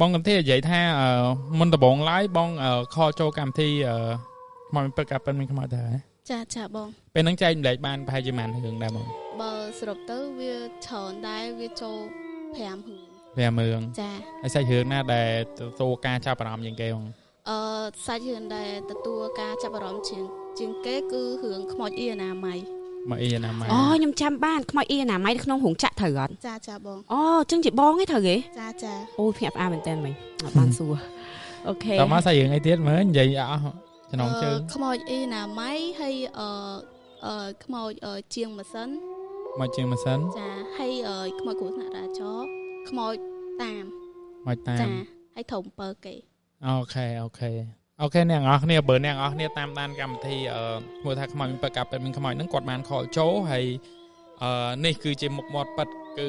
បងកម្មធីនិយាយថាមុនដំបូងឡើយបងខលចូលកម្មវិធីមកពឹកកាប់ប៉ិនមានខ្មោចទៅហ៎ចាបងពេលហ្នឹងចែកម្លែកបានប្រហែលជាប៉ុន្មានរឿងដែរបងបើសរុបទៅវាច្រើនដែរវាចូល5រឿងចាហើយសាច់រឿងណាដែលទទួលការចាប់អារម្មណ៍ជាងគេបងសាច់រឿងដែលទទួលការចាប់អារម្មណ៍ជាងគេគឺរឿងខ្មោចអ៊ីអនាម័យមកអ៊ីអនាម័យអូខ្ញុំចាំបានខ្មោចអ៊ីអនាម័យក្នុងរោងចក្រត្រូវអត់ចាបងអូចឹងជាបងឯងត្រូវទេចាអូភ្ញាក់ផ្អើលមែនតើមិញបានសួរអូខេតោះមកសាច់រឿងអីទៀតមើលនិយាយអស់ចំណងជើងខ្មោចអ៊ីអនាម័យហើយខ្មោចជាងម៉ាស៊ីនមកជាងម៉ាស៊ីនចាហើយខ្មោចគ្រោះថ្នាក់ចរាចរណ៍ខ្មោចតាមចាហើយធំពើគេអូខេអ្នកនរគ្នាបើអ្នកនរគ្នាតាមដានកម្មវិធីឈ្មោះថាខ្មោចមានពឹកកាប់ពេលមានខ្មោចហ្នឹងគាត់បានខលចូលហើយនេះគឺជាមុខមាត់ប៉ិតគឺ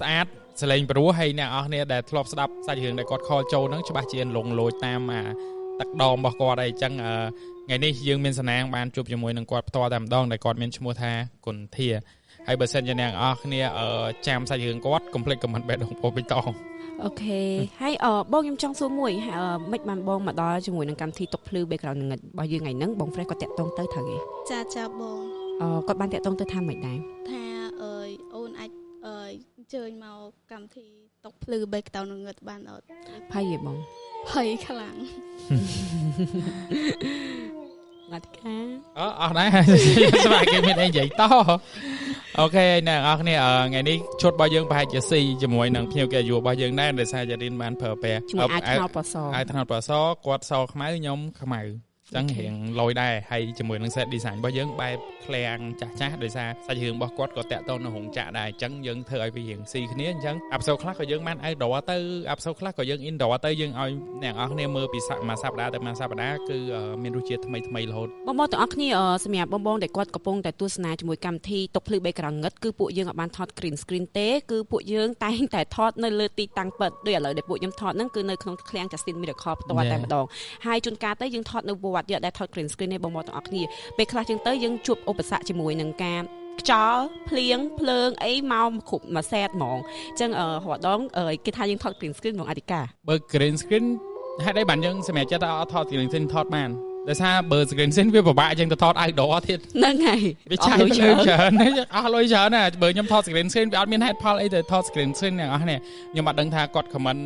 ស្អាតសលេងព្រោះហើយអ្នកនរគ្នាដែលធ្លាប់ស្ដាប់សាច់រឿងដែលគាត់ខលចូលហ្នឹងច្បាស់ជាលងលោចតាមទឹកដមរបស់គាត់អីចឹងថ្ងៃនេះយើងមានសំណាងបានជួបជាមួយនឹងគាត់ផ្ទាល់តែម្ដងដែលគាត់មានឈ្មោះថាគុនធាហើយបើសិនជាអ្នកនរគ្នាចាំសាច់រឿងគាត់កុំភ្លេចខមមិនបេះដូងពោបៃតងអូខេហើយបងខ្ញុំចង់សួរមួយមិនបានបងមកដល់ជាមួយនឹងកម្មវិធីតុកភ្លឺ background ងឹតរបស់យើងថ្ងៃហ្នឹងបង Fresh គាត់តាក់ទងទៅត្រូវទេចាបងគាត់បានតាក់ទងទៅថាមិនដែរថាអូនអាចអញ្ជើញមកកម្មវិធីតុកភ្លឺ background ងឹតបានអត់ភ័យទេបងភ័យខ្លាំងបាត់ខាអស់ដែរស្វាយគេមានអីនិយាយតអូខេអ្នកនរគ្នាថ្ងៃនេះឈុតរបស់យើងប្រហែលជាស៊ីជាមួយនឹងភ្ញៀវកិត្តិយសរបស់យើងដែរដោយសារចារីនបានប្រើប្រាស់អាចថ្នោតប្រសគាត់សខ្មៅខ្ញុំខ្មៅចឹងរៀងលយដែរហើយជាមួយនឹង set design របស់យើងបែបឃ្លាំងចាស់ដោយសារសាច់រឿងរបស់គាត់ក៏តាក់ទងនឹងរោងចក្រដែរអញ្ចឹងយើងធ្វើឲ្យវារៀងស៊ីគ្នាអញ្ចឹងអាប់សូខ្លះក៏យើងបានoutdoorទៅអាប់សូខ្លះក៏យើង indoor ទៅយើងឲ្យអ្នកនរគ្នាមើលពីមួយសប្តាហ៍ទៅមួយសប្តាហ៍គឺមានរសជាតិថ្មីរហូតបងទាំងអស់គ្នាសម្រាប់បងដែលគាត់កំពុងតែទស្សនាជាមួយកម្មវិធីតុកភ្លឺ background ងឹតគឺពួកយើងអត់បានថត green screen ទេគឺពួកយើងតែងតែថតនៅលើទីតាំងពិតដូចឥឡូវដែលពួកខ្ញុំថតហ្នឹងគឺនៅក្នុងឃ្លាំង Justin Miracle ផ្ទាល់តែម្ដងហើយជួនកាលទៅយើងថតនៅវត្តយកដែលថត green screen នេះបងទាំងអស់គ្នាពេលខ្លះចឹងទៅយើងជួបឧបសគ្គជាមួយនឹងការខ្យល់ភ្លៀងភ្លើងអីមកគ្រប់មួយសែតហ្មងអញ្ចឹងរហដងគេថាយើងថត green screen ហ្មងអធិការបើ green screen ហេតុអីបានយើងសម្រាប់ចិត្តអត់ថត green screen ថតបានដោយសារបើ screen screen វាពិបាកជាងទៅថត outdoor ទៀតហ្នឹងហើយវាឆាយភ្លើងច្រើនអស់លុយច្រើនណាបើខ្ញុំថត screen screen វាអត់មានហេតុផលអីទៅថត screen screen ទាំងអស់នេះខ្ញុំអត់ដឹងថាគាត់ comment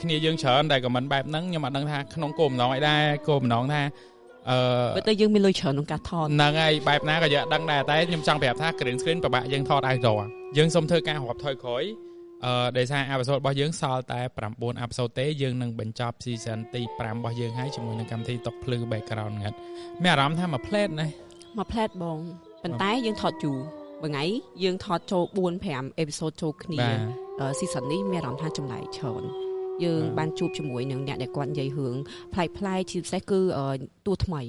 គ្នាយើងច្រើនតែ comment បែបហ្នឹងខ្ញុំអត់ដឹងថាក្នុងគោលបំណងអីដែរគោលបំណងថាបើទៅយើងមានលុយច្រើនក្នុងការថតហ្នឹងហើយបែបណាក៏យើងអត់ដឹងដែរតែខ្ញុំចង់ប្រាប់ថា green screen ពិបាកយើងថត outdoor យើងសូមធ្វើការរាប់ថយក្រោយដោយសារអេពីសូតរបស់យើងសល់តែ9អេពីសូតទេយើងនឹងបញ្ចប់ season ទី5របស់យើងហើយជាមួយនឹងកម្មវិធីតុកភ្លឺ background ងឹតមានអារម្មណ៍ថាមួយផ្លែតណាមួយផ្លែតបងប៉ុន្តែយើងថតយូរមួយថ្ងៃយើងថតចូល4-5អេពីសូតចូលគ្នា season នេះមានអារម្មណ៍ថាចម្លែកច្រើនយើងបានជួបជាមួយនឹងអ្នកដែលគាត់និយាយរឿងប្លែកជាពិសេសគឺតួថ្មី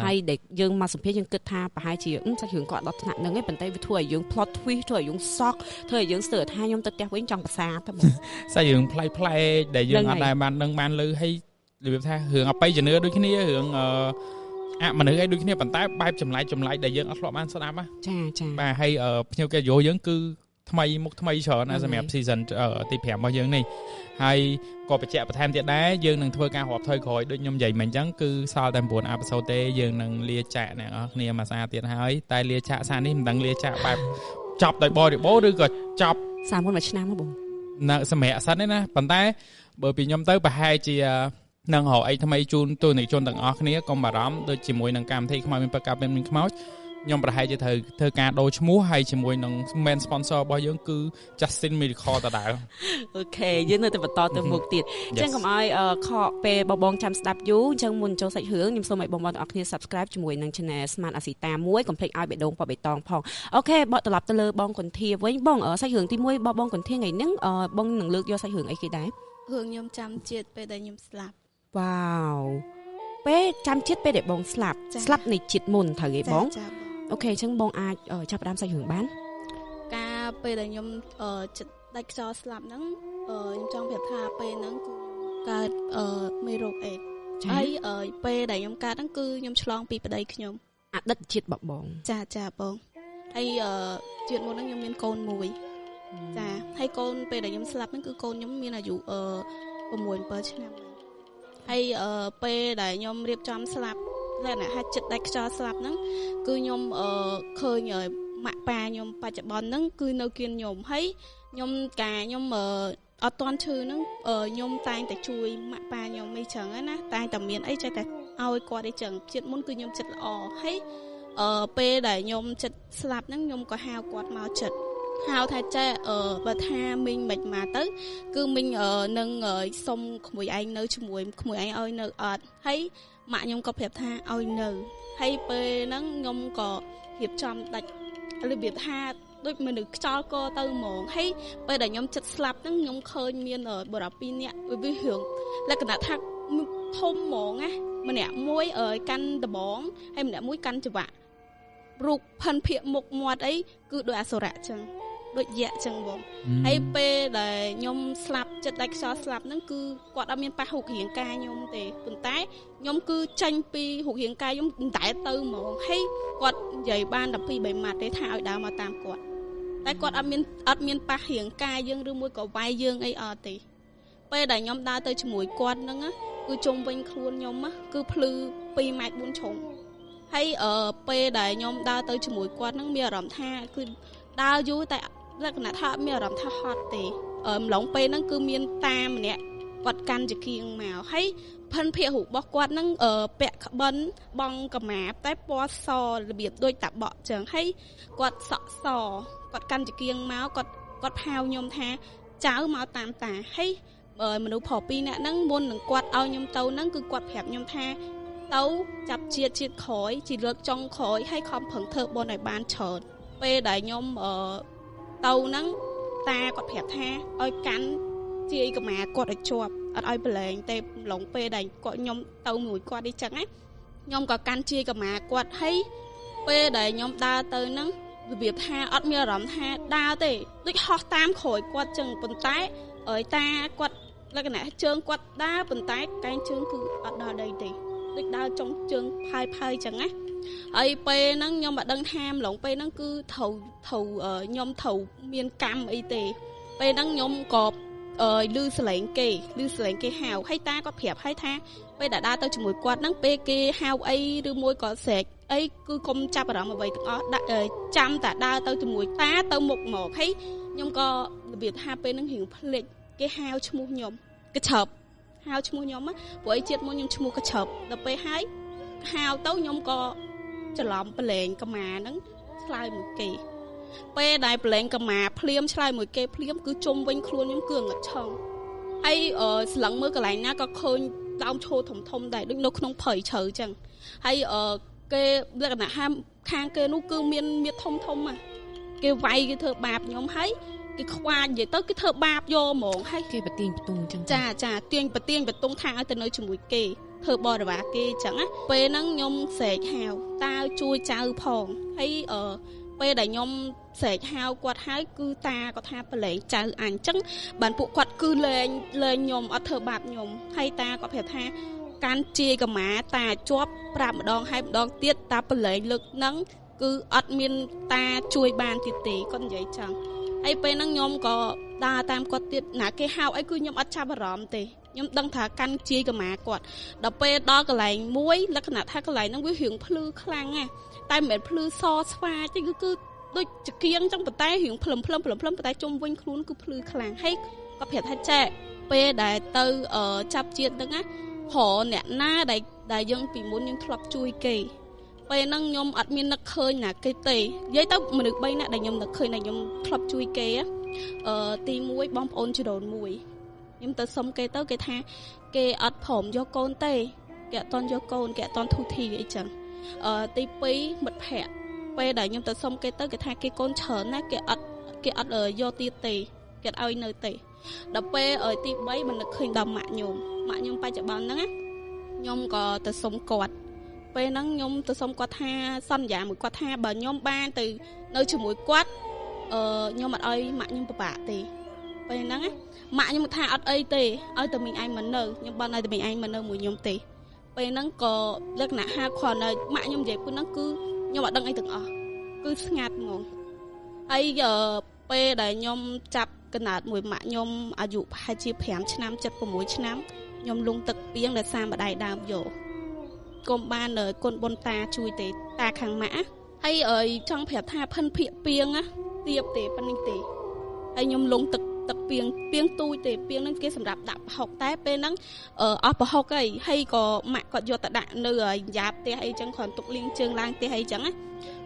ហើយដែលយើងមកសម្ភាសយើងគិតថាប្រហែលជាសាច់រឿងគាត់ដល់ថ្នាក់ហ្នឹងឯងប៉ុន្តែវាធ្វើឲ្យយើង plot twist ធ្វើឲ្យយើងសក់ធ្វើឲ្យយើងស្ទើរថាខ្ញុំទៅផ្ទះវិញចង់ប្រសាទទៅសាច់រឿងប្លែកដែលយើងអត់ដែលបានដឹងបានឮហើយរបៀបថារឿងអបិយជំនឿដូចគ្នារឿងមនុស្សអីដូចគ្នាប៉ុន្តែបែបចម្លែកដែលយើងអត់ធ្លាប់បានស្ដាប់ចាបាទហើយភ្ញៀវកិត្តិយសយើងគឺថ្មីមុខថ្មីច្រើនណាសម្រាប់ season ទី5របស់យើងនេះហើយក៏បញ្ជាក់បន្ថែមទៀតដែរយើងនឹងធ្វើការរាប់ថយក្រោយដូចខ្ញុំនិយាយមិញអញ្ចឹងគឺសល់តែ9អេពីសូតទេយើងនឹងលាចាក់អ្នកនរគ្នាមួយសារទៀតហើយតែលាចាក់សារនេះមិនដឹងលាចាក់បែបចប់ដោយបរិបូរឬក៏ចប់31មួយឆ្នាំបងនៅសម្រាប់សិនទេណាប៉ុន្តែបើពីខ្ញុំទៅប្រហែលជានឹងរកអីថ្មីជូនទូនិកជនទាំងអស់គ្នាកុំបារម្ភដូចជាមួយនឹងកម្មវិធីខ្មោចមានប្រកាសមានខ្មោចខ្ញុំប្រហែលជាត្រូវធ្វើការដូរឈ្មោះហើយជាមួយនឹង main sponsor របស់យើងគឺ Justin Miracle ដដែលអូខេយើងនៅតែបន្តទៅមុខទៀតអញ្ចឹងកុំឲ្យខកពេលបងចាំស្ដាប់យូរអញ្ចឹងមុនចូលសាច់រឿងខ្ញុំសូមឲ្យបងទាំងអស់គ្នា subscribe ជាមួយនឹង channel Smart Asita មួយកុំភ្លេចឲ្យបេះដូងបបៃតងផងអូខេបកត្រឡប់ទៅលើបងកុនធាវិញបងសាច់រឿងទី1របស់បងកុនធាថ្ងៃហ្នឹងបងនឹងលើកយកសាច់រឿងអីគេដែររឿងខ្ញុំចាំជាតិពេលដែលខ្ញុំស្លាប់វ៉ាវពេលចាំជាតិពេលដែលបងស្លាប់នៃជាតិមុនត្រូវទេបងអូខេអញ្ចឹងបងអាចចាប់ផ្ដើមសាច់រឿងបានការពេលដែលខ្ញុំចិត្តដាច់ខ្យល់ស្លាប់ហ្នឹងខ្ញុំចង់ប្រាប់ថាពេលហ្នឹងគឺកើតមេរោគអេដហើយពេលដែលខ្ញុំកើតហ្នឹងគឺខ្ញុំឆ្លងពីប្តីខ្ញុំអតីតជាតិបងចាបងហើយជាតិមុនហ្នឹងខ្ញុំមានកូនមួយចាហើយកូនពេលដែលខ្ញុំស្លាប់ហ្នឹងគឺកូនខ្ញុំមានអាយុ 6-7 ឆ្នាំហើយពេលដែលខ្ញុំរៀបចំស្លាប់តែណាហាចិត្តដាច់ខ្យល់ស្លាប់ហ្នឹងគឺខ្ញុំឃើញម៉ាក់ប៉ាខ្ញុំបច្ចុប្បន្នហ្នឹងគឺនៅគៀនខ្ញុំហើយខ្ញុំខ្ញុំអត់ទាន់ឈឺហ្នឹងខ្ញុំតែងតែជួយម៉ាក់ប៉ាខ្ញុំអីចឹងណាតែតែមានអីចេះតែឲ្យគាត់អីចឹងជាតិមុនគឺខ្ញុំចិត្តល្អហើយពេលដែលខ្ញុំចិត្តស្លាប់ហ្នឹងខ្ញុំក៏ហៅគាត់មកចិត្តហៅថាចេះបើថាមីងមិនមកទៅគឺមីងនឹងសុំក្មួយឯងនៅជាមួយក្មួយឯងឲ្យនៅអត់ហើយម៉ាក់ខ្ញុំក៏ប្រាប់ថាឲ្យនៅហើយពេលហ្នឹងខ្ញុំក៏រៀបចំដាច់របៀបថាដូចមនុស្សខ្យល់កទៅហ្មងហើយពេលដែលខ្ញុំចិត្តស្លាប់ហ្នឹងខ្ញុំឃើញមានបរិបទ2នាក់វារឿងលក្ខណៈថាធំហ្មងណាម្នាក់មួយកាន់ដបងហើយម្នាក់មួយកាន់ច្រវាក់រូបផិនភាកមុខមាត់អីគឺដូចអសុរៈចឹងដូចយៈចឹងបងហើយពេលដែលខ្ញុំស្លាប់ចិត្តដាច់ខ្យល់ស្លាប់ហ្នឹងគឺគាត់អត់មានប៉ះរូបរាងកាយខ្ញុំទេប៉ុន្តែខ្ញុំគឺចាញ់ពីរូបរាងកាយខ្ញុំមិនតែទៅហ្មងហើយគាត់និយាយបាន12-3ម៉ាត់ទេថាឲ្យដើរមកតាមគាត់តែគាត់អត់មានប៉ះរាងកាយយើងឬមួយក៏វាយយើងអីអត់ទេពេលដែលខ្ញុំដើរទៅជាមួយគាត់ហ្នឹងគឺជុំវិញខ្លួនខ្ញុំគឺភ្លឺ2ម៉ែត្រ4ជ្រុងហើយពេលដែលខ្ញុំដើរទៅជាមួយគាត់ហ្នឹងមានអារម្មណ៍ថាគឺដើរយូរតែលក្ខណៈថាមានអារម្មណ៍ថាហត់ទេម្លងពេលហ្នឹងគឺមានតាម្នាក់គាត់កាន់ចង្គៀងមកហើយផិនភាករបស់គាត់ហ្នឹងពាក់ក្បិនបងកម៉ាបតែពណ៌សរបៀបដូចតាបក់ចឹងហើយគាត់សក់សគាត់កាន់ចង្គៀងមកគាត់ផាវខ្ញុំថាចៅមកតាមតាហើយមនុស្សប្រុស2នាក់ហ្នឹងមុននឹងគាត់ឲ្យខ្ញុំទៅហ្នឹងគឺគាត់ប្រាប់ខ្ញុំថាទៅចាប់ជាតិក្រោយជាលើកចុងក្រោយហើយខំប្រឹងធ្វើបុណ្យឲ្យបានច្រើនពេលដែលខ្ញុំទៅហ្នឹងតាគាត់ប្រាប់ថាឲ្យកាន់ជាយកម៉ាគាត់ឲ្យជាប់អត់ឲ្យប្រឡែងទេឡងពេលដែលគាត់ខ្ញុំទៅមួយគាត់អីចឹងណាខ្ញុំក៏កាន់ជាយកម៉ាគាត់ហើយពេលដែលខ្ញុំដើរទៅហ្នឹងរបៀបថាអត់មានអារម្មណ៍ថាដើរទេដូចហោះតាមក្រោយគាត់ចឹងប៉ុន្តែតាគាត់លក្ខណៈជើងគាត់ដើរប៉ុន្តែកែងជើងគឺអត់ដល់ដីទេដូចដើរចុងជើងផើចឹងណាហើយពេលហ្នឹងខ្ញុំមិនដឹងថាម្លងពេលហ្នឹងគឺត្រូវខ្ញុំត្រូវមានកម្មអីទេពេលហ្នឹងខ្ញុំក៏ឮសលេងគេហៅហើយតាគាត់ប្រាប់ឲ្យថាពេលដែលដើរទៅជាមួយគាត់ហ្នឹងពេលគេហៅអីឬមួយក៏ស្រែកអីគឺកុំចាប់អារម្មណ៍អ្វីទាំងអស់ដាក់ចាំតែដើរទៅជាមួយតាទៅមុខមកហើយខ្ញុំក៏របៀបថាពេលហ្នឹងរៀងភ្លេចគេហៅឈ្មោះខ្ញុំកជ្រឹបហៅឈ្មោះខ្ញុំព្រោះអីជាតិមុនខ្ញុំឈ្មោះកជ្រឹបដល់ពេលហើយហៅទៅខ្ញុំក៏ច្រឡំប្រឡែងកម្មាហ្នឹងឆ្លើយមួយគេពេលដែលប្រឡែងកម្មាភ្លាមឆ្លើយមួយគេភ្លាមគឺជុំវិញខ្លួនខ្ញុំគឺងឹតឆឹងហើយស្លឹងមើលកន្លែងណាក៏ឃើញដើមឈើធំដែរដូចនៅក្នុងព្រៃជ្រៅចឹងហើយគេលក្ខណៈខាងគេនោះគឺមានមាសធំគេវាយគេធ្វើបាបខ្ញុំហើយគេខ្វាចនិយាយទៅគេធ្វើបាបយកហ្មងហើយគេបទាញបតុងចឹងចាទាញបទាញបតុងថាឲ្យទៅនៅជាមួយគេធ្វើបរិវារគេចឹងណាពេលហ្នឹងខ្ញុំស្រែកហៅតើជួយចៅផងហើយពេលដែលខ្ញុំស្រែកហៅគាត់ហើយគឺតាគាត់ថាប្រឡែងចៅអញចឹងបានពួកគាត់គឺលែងខ្ញុំអត់ធ្វើបាបខ្ញុំហើយតាគាត់ប្រាប់ថាកាន់ជាកម្មាតាជាប់ប្រាប់ម្ដងហើយម្ដងទៀតតាប្រឡែងលើកហ្នឹងគឺអត់មានតាជួយបានទៀតទេគាត់និយាយចឹងហើយពេលហ្នឹងខ្ញុំក៏ដើរតាមគាត់ទៀតណាគេហៅអីគឺខ្ញុំអត់ចាប់អារម្មណ៍ទេខ្ញុំដឹងថាកាន់ជាកម្មាគាត់ដល់ពេលដល់កន្លែងមួយលក្ខណៈថាកន្លែងហ្នឹងវារៀងភ្លឺខ្លាំងណាតែមិនមែនភ្លឺសស្វាទេគឺដូចចង្គៀងចឹងប៉ុន្តែរៀងភ្លឹមប៉ុន្តែជុំវិញខ្លួនគឺភ្លឺខ្លាំងហើយគាត់ប្រាប់ថាចេះពេលដែលទៅចាប់ជាតិហ្នឹងណាព្រោះអ្នកណាដែលយើងពីមុនយើងធ្លាប់ជួយគេពេលហ្នឹងខ្ញុំអត់មាននឹកឃើញណាគេទេនិយាយទៅមនុស្ស3នាក់ដែលខ្ញុំនឹកឃើញដែលខ្ញុំធ្លាប់ជួយគេទី1បងប្អូនជីដូនមួយខ្ញុំទៅសុំគេទៅគេថាគេអត់ព្រមយកកូនទេគេអត់តន់យកកូនគេអត់តន់ធូធីអីចឹងទី2មិត្តភ័ក្តិពេលដែលខ្ញុំទៅសុំគេទៅគេថាគេកូនច្រើនណាគេអត់យកទៀតទេគេអត់ឲ្យនៅទេដល់ពេលទី3មិននឹកឃើញដល់ម៉ាក់ខ្ញុំបច្ចុប្បន្នហ្នឹងណាខ្ញុំក៏ទៅសុំគាត់ពេលហ្នឹងខ្ញុំទៅសុំគាត់ថាសន្យាមួយគាត់ថាបើខ្ញុំបានទៅនៅជាមួយគាត់ខ្ញុំអត់ឲ្យម៉ាក់ខ្ញុំពិបាកទេពេលហ្នឹងណាម៉ាក់ខ្ញុំថាអត់អីទេឲ្យតែមីងឯងមកនៅខ្ញុំបានឲ្យតែមីងឯងមកនៅមួយខ្ញុំទេពេលហ្នឹងក៏លក្ខណៈហាគ្រាន់តែម៉ាក់ខ្ញុំនិយាយពេលហ្នឹងគឺខ្ញុំអត់ដឹងអីទាំងអស់គឺស្ងាត់ហ្មងហើយ ពេលដែលខ្ញុំចាប់កណាត់មួយម៉ាក់ខ្ញុំអាយុប្រហែលជា5ឆ្នាំ76ឆ្នាំខ្ញុំលងទឹកពីងដោយសារម្ដាយដើមយកកុំបានគុណបុណ្យតាជួយទេតាខាងម៉ាក់ហើយចង់ប្រាប់ថាផិនភៀកពីងណាទៀបទេប៉ុណ្្នេះទេហើយខ្ញុំលងទឹកពីងទូចទេពីងហ្នឹងគេសម្រាប់ដាក់ប្រហុកតែពេលហ្នឹងអស់ប្រហុកហើយក៏ម៉ាក់គាត់យកទៅដាក់នៅយ៉ាបផ្ទះអីចឹងគ្រាន់ទុកលៀងជើងឡើងផ្ទះអីចឹងណា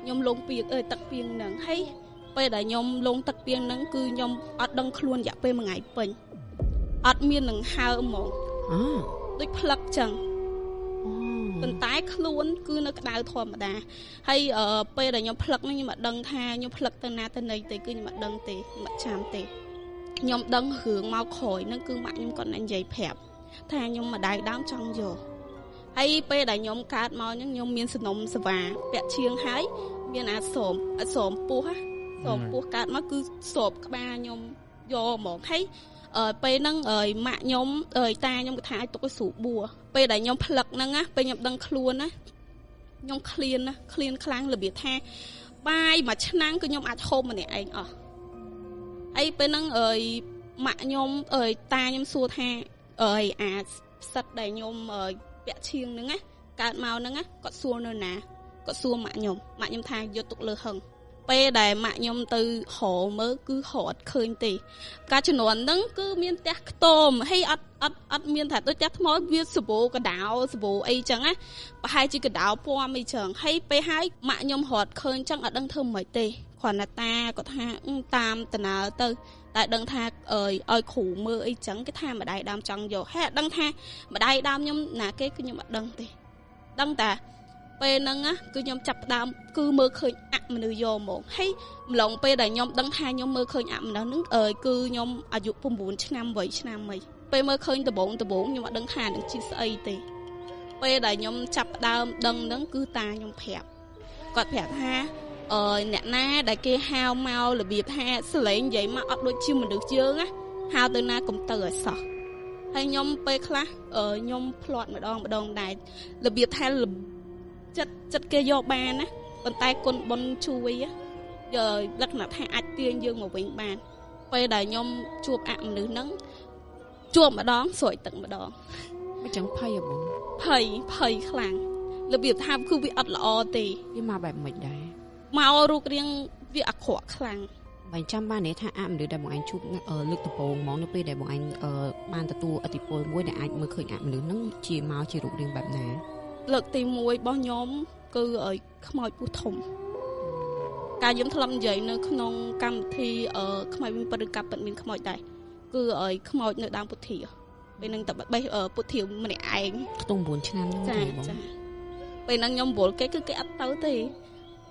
ខ្ញុំលងពីងទឹកពីងហ្នឹងហើយពេលដែលខ្ញុំលងទឹកពីងហ្នឹងគឺខ្ញុំអត់ដឹងខ្លួនរយៈពេល1ថ្ងៃពេញអត់មាននឹងហើហ្មងដូចផ្លឹកចឹងប៉ុន្តែខ្លួនគឺនៅក្តៅធម្មតាហើយពេលដែលខ្ញុំផ្លឹកហ្នឹងខ្ញុំអត់ដឹងថាខ្ញុំផ្លឹកទៅណាទៅណីទេគឺខ្ញុំអត់ដឹងទេខ្ញុំអត់ចាំទេខ្ញុំដឹងរឿងមកក្រោយហ្នឹងគឺម៉ាក់ខ្ញុំគាត់និយាយប្រាប់ថាខ្ញុំម្ដាយដើមចង់យកហើយពេលដែលខ្ញុំកើតមកហ្នឹងខ្ញុំមានសនំសវ៉ាពាក់ឈៀងហើយមានអាស្រមពោះកើតមកគឺស្រោបក្បាលខ្ញុំយកហ្មងហើយពេលហ្នឹងម៉ាក់ខ្ញុំតាខ្ញុំគាត់ថាឲ្យទុកឲ្យស្រួលបួពេលដែលខ្ញុំផ្លឹកហ្នឹងណាពេលខ្ញុំដឹងខ្លួនណាខ្ញុំឃ្លានខ្លាំងរបៀបថាបាយមួយឆ្នាំងគឺខ្ញុំអាចហូបម្នាក់ឯងអស់អីពេលហ្នឹងម៉ាក់ខ្ញុំតាខ្ញុំសួរថាអាចផ្សិតដែលខ្ញុំពាក់ឈៀងហ្នឹងណាកើតមកហ្នឹងណាគាត់សួរនៅណាគាត់សួរម៉ាក់ខ្ញុំថាយកទុកលើហឹងពេលដែលម៉ាក់ខ្ញុំទៅរកមើលគឺរកអត់ឃើញទេការជំនាន់ហ្នឹងគឺមានផ្ទះខ្ទមហើយអត់មានថាដូចផ្ទះថ្មវាសបោកដោសបោអីចឹងណាប្រហែលជាកដោពណ៌អីចឹងហើយពេលហើយម៉ាក់ខ្ញុំរត់ឃើញចឹងអត់ដឹងធ្វើមិនទេគ្រាន់តែតាគាត់ថាតាមដំណើរទៅតែដឹងថាឲ្យគ្រូមើលអីចឹងគេថាម្ដាយដើមចង់យកហើយអត់ដឹងថាម្ដាយដើមខ្ញុំណាគេគឺខ្ញុំអត់ដឹងទេដឹងតែពេលហ្នឹងគឺខ្ញុំចាប់ផ្ដើមគឺមើលឃើញអមនុស្សយកហ្មងហើយម្លងពេលដែលខ្ញុំដឹងថាខ្ញុំមើលឃើញអមនុស្សហ្នឹងគឺខ្ញុំអាយុ9ឆ្នាំវ័យឆ្នាំអីពេលមើលឃើញដំបងខ្ញុំអត់ដឹងថានឹងជាស្អីទេពេលដែលខ្ញុំចាប់ផ្ដើមដឹងហ្នឹងគឺតាខ្ញុំប្រាប់គាត់ប្រាប់ថាអ្នកណាដែលគេហៅមករបៀបថាសលេងនិយាយមកអត់ដូចជាមនុស្សយើងណាហៅទៅណាកុំទៅឲ្យសោះហើយខ្ញុំពេលខ្លះខ្ញុំផ្លាត់ម្ដងដែររបៀបថាចិត្តគេយកបានណាប៉ុន្តែគុណបុណ្យជួយលក្ខណៈថាអាចទាញយើងមកវិញបានពេលដែលខ្ញុំជួបអមនុស្សហ្នឹងជួបម្ដងស្រោចទឹកម្ដងមិនចឹងភ័យហ៎បងភ័យខ្លាំងរបៀបថាគឺវាអត់ល្អទេវាមកបែបមិនដែរមករូបរាងវាអាក្រក់ខ្លាំងបើចាំបាននេះថាអមនុស្សដែលបងឯងជួបលើកដំបូងហ្មងនៅពេលដែលបងឯងបានទទួលឥទ្ធិពលមួយដែលអាចមើលឃើញអមនុស្សហ្នឹងជាមកជារូបរាងបែបណាលើកទី1របស់ខ្ញុំគឺខ្មោចពស់ធំការខ្ញុំធ្លាប់និយាយនៅក្នុងកម្មវិធីខ្មោចមានបរិកាពិតមានខ្មោចដែរគឺខ្មោចនៅដើមពុទ្ធាពេលហ្នឹងតែបេះពុទ្ធាម្នាក់ឯងខ្ទង់9ឆ្នាំហ្នឹងបងពេលហ្នឹងខ្ញុំវល់គេគឺគេអត់ទៅទេ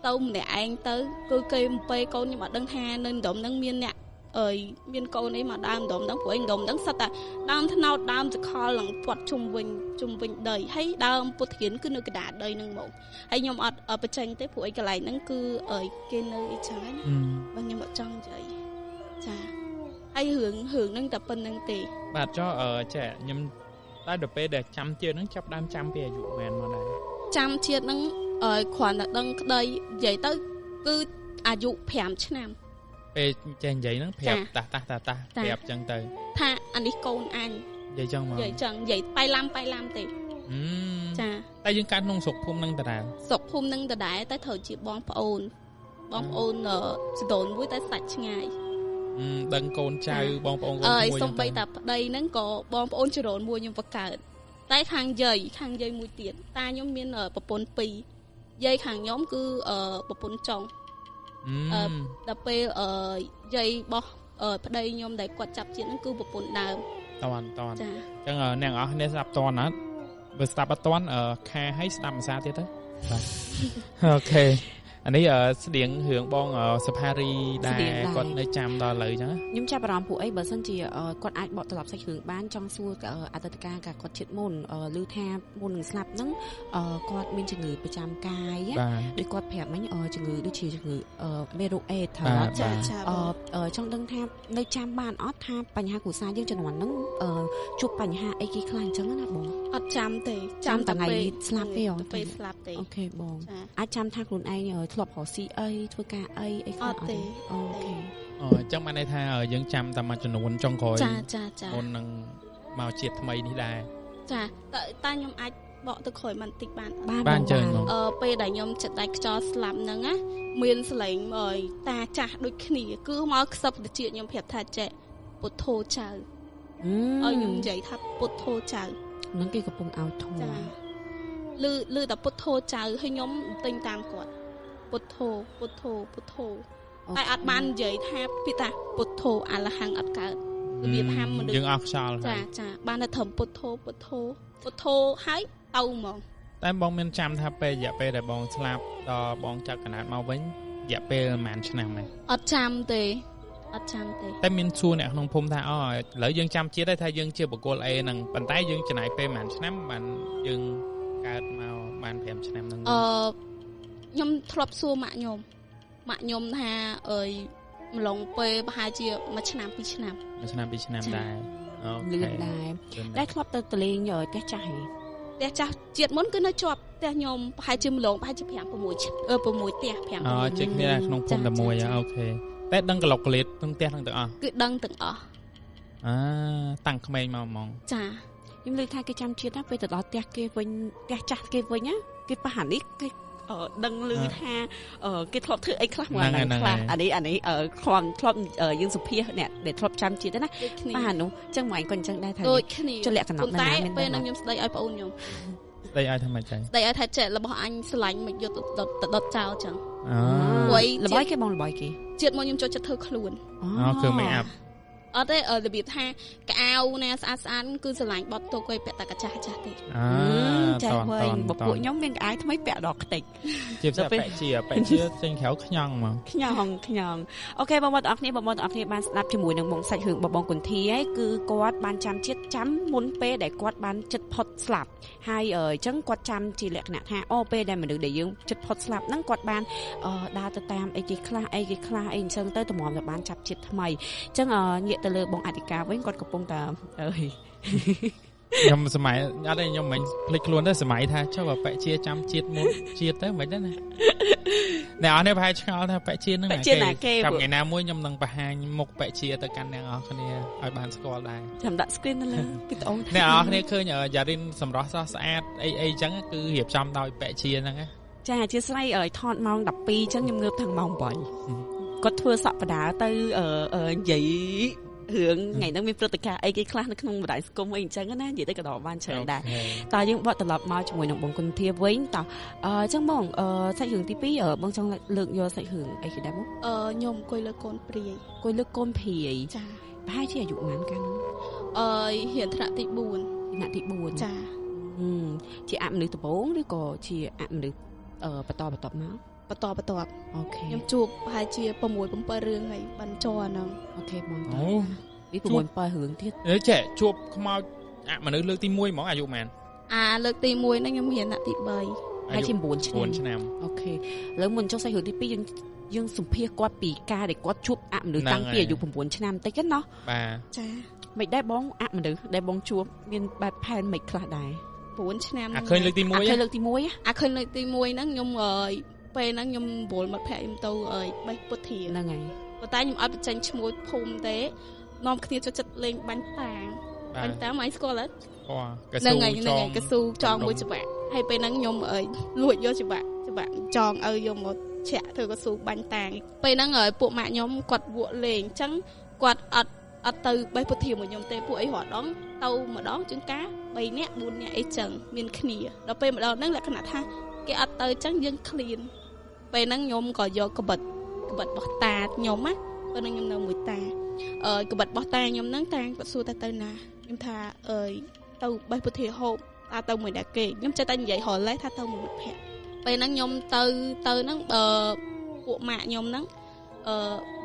ទៅម្នាក់ឯងទៅគឺគេអំពេកូនខ្ញុំអត់ដឹងថានៅដុំហ្នឹងមានអ្នកមានកូនអីមកដើមដុំហ្នឹងព្រោះឯងដុំហ្នឹងសិតតែដើមថ្នោតដើមចខលឡើងពាត់ជុំវិញដីហើយដើមពុទ្ធានគឺនៅកណ្ដាលដីហ្នឹងមកហើយខ្ញុំអត់បញ្ចេញទេព្រោះឯកន្លែងហ្នឹងគឺគេនៅអីចឹងណាបើខ្ញុំអត់ចង់និយាយចាហើយរឿងហ្នឹងតែប៉ុណ្្នឹងទេបាទចុះចាខ្ញុំតែដល់ពេលដែលចាំជាតិហ្នឹងចាប់ដើមចាំពីអាយុប៉ុន្មានមកដែរចាំជាតិហ្នឹងគ្រាន់តែដឹងក្តីនិយាយទៅគឺអាយុ5ឆ្នាំពេលចេះនិយាយហ្នឹងប្រាប់តាប្រាប់ចឹងទៅថាអានេះកូនអញនិយាយចឹងមកនិយាយចឹងនិយាយប៉ៃឡាំទេចាតែយើងកើតក្នុងស្រុកភូមិហ្នឹងដដែលស្រុកភូមិហ្នឹងដដែលតែត្រូវជាបងប្អូនសដូនមួយតែសាច់ឆ្ងាយដឹងកូនចៅបងប្អូនមួយសំបីតាប្តីហ្នឹងក៏បងប្អូនចរនមួយខ្ញុំបកកើតតែខាងយាយមួយទៀតតាខ្ញុំមានប្រពន្ធ2យាយខាងខ្ញុំគឺប្រពន្ធចុងដល់ពេលយាយរបស់ប្តីខ្ញុំដែលគាត់ចាប់ជាតិហ្នឹងគឺប្រពន្ធដើមតន់ចាអញ្ចឹងអ្នកនរអស់គ្នាស្ដាប់តន់ណាបើស្ដាប់អត់តន់ខែឲ្យស្ដាប់ភាសាទៀតទៅបាទអូខេអានេះស្តៀងរឿងបងសុផារីដែរគាត់នៅចាំដល់ឥឡូវចឹងខ្ញុំចាប់អារម្មណ៍ពួកអីបើសិនជាគាត់អាចបកត្រឡប់សាច់រឿងបានចង់សួរអតីតកាលគាត់ជាតិមុនឮថាមុននឹងស្លាប់ហ្នឹងគាត់មានជំងឺប្រចាំកាយដូចគាត់ប្រាប់មិញជំងឺដូចជាជំងឺមេរោគអេដส์ចង់ដឹងថានៅចាំបានអត់ថាបញ្ហាគ្រួសារយើងជំនាន់ហ្នឹងជួបបញ្ហាអីគេខ្លះអញ្ចឹងណាបងអត់ចាំទេចាំតែថ្ងៃស្លាប់ទេពេលស្លាប់ទេអូខេបងអាចចាំថាខ្លួនឯងធ្លាប់រកស៊ីអីធ្វើការអីខ្លះអត់ទេអូខេ ចឹងបានន័យថាយើងចាំតាមមួយចំនួនចុងក្រោយ ចា មុននឹងមកជាតិថ្មីនេះដែរ ចាតែខ្ញុំអាចបកទៅក្រោយបន្តិចបាន បានចឹងមក ពេលដែលខ្ញុំចិត្តដៃខ្យល់ស្លាប់ហ្នឹងណាមានសលេងតាចាស់ដូចគ្នាគឺមកខ្សឹបទៅជាតិខ្ញុំប្រាប់ថាចេះពុទ្ធោចៅឲ្យខ្ញុំនិយាយថាពុទ្ធោចៅ នឹងគេកំពុងឲ្យធំ ចាលឺតែពុទ្ធោចៅឲ្យខ្ញុំទិញតាមគាត់ពុទ្ធោតែអត់បាននិយាយថាពីតាពុទ្ធោអរហង្គអត់កើតរបៀបហាមមនុស្ស យើងអស់ខ្យល់ ចាបានតែត្រឹមពុទ្ធោហើយទៅហ្មង តែបងមានចាំថាពេលរយៈពេលដែលបងស្លាប់ដល់បងចាប់កណ្ដាលមកវិញរយៈពេលប្រហែលឆ្នាំហ្នឹង អត់ចាំទេ តែមានសួរអ្នកក្នុងភូមិថាឥឡូវយើងចាំជាតិហើយថាយើងជាបុគ្គល A ហ្នឹងប៉ុន្តែយើងចំណាយពេលប្រហែលឆ្នាំបានយើងកើតមកបាន5ឆ្នាំហ្នឹង ខ្ញុំធ្លាប់សួរម៉ាក់ខ្ញុំថាម្លងពេលប្រហែលជាមួយឆ្នាំ2ឆ្នាំ 1ឆ្នាំ2ឆ្នាំដែរអូ លឿ ខេ នដែរធ្លាប់ទៅតលេងផ្ទះចាស់ហី ផ្ទះចាស់ជាតិមុនគឺនៅជាប់ផ្ទះខ្ញុំប្រហែលជាម្លងប្រហែលជា5 6 6ផ្ទះ 5 ជិះគ្នាក្នុងភូមិតែមួយអូខេតែដឹងក្លុកក្លេតទាំងផ្ទះទាំងអស់ គឺដឹងទាំងអស់ តាំងក្មេងមកហ្មង ចា ខ្ញុំលើកថាគេចាំជាតិណាពេលទៅដល់ផ្ទះគេវិញផ្ទះចាស់គេវិញណាគេប៉ះអានេះគេដឹងឮថាគេធ្លាប់ធ្វើអីខ្លះមកហ្នឹងខ្លះអានេះធ្លាប់យើងសុភាអ្នកដែលធ្លាប់ចាំជាតិណាប៉ះអានោះអញ្ចឹងមកគាត់អញ្ចឹងដែរថា ដូចគ្នា ចលក្ខណៈណាមាន ពេលហ្នឹងខ្ញុំស្ដីឲ្យប្អូនខ្ញុំ ស្ដីឲ្យថាម៉េចដែរ ស្ដីឲ្យថាចេះរបស់អញស្រឡាញ់មកយកទៅដុតចោលអញ្ចឹង ល្បាយគេបងល្បាយគេ ជាតិមកខ្ញុំចូលចិត្តធ្វើខ្លួន គឺមេអាប់ អត់ទេរបៀបថាកៅអៅណាស្អាតគឺស្រឡាញ់បត់ទុកឲ្យពាក់តែកាចាស់ទេ ចាវិញបពួកខ្ញុំមានកៅអៅថ្មីពាក់ដល់ខ្ទេច ជាផ្សេងពាក់ជាចេញក្រៅខ្ញងហ្មង ខ្ញងអូខេបងប្អូនទាំងអស់គ្នាបានស្ដាប់ជាមួយនឹងបងសាច់រឿងបងគុន្ធាហើយគឺគាត់បានចាំជាតិចាំមុនពេលដែលគាត់បានចិត្តផុតស្លាប់ហើយអញ្ចឹងគាត់ចាំជាលក្ខណៈថាពេលដែលមនុស្សដែលយើងចិត្តផុតស្លាប់ហ្នឹងគាត់បានដើរទៅតាមអីគេខ្លះអីអញ្ចឹងទៅតម្រាំទៅបានចាប់ជាតិថ្មីអញ្ចឹងងាកទៅលើបងអធិការវិញគាត់កំពុងតែខ្ញុំសម័យអត់ទេខ្ញុំមិនភ្លេចខ្លួនទេសម័យថាចុះបែកជាចាំជាតិមុនជាតិទៅមិនដែរណាអ្នកអស់នេះប្រហែលឆ្ងល់ថាបែកជានឹងគេចាំថ្ងៃណាមួយខ្ញុំនឹងបង្ហាញមុខបែកជាទៅកាន់អ្នកអស់គ្នាឲ្យបានស្គាល់ដែរ ចាំដាក់ screen ទៅលើពីត្អូន អ្នកអស់គ្នាឃើញយ៉ារីនសម្រស់ស្រស់ស្អាតអីអញ្ចឹងគឺរៀបចំដោយបែកជាហ្នឹង ចាអធិស្ឋានឲ្យថតម៉ោង 12 អញ្ចឹងខ្ញុំងើបតាំងម៉ោង 8 គាត់ធ្វើសប្តាហ៍ទៅនិយាយរឿងថ្ងៃហ្នឹងមានព្រឹត្តិការណ៍អីគេខ្លះនៅក្នុងបណ្ដាញសង្គមអីអញ្ចឹងណានិយាយទៅក៏ដល់បានច្រើនដែរតើយើងបកត្រឡប់មកជាមួយនឹងបងគុណធាវិញតើអញ្ចឹងបងសាច់រឿងទី2បងចង់លើកយកសាច់រឿងអីគេដែរបងខ្ញុំអង្គុយលើកូនព្រាយចាប្រហែលជាអាយុប៉ុន្មានកាលហ្នឹងរៀនថ្នាក់ទី 4 ចាជាអមនុស្សដំបូងឬក៏ជាអមនុស្សបន្តមកអូខេខ្ញុំជួបប្រហែលជា6 7រឿងហើយបានចរហ្នឹងអូខេបងតើពី6 7រឿងទៀតចេះជួបខ្មោចអមនុស្សលើកទី1ហ្មងអាយុប៉ុន្មានលើកទី1ហ្នឹងខ្ញុំរៀនថ្នាក់ទី 3 ហើយជា9ឆ្នាំអូខេឥឡូវមុនចុះសាច់រឿងទី2យើងសម្ភាសគាត់ពីការដែលគាត់ជួបអមនុស្សតាំងពីអាយុ9ឆ្នាំតិចណាបាទចាមិនដែរបងអមនុស្សដែលបងជួបមានបែបផែនមិនខ្លះដែរ9ឆ្នាំឃើញលើកទី1ឃើញលើកទី1ហ្នឹងខ្ញុំពេលហ្នឹងខ្ញុំវល់មកភ័ក្រខ្ញុំទៅបេះពុទ្ធាហ្នឹងហើយប៉ុន្តែខ្ញុំអត់បញ្ចេញឈ្មោះភូមិទេនាំគ្នាចូលចិត្តលេងបាញ់តាំងអីស្គាល់អត់ហ្នឹងហើយកស៊ូចងមួយច្បាក់ហើយពេលហ្នឹងខ្ញុំលួចយកច្បាក់ចងឲ្យយកមកឆាក់ធ្វើកស៊ូបាញ់តាំងពេលហ្នឹងពួកម៉ាក់ខ្ញុំគាត់វក់លេងអញ្ចឹងគាត់អត់ទៅបេះពុទ្ធាមួយខ្ញុំទេពួកអីរត់ដងទៅម្ដងជាងការ3នាក់4នាក់អីចឹងមានគ្នាដល់ពេលម្ដងហ្នឹងលក្ខណៈថាគេអត់ទៅអញ្ចឹងយើងឃ្លានពេលហ្នឹងខ្ញុំក៏យកក្បិតរបស់តាខ្ញុំណាពេលហ្នឹងខ្ញុំនៅមួយតាក្បិតរបស់តាខ្ញុំហ្នឹងតាគាត់សួរទៅណាខ្ញុំថាទៅបេះពុទ្ធាហូបទៅមួយដែរគេខ្ញុំចេះតែនិយាយរលេះថាទៅមួយមិត្តភក្តិពេលហ្នឹងខ្ញុំទៅហ្នឹងពួកម៉ាក់ខ្ញុំហ្នឹង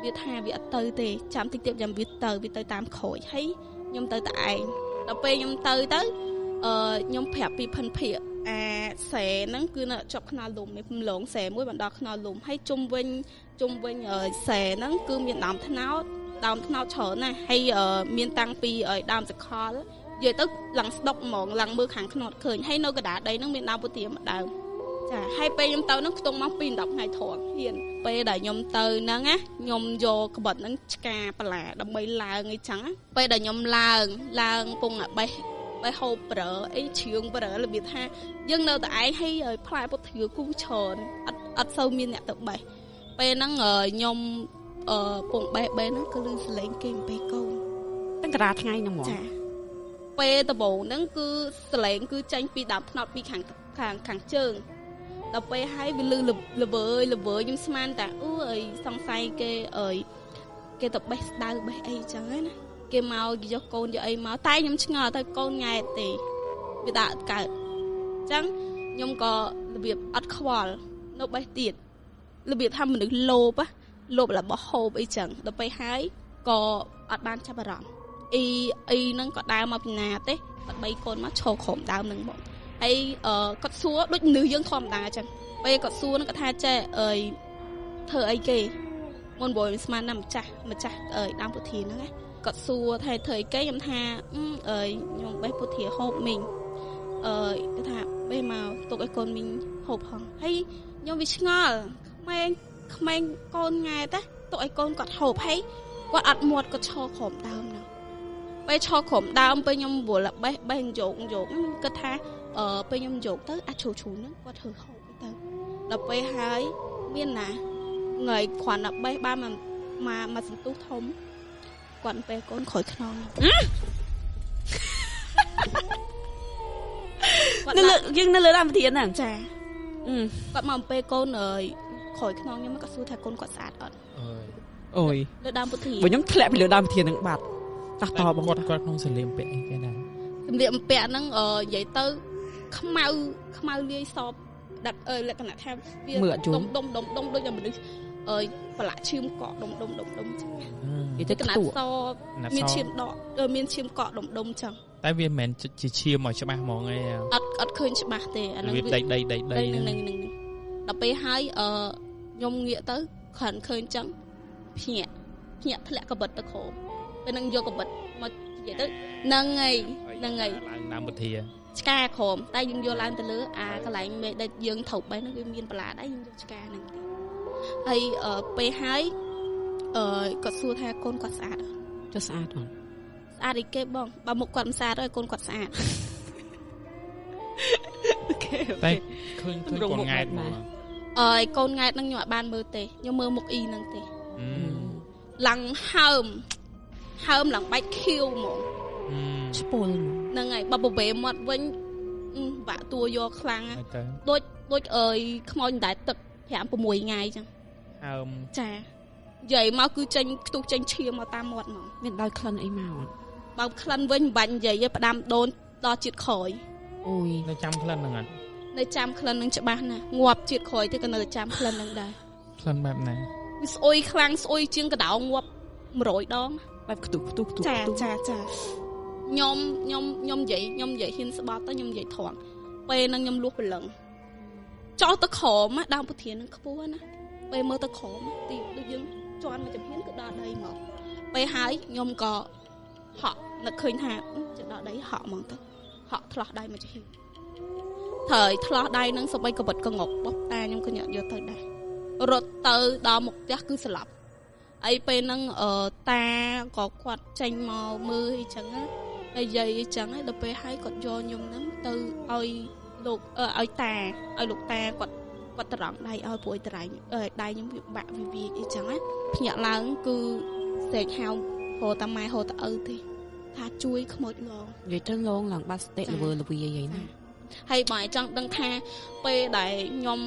វាថាវាអត់ទៅទេចាំតិចទៀតចាំវាទៅតាមក្រួយហើយខ្ញុំទៅតែឯងដល់ពេលខ្ញុំទៅខ្ញុំប្រាប់ពីភិនភាកស្រែហ្នឹងគឺនៅជាប់ខ្នល់លំម្លងស្រែមួយបណ្ដោះខ្នល់លំហើយជុំវិញស្រែហ្នឹងគឺមានដើមត្នោតច្រើនណាស់ហើយមានតាំងពីដើមសកលនិយាយទៅឡើងស្ដុកហ្មងឡើងមើលខាងខ្នត់ឃើញហើយនៅកណ្ដាលដីហ្នឹងមានដើមពុទ្ធាមួយដើម ចាហើយពេលខ្ញុំទៅហ្នឹងខ្ទង់ម៉ោង 2:10 ថ្ងៃធំហ៊ានពេលដែលខ្ញុំទៅហ្នឹងណាខ្ញុំយកក្បិតហ្នឹងឆ្កាបន្លាដើម្បីឡើងអីចឹងពេលដែលខ្ញុំឡើងពងបេះហូបប្រើអីជ្រៀងប្រើរបៀបថាយើងនៅតែឯងហើយផ្លែពុទ្ធធាគូច្រើនអត់សូវមានអ្នកទៅបេះពេលហ្នឹងខ្ញុំពងបេះហ្នឹងគឺលឺសលេងគេអំពីកូនតាំងតារាថ្ងៃហ្នឹងហ្មងចាពេលដំបូងហ្នឹងគឺសលេងគឺចេញពីដើមថ្នោតពីខាងជើងដល់ពេលហើយវាលឺល្វើយខ្ញុំស្មានតែអើយសង្ស័យគេទៅបេះស្ដៅបេះអីចឹងណាគេមកយកកូនយកអីមកតែខ្ញុំឆ្ងល់ទៅកូនង៉ែតទេវាដាក់អត់កើតអញ្ចឹងខ្ញុំក៏របៀបអត់ខ្វល់នៅបេះទៀតរបៀបថាមនុស្សលោបរបស់ហូបអីចឹងដល់ពេលហើយក៏អត់បានចាប់អារម្មណ៍អីហ្នឹងក៏ដើរមកពីណាទេគាត់3កូនមកឈរក្រោមដើមហ្នឹងបងហើយគាត់សួរដូចមនុស្សយើងធម្មតាអញ្ចឹងពេលគាត់សួរហ្នឹងគាត់ថាចេះធ្វើអីគេមុនបើស្មានណាម្ចាស់ដើមពុធាហ្នឹងណាគាត់សួរថាធ្វើអីគេខ្ញុំថាខ្ញុំបេះពុធាហូបមីងគាត់ថាបេះមកទុកឲ្យកូនមីងហូបផងហើយខ្ញុំវាឆ្ងល់ក្មេងកូនង៉ែតទុកឲ្យកូនគាត់ហូបហើយគាត់អត់មាត់គាត់ឈរក្រោមដើមហ្នឹងពេលឈរក្រោមដើមពេលខ្ញុំវល់បេះយកគាត់ថាពេលខ្ញុំយកទៅអាចឈូហ្នឹងគាត់ធ្វើហូបទៅដល់ពេលហើយមានណាថ្ងៃគ្រាន់តែបេះបានមកសន្ទុះធំគាត់ពេលកូនក្រោយខ្នងយើងនៅលើដើមធានហ្នឹងចាគាត់មកពេលកូនក្រោយខ្នងខ្ញុំគាត់សួរថាកូនគាត់ស្អាតអត់អូយលើដើមពុធាបើខ្ញុំធ្លាក់ពីលើដើមធានហ្នឹងបាត់តោះតបងគាត់ក្នុងសលៀមពាក់អីគេដែរសម្លៀកបំពាក់ហ្នឹងនិយាយទៅខ្មៅលាយសពដាក់លក្ខណៈថាវាដុំដូចតែមនុស្សប្រឡាក់ឈាមកកដុំចឹងនិយាយទៅខ្ទក់មានឈាមដកមានឈាមកកដុំចឹងតែវាមិនមែនជាឈាមមកច្បាស់ហ្មងឯងអត់ឃើញច្បាស់ទេអាហ្នឹងវាដីហ្នឹងដល់ពេលហើយខ្ញុំងាកទៅគ្រាន់ឃើញចឹងភ្ញាក់ធ្លាក់កបិតទៅក្រោមពេលហ្នឹងយកកបិតមកនិយាយទៅហ្នឹងហើយឡើងដើមពុធាឆ្កាក្រោមតែយើងយកឡើងទៅលើកន្លែងមេដែលយើងត្រូវបេះហ្នឹងវាមានបន្លាដែរយើងយកឆ្កាហ្នឹងទេហើយពេលហើយគាត់សួរថាកូនគាត់ស្អាតចុះស្អាតអត់ស្អាតអីគេបងបើមុខគាត់មិនស្អាតទេកូនគាត់ស្អាតអូខេតែឃើញកូនង៉ែតមកកូនង៉ែតហ្នឹងខ្ញុំអត់បានមើលទេខ្ញុំមើលមុខអ៊ីហ្នឹងទេឡើងហើមឡើងបាច់ខៀវហ្មងស្ពុលហ្នឹងហើយបើប្រវេមាត់វិញបាក់តួយកខ្លាំងដូចខ្មោចដែរទឹក 5-6 ថ្ងៃចឹងហើមចានិយាយមកគឺចេញខ្ទុះចេញឈាមមកតាមមាត់ហ្មងមានដល់ក្លិនអីមកអត់បើក្លិនវិញមិនបាច់និយាយទេផ្ដាំដូនដល់ជាតិក្រោយអូយនៅចាំក្លិនហ្នឹងអត់នៅចាំក្លិនហ្នឹងច្បាស់ណាស់ងាប់ជាតិក្រោយទៅក៏នៅចាំក្លិនហ្នឹងដែរក្លិនបែបណាវាស្អុយខ្លាំងស្អុយជាងកដោងាប់100ដងបែបខ្ទុះចាខ្ញុំនិយាយហ៊ានស្បត់ទៅខ្ញុំនិយាយត្រង់ពេលហ្នឹងខ្ញុំលួសព្រលឹងចោលទៅក្រោមដើមពុធានឹងខ្ពស់ណាពេលមើលទៅក្រោមទីដូចយើងជន់មកចំហៀនគឺដល់ដីមកពេលហើយខ្ញុំក៏ហក់នឹកឃើញថាចដល់ដីហក់ហ្មងទៅហក់ឆ្លោះដៃមកចំហៀនត្រូវឆ្លោះដៃនឹងសម្បីកបិតកងប់បោះតាខ្ញុំក៏យកទៅដែររត់ទៅដល់មុខផ្ទះគឺស្លាប់អីពេលហ្នឹងតាក៏គាត់ចេញមកមើលអីចឹងហើយយាយអីចឹងហើយដល់ពេលហើយគាត់យកខ្ញុំហ្នឹងទៅឲ្យលោកឲ្យលោកតាគាត់ត្រង់ដៃឲ្យព្រួយត្រៃដៃខ្ញុំវាបាក់វាអីចឹងណាភ្ញាក់ឡើងគឺស្រែកហៅហៅតាម៉ែហៅតាឪទេថាជួយខ្មោចងនិយាយទៅងឡើងបាត់ស្តិល្វើល្វីអីណាហើយបើចង់ដឹងថាពេលដែលខ្ញុំ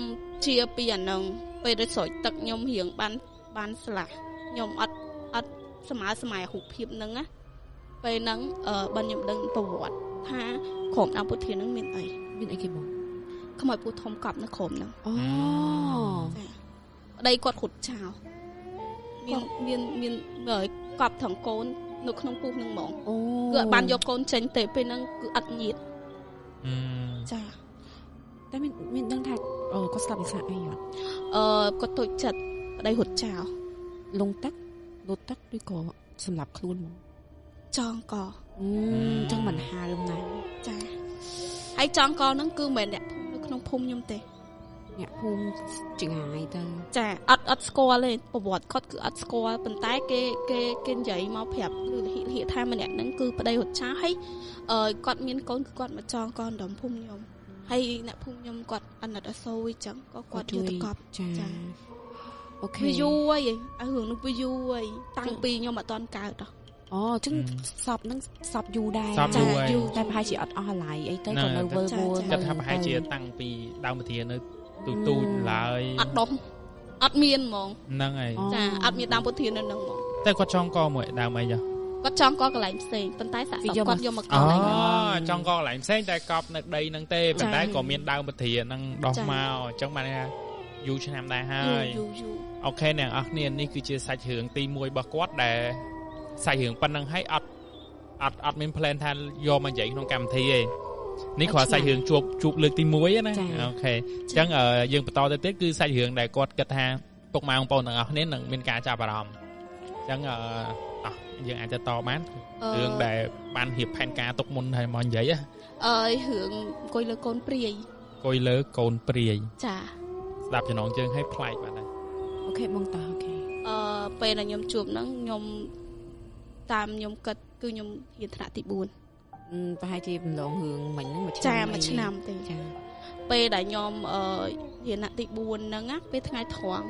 ជាពីអានឹងពេលដែលស្រោចទឹកខ្ញុំរៀងបានស្លាស់ខ្ញុំអត់ស្មើរូបភាពហ្នឹងណាពេលហ្នឹងបើខ្ញុំដឹងប្រវត្តិថាក្រុមអង្គពុធាហ្នឹងមានអីគេបងខ្មោចពូធំកប់នៅក្រុមហ្នឹងអូប្តីគាត់រត់ចោលមានកប់ថងកូននៅក្នុងពូហ្នឹងហ្មងគឺអត់បានយកកូនចេញទេពេលហ្នឹងគឺអត់ញៀតចាតែមានដឹងថាគាត់ស្លាប់វិសាអីអត់គាត់តូចចិត្តប្តីរត់ចោលលងទឹកលូតទឹកឬក៏សម្លាប់ខ្លួនហ្មងចងកចឹងមិនហើមណាចាហើយចងកហ្នឹងគឺមិនអ្នកភូមិនៅក្នុងភូមិខ្ញុំទេ អ្នកភូមិចង្ហាយទៅ ចាអត់ស្គាល់ទេប្រវត្តិគាត់គឺអត់ស្គាល់ប៉ុន្តែគេនិយាយមកប្រាប់ហៀថាម្នាក់ហ្នឹងគឺប្តីរត់ឆាហើយគាត់មានកូនគឺគាត់មកចងកនដំភូមិខ្ញុំហើយអ្នកភូមិខ្ញុំគាត់អាណិតអសូរអញ្ចឹងក៏គាត់យកទៅកប់ចាអូខេវាយូរហើយរឿងនោះវាយូរហើយតាំងពីខ្ញុំអត់ទាន់កើតហ៎អូអញ្ចឹងសពហ្នឹងសពយូរដែរ ចាយូរ តែប្រហែលជាអត់អស់ឡៃអីទៅក៏នៅវើវល់គាត់ថាប្រហែលជាតាំងពីដើមវិធាននៅទូចឡើយអត់ដុំអត់មានហ្មងហ្នឹងហើយចាអត់មានដើមពុធាននៅហ្នឹងហ្មងតែគាត់ចងកមួយដើមអីចាគាត់ចងកកន្លែងផ្សេងប៉ុន្តែសាក់គាត់យកមកកកន្លែងចងកកន្លែងផ្សេងតែកប់នៅដីហ្នឹងទេប៉ុន្តែក៏មានដើមពុធានហ្នឹងដោះមកអញ្ចឹងបានថាយូរឆ្នាំដែរហើយអូខេអ្នកនរអស់គ្នានេះគឺជាសាច់រឿងទី1របស់គាត់ដែលសាច់រឿងប៉ុណ្្នឹងហើយអត់មាន plan ថាយកមកនិយាយក្នុងកម្មវិធីទេនេះគ្រាន់សាច់រឿងជួបលើកទី1ណាអូខេអញ្ចឹងយើងបន្តទៅទៀតគឺសាច់រឿងដែលគាត់គិតថាពុកម៉ែបងប្អូនទាំងអស់គ្នានឹងមានការចាប់អារម្មណ៍អញ្ចឹងយើងអាចទៅតបានរឿងដែលបានរៀបផែនការទុកមុនហើយមកនិយាយរឿងអង្គុយលើកូនព្រាយអង្គុយលើកូនព្រាយចាស្ដាប់ចំណងជើងឲ្យប្លែកបាទអូខេបងតាអូខេពេលដែលខ្ញុំជួបហ្នឹងខ្ញុំតាមខ្ញុំគិតគឺខ្ញុំរៀនថ្នាក់ទី4ប្រហែលជាបំឡងរឿងមិញហ្នឹងមួយឆ្នាំទេចាពេលដែលខ្ញុំរៀនថ្នាក់ទី4ហ្នឹងណាពេលថ្ងៃត្រង់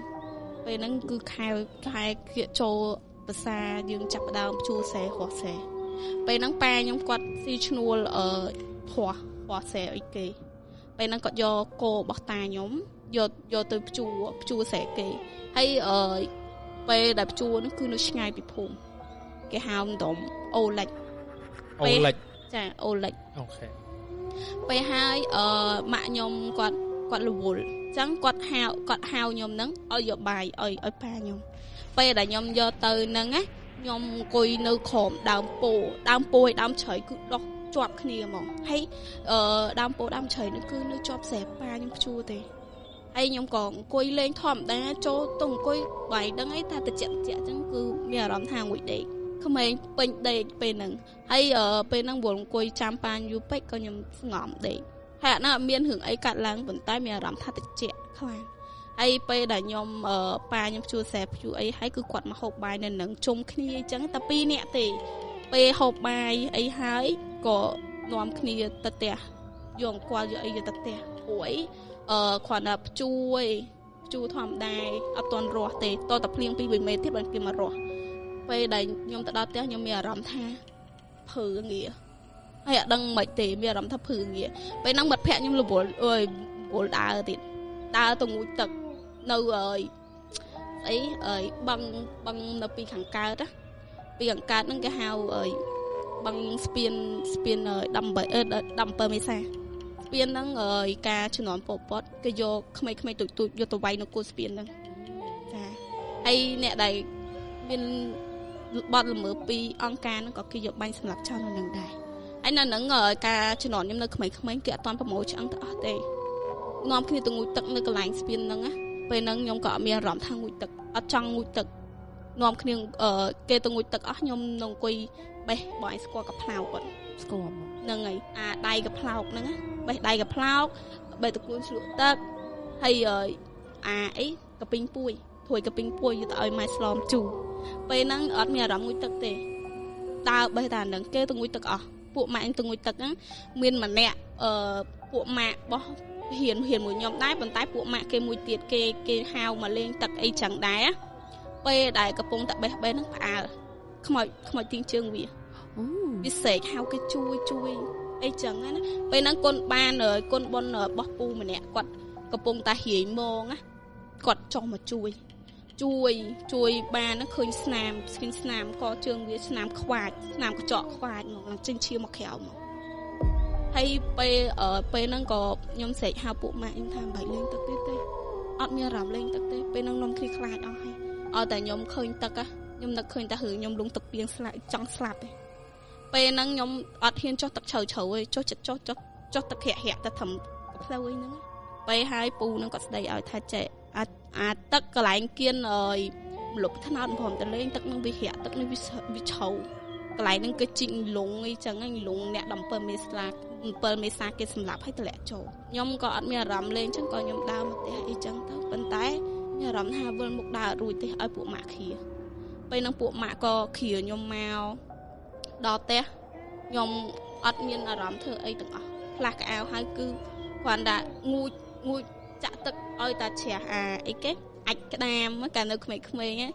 ពេលហ្នឹងគឺខែគៀកចូលភាសាយើងចាប់ដើមជួសែហោះសែពេលហ្នឹងប៉ាខ្ញុំគាត់ស៊ីឈ្នួលហោះសែអីគេពេលហ្នឹងគាត់យកគោរបស់តាខ្ញុំយកទៅភ្ជួរសែគេហើយពេលដែលភ្ជួរហ្នឹងគឺនៅឆ្ងាយពីភូមិគេហៅដុំអូលិចចាអូលិចអូខេពេលហើយម៉ាក់ខ្ញុំគាត់រវល់អញ្ចឹងគាត់ហៅខ្ញុំហ្នឹងឲ្យយកបាយឲ្យប៉ាខ្ញុំពេលដែលខ្ញុំយកទៅហ្នឹងណាខ្ញុំអង្គុយនៅក្រោមដើមពោឲ្យដើមជ្រៃគឺដុះជាប់គ្នាហ្មងហើយដើមពោដើមជ្រៃហ្នឹងគឺនៅជាប់ស្រែប៉ាខ្ញុំភ្ជួរទេហើយខ្ញុំក៏អង្គុយលេងធម្មតាចូលទៅអង្គុយបាយដឹងអីថាតិចអញ្ចឹងគឺមានអារម្មណ៍ថាងុយដេកក្មេងពេញដេកពេលហ្នឹងហើយពេលហ្នឹងវល់អង្គុយចាំប៉ាយូរពេកក៏ខ្ញុំស្ងំដេកហើយអត់មានរឿងអីកាត់ឡើងប៉ុន្តែមានអារម្មណ៍ថាតិចខ្លាំងហើយពេលដែលខ្ញុំប៉ាខ្ញុំជួសែភ្ជួអីហើយគឺគាត់មកហូបបាយនៅនឹងជុំគ្នាអញ្ចឹងតែ2នាក់ទេពេលហូបបាយអីហើយក៏នាំគ្នាទៅផ្ទះយកអង្គយកអីទៅផ្ទះព្រោះអីគ្រាន់តែភ្ជួធម្មតាអត់ទាន់រស់ទេតតែភ្លៀង2-3មេត្រទៀតបានគេមករស់ពេលដែលខ្ញុំទៅដល់ផ្ទះខ្ញុំមានអារម្មណ៍ថាភឺងាហើយអត់ដឹងមិនទេមានអារម្មណ៍ថាភឺងាពេលហ្នឹងមិត្តភក្តិខ្ញុំរវល់ដើរទៀតដើរទៅងូតទឹកនៅបឹងនៅពីខាងកើតណាពីខាងកើតហ្នឹងគេហៅបឹងស្ពាន17មេសាស្ពានហ្នឹងការជំនាន់ប៉ុលពតគេយកក្មេងៗទូចយកទៅវាយនៅគោលស្ពានហ្នឹងចាហើយអ្នកដែលមានបទល្មើសពីអង្គការហ្នឹងក៏គេយកបាញ់សម្លាប់ចោលនៅនឹងដែរហើយនៅហ្នឹងការជំនាន់ខ្ញុំនៅក្មេងៗគេអត់ទាន់ប្រមូលឆ្អឹងទៅអស់ទេនាំគ្នាទៅងូតទឹកនៅកន្លែងស្ពានហ្នឹងណាពេលហ្នឹងខ្ញុំក៏អត់មានអារម្មណ៍ថាងូតទឹកអត់ចង់ងូតទឹកនាំគ្នាគេទៅងូតទឹកអស់ខ្ញុំនៅអង្គុយបេះបងឯងស្គាល់កាផ្លោកគាត់ស្គាល់ហ្នឹងហើយអាដៃកាផ្លោកហ្នឹងណាបេះដៃកាផ្លោកបេះតកួនជ្រក់ទឹកហើយអីកាពីងពួយធួយកាពីងពួយយកទៅឲ្យម៉ែស្លមជូរពេលហ្នឹងអត់មានអារម្មណ៍ងូតទឹកទេដើរបេះតែហ្នឹងគេទៅងូតទឹកអស់ពួកម៉ាក់ទៅងូតទឹកហ្នឹងមានម្នាក់ពួកម៉ាក់បោះហ៊ានមួយខ្ញុំដែរប៉ុន្តែពួកម៉ាក់គេមួយទៀតគេហៅមកលេងទឹកអីចឹងដែរពេលដែលកំពុងតែបេះហ្នឹងផ្អើលខ្មោចទីងជើងវាសេកហៅគេជួយអីចឹងណាពេលហ្នឹងគុណបុនរបស់ពូម្នាក់គាត់កំពុងតែរាយម៉ងណាគាត់ចុះមកជួយបានឃើញស្នាមកជើងវាស្នាមខ្វាចស្នាមកញ្ចក់ខ្វាចមកឡើងចេញឈាមមកក្រៅមកហើយពេលហ្នឹងក៏ខ្ញុំស្រែកហៅពួកម៉ាក់ខ្ញុំថាមិនលេងទឹកទេអត់មានអារម្មណ៍លេងទឹកទេពេលហ្នឹងខ្ញុំខ្លាចអស់ហើយឲ្យតែខ្ញុំឃើញទឹកខ្ញុំនឹកឃើញតែរឿងខ្ញុំលងទឹកពីងស្លាប់ចង់ស្លាប់ទេពេលហ្នឹងខ្ញុំអត់ហ៊ានចុះទឹកជ្រៅទេចុះទឹកក្រាក់តែធំផ្លូវអីហ្នឹងពេលហើយពូហ្នឹងគាត់ស្ដីឲ្យថាចេះអាទឹកកន្លែងគៀនម្លប់ថ្នោតព្រមតែលេងទឹកនឹងវាក្រាក់ទឹកនឹងវាឆៅកន្លែងហ្នឹងគឺជីងលងអីចឹងលងអ្នក17មេស្លា 7 មេសាគេសម្លាប់ឲ្យតម្លាក់ចូលខ្ញុំក៏អត់មានអារម្មណ៍លេងអញ្ចឹងក៏ខ្ញុំដើរមកផ្ទះអីចឹងទៅប៉ុន្តែមានអារម្មណ៍ថាវិលមុខដើររួចទេឲ្យពួកម៉ាក់ឃ្រាពេលហ្នឹងពួកម៉ាក់ក៏ឃ្រាខ្ញុំមកដល់ផ្ទះខ្ញុំអត់មានអារម្មណ៍ធ្វើអីទាំងអស់ផ្លាស់កៅអៅហើយគឺគ្រាន់តែងូចចាក់ទឹកឲ្យតាជ្រះអីគេអាចក្តាមកាលនៅក្មេងៗ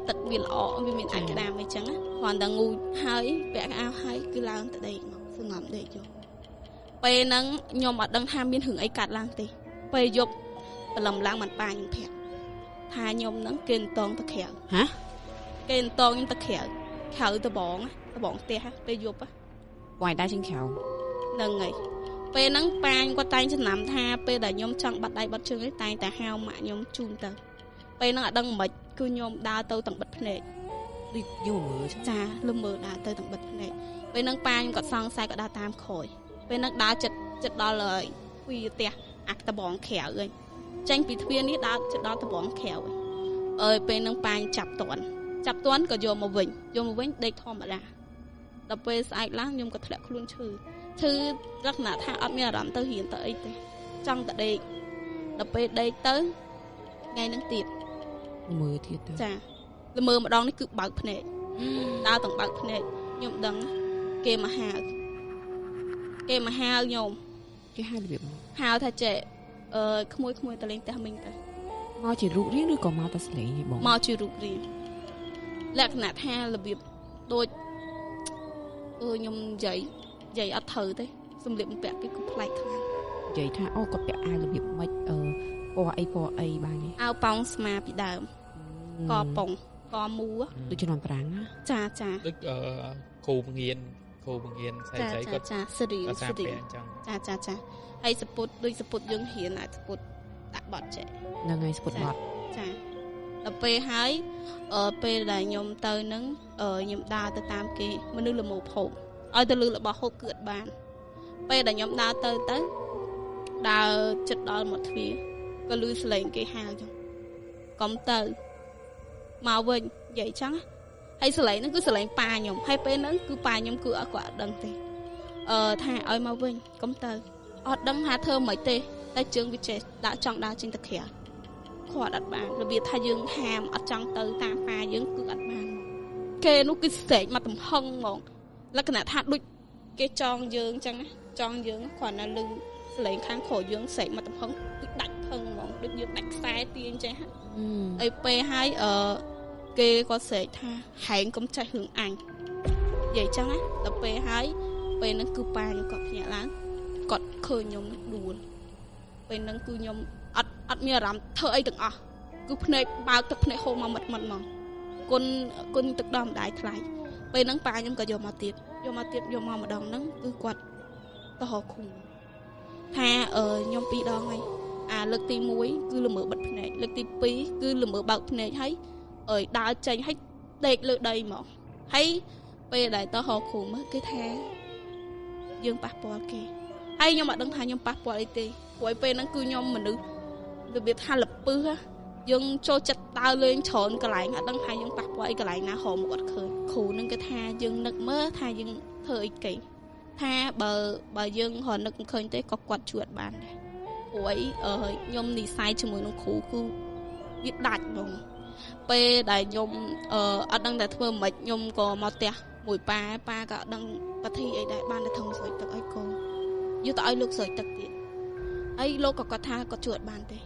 ទឹកវាល្អវាមានអាចក្តាមអីចឹងគ្រាន់តែងូចហើយពាក់កៅអៅហើយគឺឡើងទៅដេកមកសងំដេកយកពេលហ្នឹងខ្ញុំអត់ដឹងថាមានរឿងអីកាត់ឡើងទេពេលយប់ព្រលឹមឡើងមិនប៉ាខ្ញុំប្រាប់ថាខ្ញុំហ្នឹងគេអន្តងទៅក្រៅហ៎គេអន្តងខ្ញុំទៅក្រៅទៅបងផ្ទះពេលយប់វាយដែរជាងក្រៅហ្នឹងហើយពេលហ្នឹងប៉ាខ្ញុំគាត់តែងចំណាំថាពេលដែលខ្ញុំចង់បាត់ដៃបាត់ជើងឯងតែងតែហៅម៉ាក់ខ្ញុំជូនទៅពេលហ្នឹងអត់ដឹងមិនគឺខ្ញុំដើរទៅទាំងបិទភ្នែកដូចយូរមើលចាលំមើលដើរទៅទាំងបិទភ្នែកពេលហ្នឹងប៉ាខ្ញុំគាត់សង្ស័យគាត់ដើរតាមក្រោយពេលហ្នឹងដើរចិត្តដល់ហើយពីផ្ទះអាក់តបងក្រៅឯងចេញពីទ្វារនេះដើរចិត្តដល់តបងក្រៅឯងពេលហ្នឹងប៉ាខ្ញុំចាប់តាន់ក៏យកមកវិញដេកធម្មតាដល់ពេលស្អែកឡើងខ្ញុំក៏ធ្លាក់ខ្លួនឈឺលក្ខណៈថាអត់មានអារម្មណ៍ទៅរៀនទៅអីទេចង់តែដេកដល់ពេលដេកទៅថ្ងៃហ្នឹងទៀតមើលទៀតទៅចាល្មើម្ដងនេះគឺបើកភ្នែកដើរទាំងបើកភ្នែកខ្ញុំដឹងគេមកហៅខ្ញុំគេហៅរបៀបហៅថាចេក្មួយទៅលេងផ្ទះមិញទៅមកជារូបរាងឬក៏មកតែស្លេងទេបងមកជារូបរាងលក្ខណៈថារបៀបដូចខ្ញុំនិយាយអត់ត្រូវទេសម្លៀកបំពាក់គេគឺប្លែកខ្លាំងនិយាយថាអូគាត់ពាក់អាវរបៀបម៉េចពណ៌អីបានទេអាវប៉ោងស្មាពីដើមក៏ប៉ុងក៏មូដូចជំនាន់ប្រាំងណាចាដូចគ្រូបង្រៀនស្អីគាត់ចាសេរីអញ្ចឹងចាហើយសពុតដូចសពុតយើងរៀនអាចសពុតដាក់បត់ចេះហ្នឹងហើយសពុតបត់ចាដល់ពេលហើយពេលដែលខ្ញុំទៅនឹងខ្ញុំដើរទៅតាមគេមនុស្សល្មោភោគឲ្យទៅលឺរបស់ហូបគឺអត់បានពេលដែលខ្ញុំដើរទៅដើរចិត្តដល់មាត់ទ្វារក៏លឺសលេងគេហៅចឹងកុំទៅមកវិញនិយាយចឹងហើយសលេងហ្នឹងគឺសលេងប៉ាខ្ញុំហើយពេលហ្នឹងគឺប៉ាខ្ញុំគឺអត់គាត់អត់ដឹងទេថាឲ្យមកវិញកុំទៅអត់ដឹងថាធ្វើមិនទេតែជើងវាចេះដាក់ចង់ដើរចេញទៅក្រៅគាត់អត់បានរបៀបថាយើងហាមអត់ចង់ទៅតាមប៉ាយើងគឺអត់បានគេនោះគឺស្រែកមកទំហឹងហ្មងលក្ខណៈថាដូចគេចងយើងចឹងណាចងយើងគ្រាន់តែលឺសលេងខាងក្រោយយើងស្រែកមកទំហឹងដូចដាច់ផឹងហ្មងដូចយើងដាច់ខ្សែទាញចេះហើយពេលហើយគេគាត់ស្រែកថាហែងកុំចេះរឿងអញនិយាយចឹងណាដល់ពេលហើយពេលហ្នឹងគឺប៉ាខ្ញុំគាត់ភ្ញាក់ឡើងគាត់ឃើញខ្ញុំដួលពេលហ្នឹងគឺខ្ញុំអត់មានអារម្មណ៍ធ្វើអីទាំងអស់គឺភ្នែកបើកទឹកភ្នែកហូរមកមិត្តហ្មងគុណទឹកដល់ម្ដាយថ្លៃពេលហ្នឹងប៉ាខ្ញុំក៏យកមកទៀតយកម្ដងហ្នឹងគឺគាត់ទៅហៅគ្រូថាខ្ញុំ2ដងហើយលើកទី1គឺល្មើបិទភ្នែកលើកទី2គឺល្មើបើកភ្នែកហើយដើរចេញហើយដេកលើដីហ្មងហើយពេលដែលទៅហៅគ្រូមើលគេថាយើងប៉ះពាល់គេហើយខ្ញុំអត់ដឹងថាខ្ញុំប៉ះពាល់អីទេព្រោះពេលហ្នឹងគឺខ្ញុំមនុស្សរបៀបថាលពឹសយើងចូលចិត្តដើរលេងច្រើនកន្លែងអត់ដឹងថាយើងប៉ះពាល់អីកន្លែងណាហៅមកអត់ឃើញគ្រូនឹងគេថាយើងនឹកមើលថាយើងធ្វើអីគេថាបើយើងរនឹកមិនឃើញទេក៏គាត់ជួយអត់បានដែរព្រោះខ្ញុំនិស័យជាមួយនឹងគ្រូគឺវាដាច់ហ្មងពេលដែលខ្ញុំអត់ដឹងតែធ្វើមិនខ្ញុំក៏មកផ្ទះមួយប៉ាក៏អត់ដឹងបទធីអីដែរបានតែធំស្រោចទឹកឲ្យកូនយកទៅឲ្យលោកស្រោចទឹកទៀតហើយលោកក៏គាត់ថាគាត់ជួយអត់បានទេ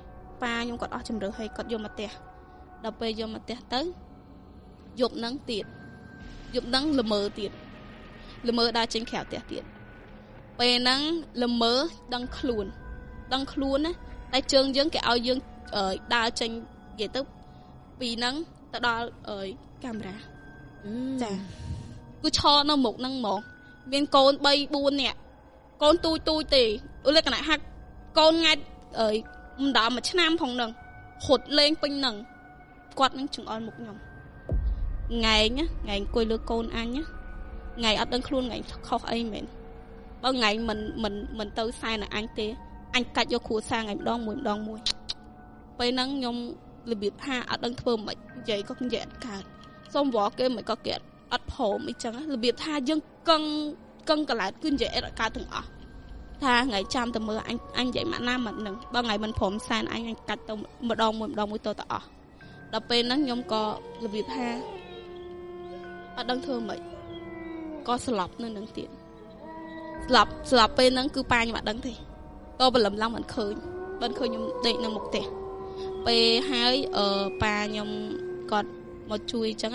ប៉ាខ្ញុំគាត់អស់ជំរឿហើយគាត់យកមកផ្ទះដល់ពេលយកមកផ្ទះទៅយប់ហ្នឹងល្មើទៀតល្មើដើរចេញក្រៅផ្ទះទៀតពេលហ្នឹងល្មើដឹងខ្លួនណាតែជើងយើងគេឲ្យយើងដើរចេញនិយាយទៅពីហ្នឹងទៅដល់កាមេរ៉ាចាគឺឈរនៅមុខហ្នឹងហ្មងមានកូន3 4នាក់កូនទូចទេលក្ខណៈហាក់កូនងាច់មិនដល់1ឆ្នាំផងហ្នឹងរត់លេងពេញហ្នឹងគាត់នឹងចង្អុលមុខខ្ញុំថ្ងៃអង្គុយលើកូនអញថ្ងៃអត់ដឹងខ្លួនថ្ងៃខុសអីមែនបើថ្ងៃមិនទៅសែនអញទេអញកាច់យកគ្រួសារថ្ងៃម្ដងមួយពេលហ្នឹងខ្ញុំរបៀបថាអត់ដឹងធ្វើមិននិយាយក៏និយាយអត់កើតសូមវល់គេមិនក៏គេអត់ព្រមអីចឹងរបៀបថាយើងកឹងកន្លែងគឺនិយាយអត់កើតទាំងអស់ ថាថ្ងៃចាំទៅមើលអញនិយាយមកណាមិននឹងបើថ្ងៃមិនព្រមសែនអញកាច់ទៅម្ដងមួយទៅអស់ដល់ពេលហ្នឹងខ្ញុំក៏របៀបថាអត់ដឹងធ្វើម៉េចក៏ស្លាប់នៅនឹងទៀតស្លាប់ពេលហ្នឹងគឺប៉ាខ្ញុំអត់ដឹងទេតបលំឡើងមិនឃើញខ្ញុំដេកនៅមុខផ្ទះពេលហើយប៉ាខ្ញុំគាត់មកជួយអញ្ចឹង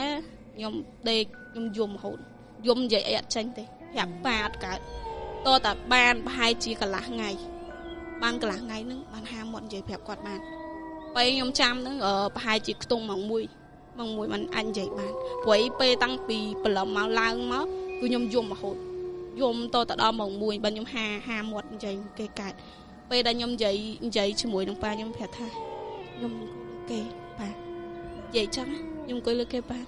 ខ្ញុំដេកខ្ញុំយំរហូតយំនិយាយអីអត់ចាញ់ទេប្រាប់ប៉ាអត់កើតតើតាបានប្រហែលជាកន្លះថ្ងៃបានកន្លះថ្ងៃហ្នឹងបានហាមាត់និយាយប្រាប់គាត់បានពេលខ្ញុំចាំហ្នឹងប្រហែលជាខ្ទង់ម៉ោង1មិនអាចនិយាយបានព្រោះពេលតាំងពីព្រលឹមមកឡើងមកគឺខ្ញុំយំរហូតយំតទៅដល់ម៉ោង1បើខ្ញុំហាមាត់និយាយគេកើតពេលដែលខ្ញុំនិយាយជាមួយនឹងប៉ាខ្ញុំប្រាប់ថាខ្ញុំអង្គុយលើគេប៉ានិយាយចឹងខ្ញុំអង្គុយលើគេប៉ា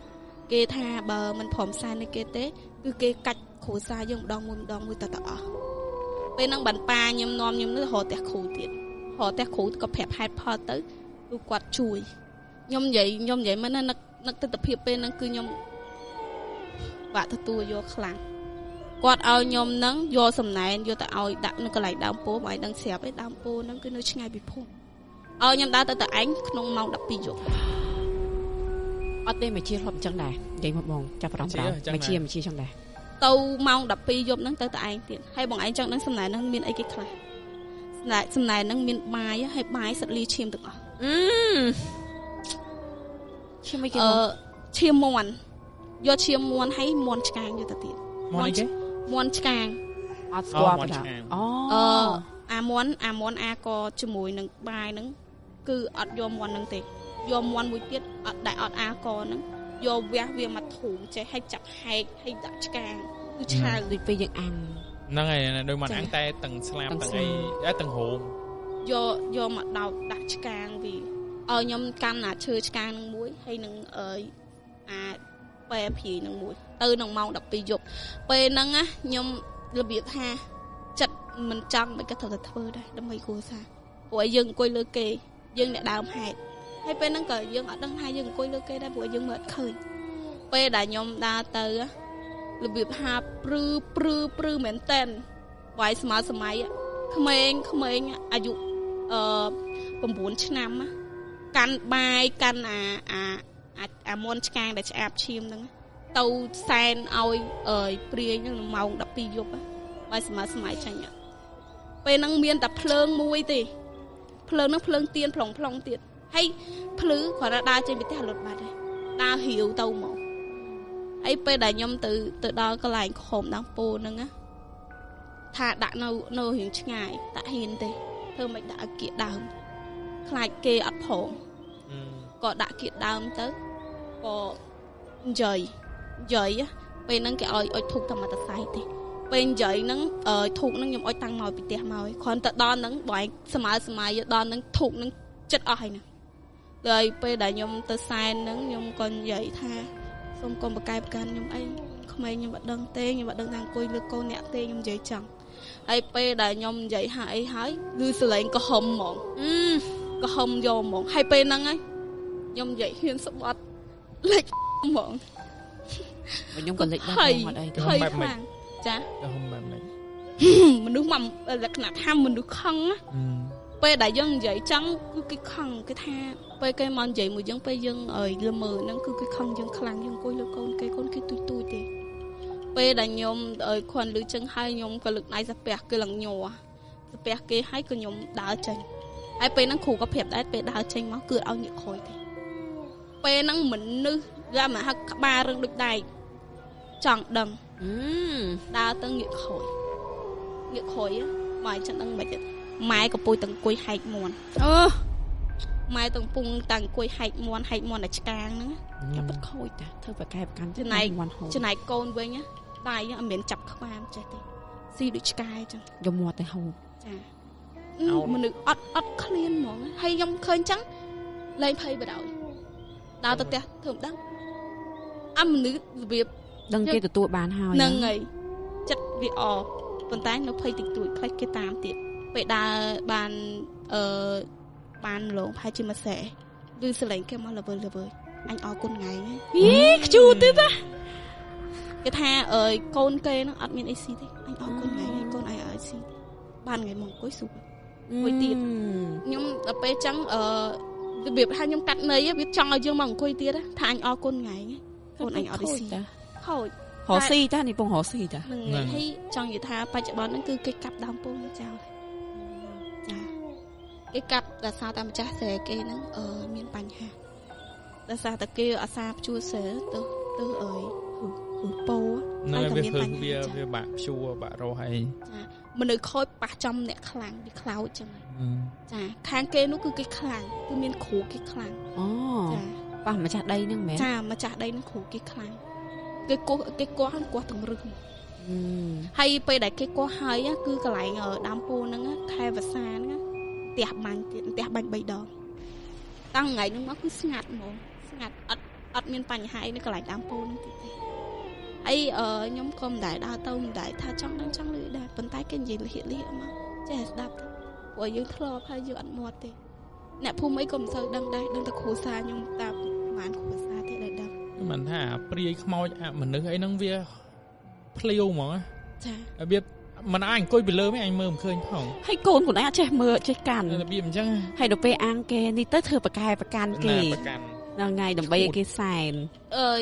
គេថាបើមិនព្រមសែននេះគេទេគឺគេកាច់គ្រូសាយើងម្ដងមួយទៅអស់ពេលហ្នឹងបានប៉ាខ្ញុំនាំខ្ញុំទៅរកផ្ទះគ្រូទៀតរកផ្ទះគ្រូក៏ប្រាប់ហេតុផលទៅគឺគាត់ជួយខ្ញុំនិយាយមិនណានឹកទស្សនភាពពេលហ្នឹងគឺខ្ញុំបាក់ទទួលយកខ្លាំងគាត់ឲ្យខ្ញុំហ្នឹងយកសំណែនយកទៅឲ្យដាក់នៅកន្លែងដើមពោឲ្យដឹងស្រាប់ឯដើមពោហ្នឹងគឺនៅឆ្ងាយពីភូមិឲ្យខ្ញុំដើរទៅឯងក្នុងម៉ោង 12 យប់អត់ទេមកជាធ្លាប់អញ្ចឹងដែរនិយាយមកបងចាប់ប្រំមកជាអញ្ចឹងដែរទៅម៉ោង 12 យប់ហ្នឹងទៅឯងទៀតហើយបងឯងចង់ដឹងសំណែនហ្នឹងមានអីគេខ្លះសំណែនហ្នឹងមានបាយហើយបាយសិតលីឈាមទាំងអស់ឈាមអីគេឈាមមាន់យកឈាមមាន់ហើយមាន់ឆ្កាងយកទៅទៀតមាន់អីគេមាន់ឆ្កាងអត់ស្គាល់ទេអាមាន់អាក៏ជាមួយនឹងបាយហ្នឹងគឺអត់យកមាន់ហ្នឹងទេយកមាន់មួយទៀតអត់ដាក់អត់អាកហ្នឹងយកវះវាមកធូរចេះឲ្យចាប់ហែកឲ្យដាក់ឆ្កាងគឺឆៅដូចពេលយើងអាំងហ្នឹងហើយដូចមិនអាំងតែទាំងស្លាប់ទាំងអីទាំងហូមយកមកដោតដាក់ឆ្កាងវាឲ្យខ្ញុំកាន់អាឈើឆ្កាងនឹងមួយហើយនឹងអាបែព្រាយនឹងមួយទៅនឹងម៉ោង 12 យប់ពេលហ្នឹងណាខ្ញុំរបៀបថាចិត្តមិនចង់មិនក៏ត្រូវតែធ្វើដែរដើម្បីគ្រួសារព្រោះយើងអង្គុយលើគេយើងអ្នកដើមហេតុហើយពេលហ្នឹងក៏យើងអត់ដឹងថាយើងអង្គុយលើគេដែរព្រោះយើងមើលអត់ឃើញពេលដែលខ្ញុំដើរទៅរបៀបថាព្រឺមែនតែនវាយស្មើសម័យក្មេងអាយុ9 ឆ្នាំកាន់បាយកាន់អាមន់ឆ្កាងដែលឆ្អាបឈាមហ្នឹងទៅសែនឲ្យព្រាយហ្នឹងម៉ោង 12 យប់វាយស្មើសម័យចាញ់ពេលហ្នឹងមានតែភ្លើងមួយទេភ្លើងហ្នឹងភ្លើងទៀនប្លុងទៀតហើយភ្លឺគ្រាន់តែដើរចេញពីផ្ទះលុតបាត់ហើយដើររាវទៅមកហើយពេលដែលខ្ញុំទៅដល់កន្លែងខំដើមពោហ្នឹងថាដាក់នៅរៀងឆ្ងាយដាក់ហ៊ានទេធ្វើមិនដាក់គៀកដើមខ្លាចគេអត់ផងក៏ដាក់គៀកដើមទៅក៏និយាយពេលហ្នឹងគេឲ្យធូបតែមកតសៃទេពេលនិយាយហ្នឹងធូបហ្នឹងខ្ញុំឲ្យតាំងមកពីផ្ទះមកហើយគ្រាន់តែដល់ហ្នឹងបងឯងស្មើដល់ហ្នឹងធូបហ្នឹងចិត្តអស់ហើយហ្នឹងហើយពេលដែលខ្ញុំទៅសែនហ្នឹងខ្ញុំក៏និយាយថាសូមកុំបកកែបកាន់ខ្ញុំអីក្មេងខ្ញុំអត់ដឹងទេខ្ញុំអត់ដឹងថាអង្គុយលើកូនអ្នកទេខ្ញុំនិយាយចឹងហើយពេលដែលខ្ញុំនិយាយហាអីហើយគឺសលេងក៏ហឹមហ្មងក៏ហឹមយកហ្មងហើយពេលហ្នឹងខ្ញុំនិយាយហ៊ានស្បត់លេចហ្មងខ្ញុំក៏លេចដែរហ្មងអត់អីទៅបែបម៉េចចាទៅហឹមបែបម៉េចមនុស្សមកលក្ខណៈថាមនុស្សខឹងណាពេលដែលយើងនិយាយចឹងគឺគេខឹងគេថាពេលគេមកនិយាយមួយយើងពេលយើងល្មើហ្នឹងគឺគេខឹងយើងខ្លាំងយើងអង្គុយលើកូនគេទូចទេពេលដែលខ្ញុំគ្រាន់លឺចឹងហើយខ្ញុំក៏លើកដៃសាពះគេឡើងញ័រសាពះគេហើយក៏ខ្ញុំដើរចេញហើយពេលហ្នឹងគ្រូក៏ប្រាប់ដែរពេលដើរចេញមកគឺឲ្យងាកក្រោយទេពេលហ្នឹងមនុស្សយ៉ាមកហឹកក្បាលរឹងដូចដែកចង់ដឹងដើរទៅងាកក្រោយមកចឹងដឹងមិនទេម៉ែកំពុយទាំងអង្គុយហែកមាន់ម៉ែទាំងពងតាំងអង្គុយហែកមាន់តែឆ្កាងហ្នឹងចាប់បាត់ខូចតាធ្វើប្រកែបកាន់ចំណែកកូនវិញដៃអត់មានចាប់ខ្វាមចេះទេស៊ីដូចឆ្កែចឹងយកមាត់ទៅហូបចាមនុស្សអត់ឃ្លានហ្មងហើយខ្ញុំឃើញចឹងលែងភ័យបដ ாய் ដើរទៅផ្ទះធ្វើមិនដឹងអាមនុស្សរបៀបដឹងគេទទួលបានហើយហ្នឹងហើយចិត្តវាអប៉ុន្តែនៅភ័យតិចតួចខ្លាចគេតាមទៀតពេលដើរបានលងផែជាមួយសែឬសលេងគេមកលើវើអញអរគុណថ្ងៃខ្ជូតទៀតណាគេថាកូនគេហ្នឹងអត់មានអីស៊ីទេអញអរគុណថ្ងៃកូនឯងឲ្យស៊ី បានថ្ងៃមកអង្គុយសួរមួយទៀតខ្ញុំដល់ពេលចឹងរបៀបថាខ្ញុំកាត់ន័យវាចង់ឲ្យយើងមកអង្គុយទៀតថាអញអរគុណថ្ងៃកូនអញអត់ទេស៊ីខូចរស់ស៊ីតានេះពងរស់ស៊ីតាហ្នឹងហើយចង់និយាយថាបច្ចុប្បន្នហ្នឹងគឺគេកាប់ដើមពោធិ៍ចោលចាគេកាប់ដោយសារតែម្ចាស់ស្រែគេហ្នឹងមានបញ្ហាដោយសារតែគេអាសាព្យួរស្រែទៅពោហើយក៏មានបញ្ហាវាបាក់ព្យួរបាក់រស់ហើយចាមនុស្សខូចប៉ះចំអ្នកខ្លាំងវាខ្លោចចឹងចាខាងគេនោះគឺគេខ្លាំងគឺមានគ្រូគេខ្លាំងអូចាប៉ះម្ចាស់ដីហ្នឹងមែនចាម្ចាស់ដីហ្នឹងគ្រូគេខ្លាំងគេគោះទាំងរឹងហើយពេលដែលគេគោះហើយគឺកន្លែងដើមពោធិ៍ហ្នឹងខែវស្សាហ្នឹងផ្ទះបាញ់ទៀតផ្ទះបាញ់3ដងតាំងថ្ងៃហ្នឹងមកគឺស្ងាត់ហ្មងស្ងាត់អត់មានបញ្ហាអីនៅកន្លែងដើមពោធិ៍ហ្នឹងទៀតទេហើយខ្ញុំក៏មិនដែរដើរទៅមិនដែរថាចង់ដឹងចង់លឺដែរប៉ុន្តែគេនិយាយលះមកចេះស្ដាប់ទៅព្រោះយើងធ្លាប់ហើយយើងអត់មាត់ទេអ្នកភូមិអីក៏មិនសូវដឹងដែរដឹងតែគ្រួសារខ្ញុំតាប្រហែលគ្រួសារទេដែលដឹងមិនថាព្រាយខ្មោចមនុស្សអីហ្នឹងវាភ្លាវហ្មងចាវាមិនអាចអង្គុយពីលើមិនអញមើលមិនឃើញផងហើយកូនខ្លួនឯងអត់ចេះមើលចេះកាន់របៀបអញ្ចឹងហើយដល់ពេលអាងគេនេះទៅធ្វើប្រកែប្រកាន់គេដល់ថ្ងៃដើម្បីឲ្យគេសែន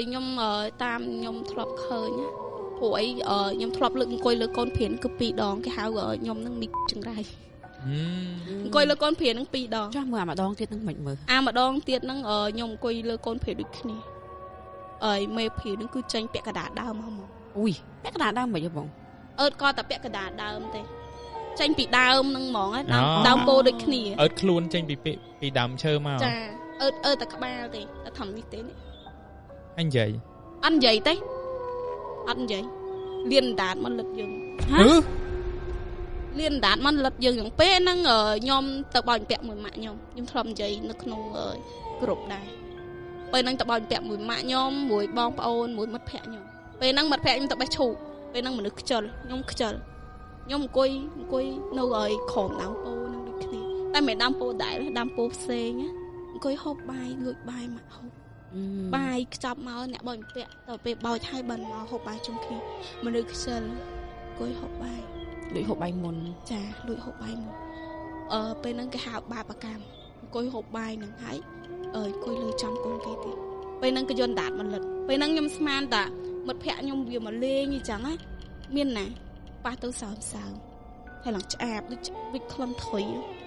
ខ្ញុំតាមខ្ញុំធ្លាប់ឃើញព្រោះអីខ្ញុំធ្លាប់លើកអង្គុយលើកូនព្រានគឺ2ដងគេហៅខ្ញុំនឹងមីចង្រៃអង្គុយលើកូនព្រាននឹង2ដងចាស់មើលអាម្ដងទៀតនឹងមិនមើលម្ដងទៀតនឹងខ្ញុំអង្គុយលើកូនព្រានដូចគ្នាមេព្រាននឹងគឺចេញពាក់កណ្ដាលដើមហ្មងអុយពាក់កណ្ដាលដើមមិនហ៎បងក៏តែពាក់កណ្ដាលដើមទេចេញពីដើមនឹងហ្មងដើមពោដូចគ្នាខ្លួនចេញពីដើមឈើមកចាតែក្បាលទេតែធំនេះទេនេះអញនិយាយអត់និយាយទេអត់និយាយលៀនដាតមកលឹកយើងលៀនដាតមកលឹកយើងយ៉ាងពេលហ្នឹងខ្ញុំទៅបោចពាក់មួយម៉ាក់ខ្ញុំធ្លាប់និយាយនៅក្នុងក្រុមដែរពេលហ្នឹងទៅបោចពាក់មួយម៉ាក់ខ្ញុំមួយបងប្អូនមួយមិត្តភ័ក្ដិខ្ញុំពេលហ្នឹងមិត្តភ័ក្ដិខ្ញុំទៅបេះឈូកពេលហ្នឹងមនុស្សខ្ជិលខ្ញុំខ្ជិលខ្ញុំអង្គុយនៅឲ្យក្រោមដើមពោហ្នឹងដូចគ្នាតែមិនដើមពោដែរដើមពោផ្សេងអង្គុយហូបបាយលួចបាយមកហូបបាយខ្ចប់មកអ្នកបោចពាក់ទៅពេលបោចហើយបានមកហូបបាយជុំគ្នាមនុស្សខ្ជិលអង្គុយហូបបាយលួចហូបបាយមុនចាលួចហូបបាយមុនពេលហ្នឹងគេហៅបាបកម្មអង្គុយហូបបាយហ្នឹងហើយអង្គុយលើចំកូនគេទៀតពេលហ្នឹងគេយន់ដាតមកលិតពេលហ្នឹងខ្ញុំស្មានតាមិត្តភ័ក្ដិខ្ញុំវាមកលេងអញ្ចឹងណាមានណាប៉ះទៅសើមហើយឡើងឆ្អាបដូចវិចក្លិនថុយ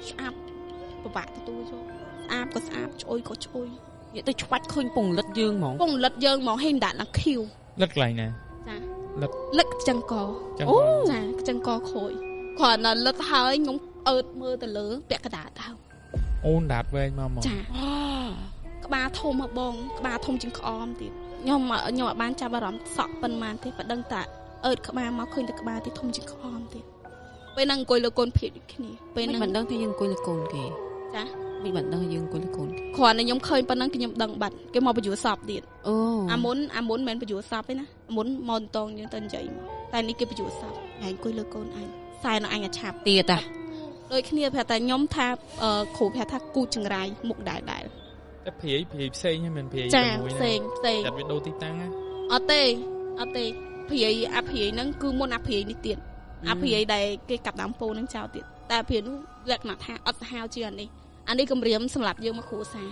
ឆ្អាបពិបាកទទួលចូលស្អាបក៏ស្អាបឆ្អុយក៏ឆ្អុយនិយាយទៅឆ្វាច់ឃើញពងលិតយើងហ្មងពងលិតយើងហ្មងហេដាក់ឡើងខៀវលិតកន្លែងណាចាលិតចង្កអូចាចង្កខូចគ្រាន់តែលិតហើយខ្ញុំអើតមើលទៅលើពាក់កណ្ដាលដើមអូនដាតវែងមកចាក្បាលធំមកបងក្បាលធំជាងក្អមទៀតខ្ញុំអត់បានចាប់អារម្មណ៍សក់ប៉ុន្មានទេប៉ណ្ដឹងតាអើតក្បាលមកឃើញតែក្បាលទីធំជាងក្អមទៀតពេលហ្នឹងអង្គុយលើកូនភេទដូចគ្នាពេលហ្នឹងមិនដឹងថាយើងអង្គុយលើកូនគេចាមិនបានដឹងយើងអង្គុយលើកូនគេគ្រាន់តែខ្ញុំឃើញប៉ុណ្ណឹងគឺខ្ញុំដឹងបាត់គេមកបញ្យួរសពទៀតអូអាមុនមិនមែនបញ្យួរសពទេណាអាមុនមកតងយើងទៅនិយាយមកតែនេះគេបញ្យួរសពថ្ងៃអង្គុយលើកូនអញសែនអញអាឆាប់ទៀតតាដូចគ្នាប្រាប់តែខ្ញុំថាគ្រូប្រាប់ថាគូចង្រៃមុខដែរតែព្រាយផ្សេងហ្នឹងមិនព្រាយជាមួយផ្សេងចាត់វីដេអូទីតាំងណាអត់ទេព្រាយអាព្រាយហ្នឹងគឺមុនអាព្រាយនេះទៀតអាព្រាយដែលគេកាប់ដើមពោហ្នឹងចោលទៀតតែព្រាយនោះលក្ខណៈថាអត់សាហាវជាងអានេះគម្រាមសម្រាប់យើងមកគ្រួសារ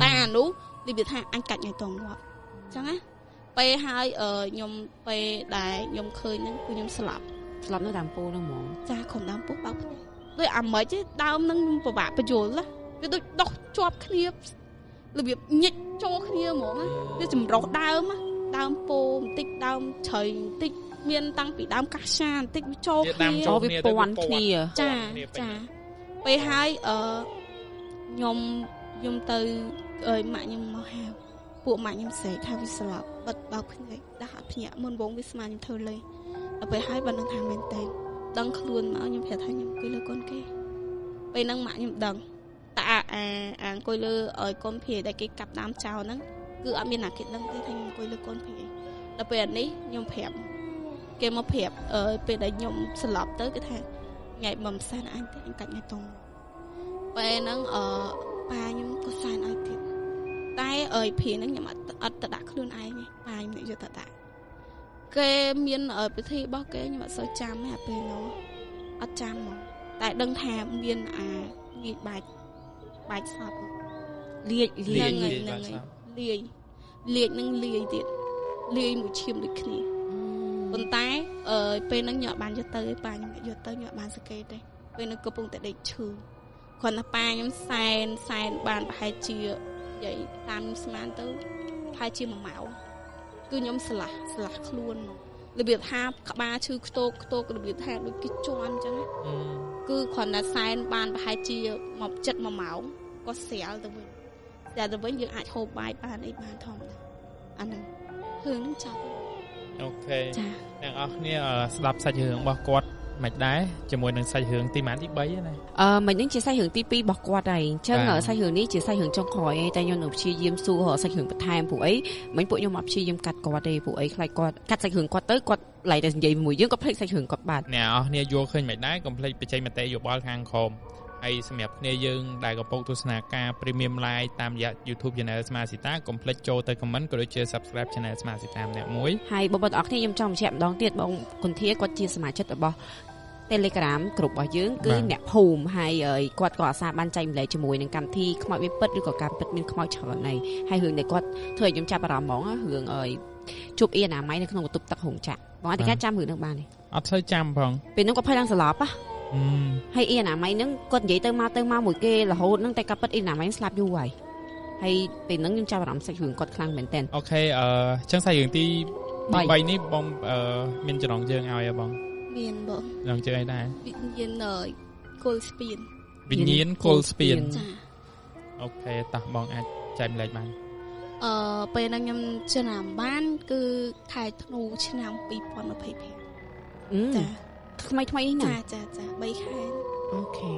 តែអានោះនិយាយថាអញកាច់ថ្ងៃតងងាប់អញ្ចឹងណាពេលហើយខ្ញុំពេលដែលខ្ញុំឃើញហ្នឹងគឺខ្ញុំស្លាប់នៅដើមពោហ្នឹងហ្មងចាក្រុមដើមពោបោកដូចអាម៉េចទេដើមហ្នឹងពិបាកបញ្យល់ណាវាដូចដុសជាប់គ្នារបៀបញិចចូលគ្នាហ្មងវាចម្រុះដើមពោបន្តិចដើមជ្រៃបន្តិចមានតាំងពីដើមកាសាបន្តិចវាចូលគ្នាវាពាន់គ្នាចាពេលហើយខ្ញុំទៅម៉ាក់ខ្ញុំមកហៅពួកម៉ាក់ខ្ញុំស្រែកថាវាស្លាប់បិទបើកភ្នែកដាក់អត់ភ្ញាក់មុនបងវាស្មានខ្ញុំធ្វើលេងដល់ពេលហើយបើនឹងថាមែនតើដឹងខ្លួនមកខ្ញុំប្រាប់ថាខ្ញុំអង្គុយលើកូនគេពេលហ្នឹងម៉ាក់ខ្ញុំដឹងតែអង្គុយលើឲ្យកូនភីដែលគេកាប់ដើមចោលហ្នឹងគឺអត់មានណាគេដឹងទេថាខ្ញុំអង្គុយលើកូនភីដល់ពេលនេះខ្ញុំប្រាប់គេមកប្រាប់ពេលដែលខ្ញុំស្លាប់ទៅគេថាថ្ងៃបំសែនអញទេអញកាច់ថ្ងៃតងពេលហ្នឹងប៉ាខ្ញុំក៏សែនឲ្យទៀតតែភីហ្នឹងខ្ញុំអត់ទៅដាក់ខ្លួនឯងទេប៉ាខ្ញុំយកទៅដាក់គេមានពិធីរបស់គេខ្ញុំអត់សូវចាំទេពេលនោះ អត់ចាំមកតែដឹងថាមានងាយបាច់ស្លាប់លាយនឹងលាយទៀតលាយមួយឈាមដូចគ្នាប៉ុន្តែពេលហ្នឹងខ្ញុំអត់បានយកទៅទេប៉ាខ្ញុំយកទៅខ្ញុំអត់បានសង្កេតទេពេលហ្នឹងកំពុងតែដេកឈឺគ្រាន់តែប៉ាខ្ញុំសែនបានប្រហែលជានិយាយតាមខ្ញុំស្មានទៅប្រហែលជា1ម៉ោងគឺខ្ញុំស្លាស់ខ្លួនរបៀបថាក្បាលឈឺខ្ទោករបៀបថាដូចគេជន់អញ្ចឹងគឺគ្រាន់តែសែនបានប្រហែលជាមកចិត្ត1ម៉ោងក៏ស្រាលទៅវិញយើងអាចហូបបាយបានអីបានធម្មតាអាហ្នឹងរឿងហ្នឹងចប់អូខេអ្នកអរគ្នាស្ដាប់សាច់រឿងរបស់គាត់មិនដែរជាមួយនឹងសាច់រឿងទីម៉ានទី3ណាមិននឹងជាសាច់រឿងទី2របស់គាត់ហើយអញ្ចឹងសាច់រឿងនេះជាសាច់រឿងចុងក្រោយឯងតែខ្ញុំនៅព្យាយាមសួរសាច់រឿងបន្ថែមព្រោះអីមិញពួកខ្ញុំអត់ព្យាយាមកាត់គាត់ទេព្រោះអីខ្លាចគាត់កាត់សាច់រឿងគាត់ទៅគាត់ឡៃតែនិយាយជាមួយយើងគាត់ភ្លេចសាច់រឿងគាត់បាត់អ្នកអរគ្នាយល់ឃើញមិនដែរកុំភ្លេចបញ្ចេញមតិយោបល់ខាងក្រោមហើយសម្រាប់គ្នាយើងដែលកំពុងទស្សនាការ Premium Live តាមរយៈ YouTube Channel ស្មាស៊ីតាកុំភ្លេចចូលទៅ comment ក៏ដូចជា Subscribe Channel ស្មាស៊ីតាម្នាក់មួយហើយបងប្អូនអរគ្នាខ្ញុំចង់បញ្ជាក់ម្ដងទៀតបងគុនធាគាត់ជាសមាជិករបស់ Telegram ក្រុមរបស់យើងគឺអ្នកភូមិហើយគាត់ក៏អាសាបានចែកម្លែកជាមួយនឹងកម្មវិធីខ្មោចមានពិតឬក៏ការពិតមានខ្មោចច្រើនហើយរឿងដែលគាត់ធ្វើឲ្យខ្ញុំចាប់អារម្មណ៍ហ្មងរឿងជួបអ៊ីណាម៉ៃនៅក្នុងបន្ទប់ទឹកហុងចាក់បងអត់តែចាំរឿងហ្នឹងបានទេអត់សូវចាំផងពេលហ្នឹងគាត់ភ័យឡើងស្លាប់ហើយអ៊ីណាម៉ៃហ្នឹងគាត់និយាយទៅមកមួយគេរហូតហ្នឹងតែការពិតអ៊ីណាម៉ៃស្លាប់យូរហើយពេលហ្នឹងខ្ញុំចាប់អារម្មណ៍សាច់រឿងគាត់ខ្លាំងមែនតើអូខេចឹងសាច់រឿងទី3នេះបងមានចំណងជើងឲ្យបងមានបងចំណងជើងអីដែរវិញ្ញាណគល់ស្ពានចាអូខេតោះបងអាចចែកម្លែកបានពេលហ្នឹងខ្ញុំចំណាំបានគឺខែធ្នូឆ្នាំ2025ចាថ្មីនេះណាចា3ខែអូខេ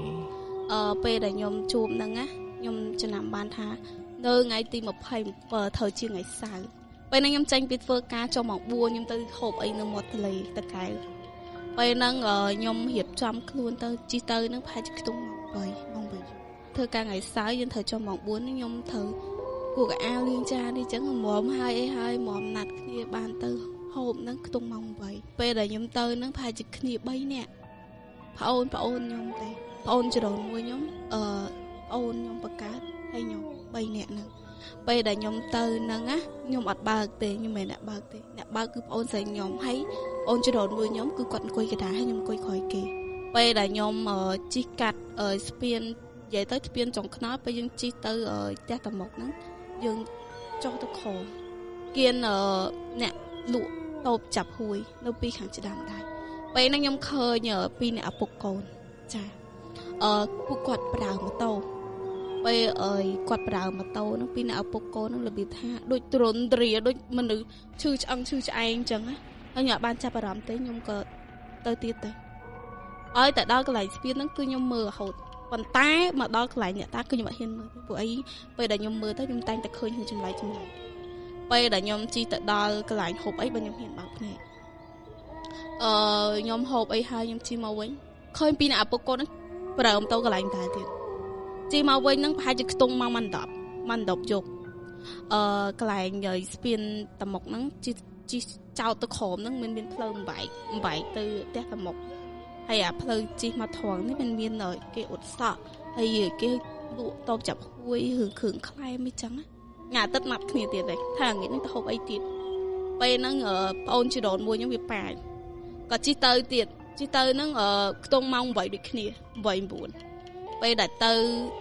ពេលដែលខ្ញុំជួបហ្នឹងណាខ្ញុំចំណាំបានថានៅថ្ងៃទី27ត្រូវជាថ្ងៃសៅរ៍ពេលហ្នឹងខ្ញុំចេញពីធ្វើការចុះម៉ោង4ខ្ញុំទៅហូបអីនៅមាត់ទន្លេតកែវពេលហ្នឹងខ្ញុំរៀបចំខ្លួនទៅជិះទៅហ្នឹងប្រហែលជាខ្ទង់ម៉ោង3ធ្វើការថ្ងៃសៅរ៍យើងត្រូវចុះម៉ោង4ខ្ញុំត្រូវគួរកអាវលាងចាននេះអញ្ចឹងមុំហើយមុំណាត់គ្នាបានទៅហូបហ្នឹងខ្ទង់ម៉ោង8ពេលដែលខ្ញុំទៅហ្នឹងប្រហែលជាគ្នា3នាក់ប្អូនខ្ញុំទេប្អូនច្រណមួយខ្ញុំប្អូនខ្ញុំបកើតហើយខ្ញុំ3នាក់ហ្នឹងពេលដែលខ្ញុំទៅហ្នឹងណាខ្ញុំអត់បើកទេខ្ញុំមិនអ្នកបើកទេអ្នកបើកគឺប្អូនស្រីខ្ញុំហើយប្អូនច្រណមួយខ្ញុំគឺគាត់អង្គុយកណ្ដាលហើយខ្ញុំអង្គុយក្រោយគេពេលដែលខ្ញុំជិះកាត់ស្ពាននិយាយទៅស្ពានចុងខ្នល់ពេលយើងជិះទៅផ្ទះតាមុខហ្នឹងយើងចុះទៅខលគៀនអ្នកលក់តូបចាប់ហួយនៅពីខាងច្ដាំដៃពេលហ្នឹងខ្ញុំឃើញពីអ្នកឪពុកកូនចាពួកគាត់ប្រើម៉ូតូពេលគាត់ប្រើម៉ូតូហ្នឹងពីអ្នកឪពុកកូនហ្នឹងរបៀបថាដូចទ្រន់ទ្រាដូចមនុស្សឈឺឆ្អឹងឈឺឆ្អែងអញ្ចឹងណាហើយខ្ញុំអត់បានចាប់អារម្មណ៍ទេខ្ញុំក៏ទៅទៀតទៅឲ្យតែដល់កន្លែងស្ពានហ្នឹងគឺខ្ញុំមើលរហូតប៉ុន្តែមកដល់កន្លែងអ្នកតាគឺខ្ញុំអត់ហ៊ានមើលទេព្រោះអីពេលដែលខ្ញុំមើលទៅខ្ញុំតែងតែឃើញរឿងចម្លែកពេលដែលខ្ញុំជិះទៅដល់កន្លែងហូបអីបើខ្ញុំហ៊ានបើកភ្នែកខ្ញុំហូបអីហើយខ្ញុំជិះមកវិញឃើញពីអ្នកឪពុកកូនហ្នឹងប្រើម៉ូតូកន្លែងតែទៀតជិះមកវិញហ្នឹងប្រហែលជាខ្ទង់ម៉ោង10យប់កន្លែងស្ពានតាមុខហ្នឹងជិះចោតទៅក្រោមហ្នឹងមានផ្លូវបំបែកទៅផ្ទះតាមុខហើយអាផ្លូវជិះមកត្រង់នេះមានគេអ៊ុតសក់ហើយគេលក់តបចាប់ហួយរឿងគ្រឿងខ្លែមអីចឹងញ៉ាទឹកម៉ាត់គ្នាទៀតទេថាងាយនេះទៅហូបអីទៀតពេលហ្នឹងប្អូនជីដូនមួយខ្ញុំវាប៉ាយក៏ជិះទៅហ្នឹងខ្ទង់ម៉ោង8ដូចគ្នា8 9ពេលដែលទៅ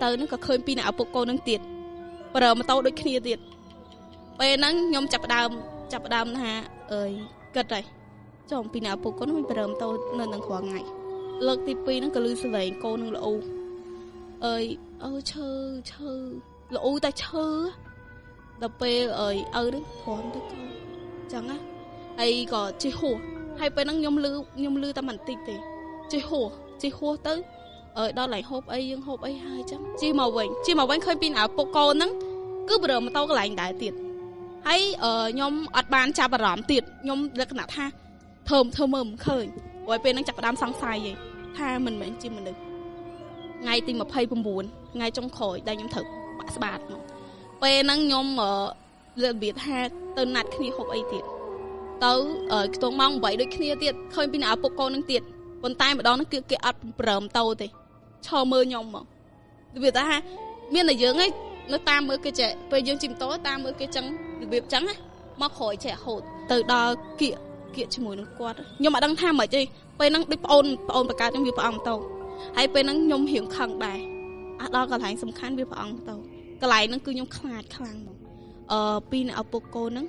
ហ្នឹងក៏ឃើញពីអ្នកឪពុកកូនហ្នឹងទៀតប្រើម៉ូតូដូចគ្នាទៀតពេលហ្នឹងខ្ញុំចាប់ដើមថាគិតហើយចុះពីអ្នកឪពុកកូនមិនប្រើម៉ូតូនៅនឹងគ្រាន់ថ្ងៃលើកទី2ហ្នឹងក៏លឺសលេងកូននឹងល្អឈឺល្អតែឈឺដល់ពេលហ្នឹងធំទៅកូនចឹងណាហើយក៏ជិះហួសហើយពេលហ្នឹងខ្ញុំលឺតែបន្តិចទេជិះហួសទៅដល់ឡៃហូបអីយើងហូបអីហើយចឹងជិះមកវិញឃើញពីអ្នកឪពុកកូនហ្នឹងគឺប្រើម៉ូតូកន្លែងដែរទៀតហើយខ្ញុំអត់បានចាប់អារម្មណ៍ទៀតខ្ញុំលក្ខណៈថាធ្វើមើលមិនឃើញព្រោះពេលហ្នឹងចាប់ផ្ដើមសង្ស័យឯងថាមិនមែនជាមនុស្សថ្ងៃទី29ថ្ងៃចុងក្រោយដែលខ្ញុំត្រូវបាក់ស្បាតមកពេលហ្នឹងខ្ញុំរបៀបថាទៅណាត់គ្នាហូបអីទៀតទៅខ្ទង់ម៉ោង8ដូចគ្នាទៀតឃើញពីអ្នកឪពុកកូនហ្នឹងទៀត ប៉ុន្តែម្ដងហ្នឹងគឺគេអត់ព្រមទៅទេឈរមើលខ្ញុំមកវាថាមានតែយើងឯងនៅតាមមើលគេចេះពេលយើងជិះម៉ូតូតាមមើលគេចឹងរបៀបចឹងណាមកក្រោយចេះហូតទៅដល់គៀកជាមួយនឹងគាត់ខ្ញុំអត់ដឹងថាម៉េចទេពេលហ្នឹងដូចប្អូនបកើតខ្ញុំវាព្រះអង្គម៉ូតូហើយពេលហ្នឹងខ្ញុំរៀងខឹងដែរអត់ដល់កន្លែងសំខាន់វាព្រះអង្គម៉ូតូកន្លែងហ្នឹងគឺខ្ញុំខ្លាចខ្លាំងហ្មងពីអ្នកឪពុកកូនហ្នឹង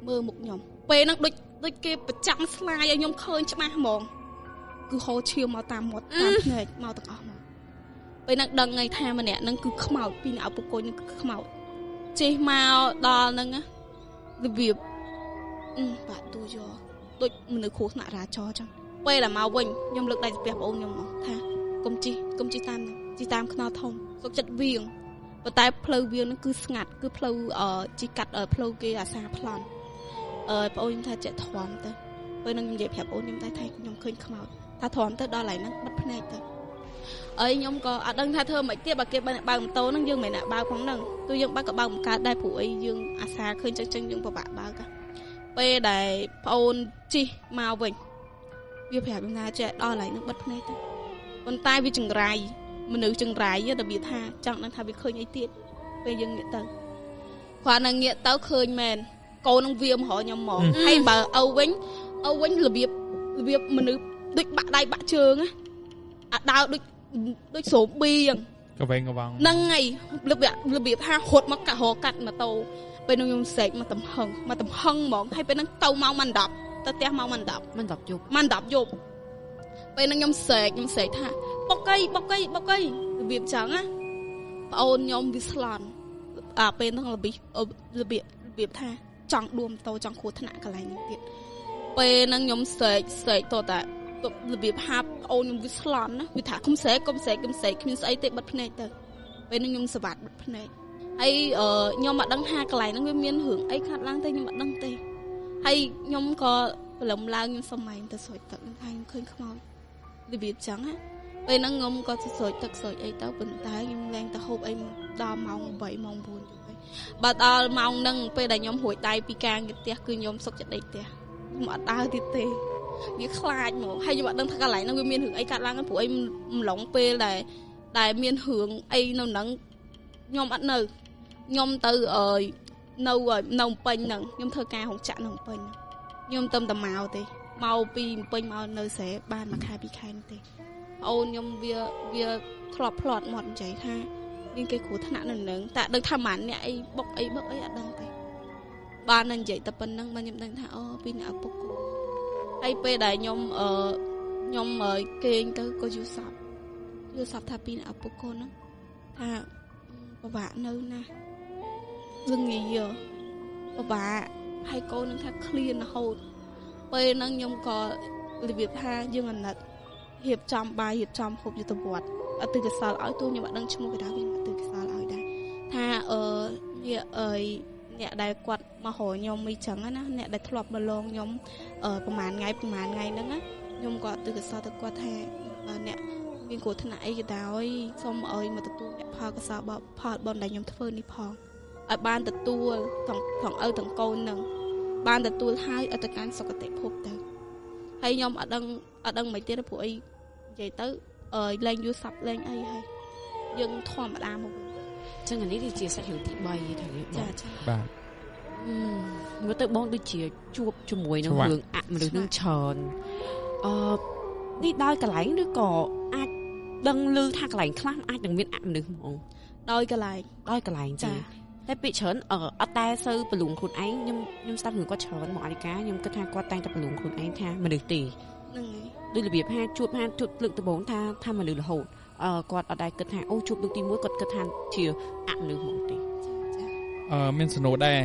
មើលមុខខ្ញុំពេលហ្នឹងដូចគេប្រចាំស្លាយឲ្យខ្ញុំឃើញច្បាស់ហ្មងគឺហូរឈាមមកតាមមាត់តាមភ្នែកមកទាំងអស់ហ្មងពេលហ្នឹងដឹងហើយថាម្នាក់ហ្នឹងគឺខ្មោចពីអ្នកឪពុកកូនហ្នឹងគឺខ្មោចចេះមកដល់ហ្នឹងរបៀបបាក់ទូយកដូចមនុស្សគ្រោះថ្នាក់រាចរចឹងពេលដែលមកវិញខ្ញុំលើកដៃស្ពះបងអូនខ្ញុំមកថាកុំជិះតាមហ្នឹងជិះតាមខ្នល់ធំសុកចិត្តវៀងប៉ុន្តែផ្លូវវៀងហ្នឹងគឺស្ងាត់គឺផ្លូវជិះកាត់ផ្លូវគេអាសាប្លន់បងអូនខ្ញុំថាចេះធំទៅពេលហ្នឹងខ្ញុំនិយាយប្រាប់បងអូនខ្ញុំតែថាខ្ញុំឃើញខ្មោចថាធំទៅដល់កន្លែងហ្នឹងបិទភ្នែកទៅហើយខ្ញុំក៏អត់ដឹងថាធ្វើមិនទៀតបើគេបើកម៉ូតូហ្នឹងយើងមិនណាបើកផងហ្នឹងទោះយើងបើកក៏បើកមិនកើតដែរព្រោះអីយើងអាសាឃើញចឹងយើងពិបាកបើកពេលដែលប្អូនជិះមកវិញវាប្រាប់ខ្ញុំថាចេះដល់កន្លែងហ្នឹងបិទភ្នែកទៅប៉ុន្តែវាចង្រៃមនុស្សចង្រៃរបៀបថាចង់ដឹងថាវាឃើញអីទៀតពេលយើងងាកទៅគ្រាន់តែងាកទៅឃើញមែនកូននឹងវាមករកខ្ញុំមកហើយបើឪវិញរបៀបមនុស្សដូចបាក់ដៃបាក់ជើងណាអាដើរដូចស្រោមប៊ីអញ្ចឹងកវែងកវងហ្នឹងហើយរបៀបថារត់មកកាត់ម៉ូតូពេលនោះខ្ញុំសេកមកតំហឹងហ្មងហើយពេលហ្នឹងទៅម៉ោងមិន10ទៅផ្ទះម៉ោងមិន10យប់ពេលហ្នឹងខ្ញុំសេកថាបុកអីរបៀបចឹងណាប្អូនខ្ញុំវាស្លន់ពេលហ្នឹងរបៀបថាចង់ដួលម៉ូតូចង់គ្រោះថ្នាក់កន្លែងនេះទៀតពេលហ្នឹងខ្ញុំសេកតតែរបៀបហាប់អូនខ្ញុំវាស្លន់ណាវាថាកុំសេកគ្មានស្អីទេបិទភ្នែកទៅពេលហ្នឹងខ្ញុំសបាត់បិទភ្នែកហើយខ្ញុំអត់ដឹងថាកន្លែងហ្នឹងវាមានរឿងអីខាត់ឡើងទេខ្ញុំអត់ដឹងទេហើយខ្ញុំក៏ព្រលឹមឡើងខ្ញុំសុំម៉ែទៅស្រោចទឹកហ្នឹងថាខ្ញុំឃើញខ្មោចរបៀបចឹងណាពេលហ្នឹងខ្ញុំក៏ស្រោចទឹកស្រោចអីទៅប៉ុន្តែខ្ញុំលែងទៅហូបអីដល់ម៉ោង8ម៉ោង9យប់ហើយបើដល់ម៉ោងហ្នឹងពេលដែលខ្ញុំរួចដៃពីការងារផ្ទះគឺខ្ញុំសុកចិត្តដេកផ្ទះខ្ញុំអត់ដើរទៀតទេវាខ្លាចហ្មងហើយខ្ញុំអត់ដឹងថាកន្លែងហ្នឹងវាមានរឿងអីកាត់ឡើងព្រោះអីម្លងពេលដែលមានរឿងអីនៅហ្នឹងខ្ញុំអត់នៅខ្ញុំទៅនៅពេញហ្នឹងខ្ញុំធ្វើការរោងចក្រនៅពេញខ្ញុំទៅតែមកទេមកពីពេញមកនៅស្រែបាន1ខែ2ខែនេះទេអូនខ្ញុំវាធ្លាប់ផ្្លាត់មាត់និយាយថាមានគេគ្រោះថ្នាក់នៅនឹងតែដឹងថាម៉ានអ្នកអីបុកអីអត់ដឹងទេបានតែនិយាយតែប៉ុណ្្នឹងមកខ្ញុំដឹងថាពីអ្នកឪពុកគូហើយពេលដែលខ្ញុំគេងទៅក៏យល់សប្ថាពីអ្នកឪពុកកូនហ្នឹងថាពិបាកនៅណាល្ងាពិបាកហើយកូននឹងថាឃ្លានរហូតពេលហ្នឹងខ្ញុំក៏របៀបថាយើងអាណិតរៀបចំបាយរៀបចំហូបយុទ្ធវត្តអត់ទិកសលឲ្យទូខ្ញុំអត់ដឹងឈ្មោះគេដែរវិញអត់ទិកសលឲ្យដែរថាអ្នកដែលគាត់មករកខ្ញុំអីចឹងណាអ្នកដែលធ្លាប់មកលងខ្ញុំប្រហែលថ្ងៃហ្នឹងណាខ្ញុំក៏ទិកសលទៅគាត់ថាអ្នកមានគ្រោះថ្នាក់អីក៏ដោយសូមឲ្យមកទទួលអ្នកផលកសលផលបនដែលខ្ញុំធ្វើនេះផងឲ្យបានទទួលទាំងឪទាំងកូននឹងបានទទួលហើយឲ្យទៅកាន់សុគតិភពទៅហើយខ្ញុំអត់ដឹងមិនទៀតព្រោះអីនិយាយទៅលែងយល់សប្តិលែងអីហើយយើងធម្មតាមកចឹងនេះជាសាច់រឿងទី3ទៅចាបាទមើលទៅបងដូចជាជួបជាមួយនឹងរឿងអមនុស្សនឹងច្រើននេះដោយកន្លែងឬក៏អាចដឹងឮថាកន្លែងខ្លះអាចនឹងមានអមនុស្សហ្មងដោយកន្លែងចាតែពីច្រើនអត់តែសូវប្រឡូងខ្លួនឯងខ្ញុំស្ដាប់រឿងគាត់ច្រើនមកអានិកាខ្ញុំគិតថាគាត់តែងតែប្រឡូងខ្លួនឯងថាមនុស្សទេហ្នឹងហើយដូចរបៀបថាជួបលើកដំបូងថាមនុស្សរហូតគាត់អត់ដែលគិតថាអូជួបលើកទី1គាត់គិតថាជាអមនុស្សហ្មងទេមានសំណួរដែរ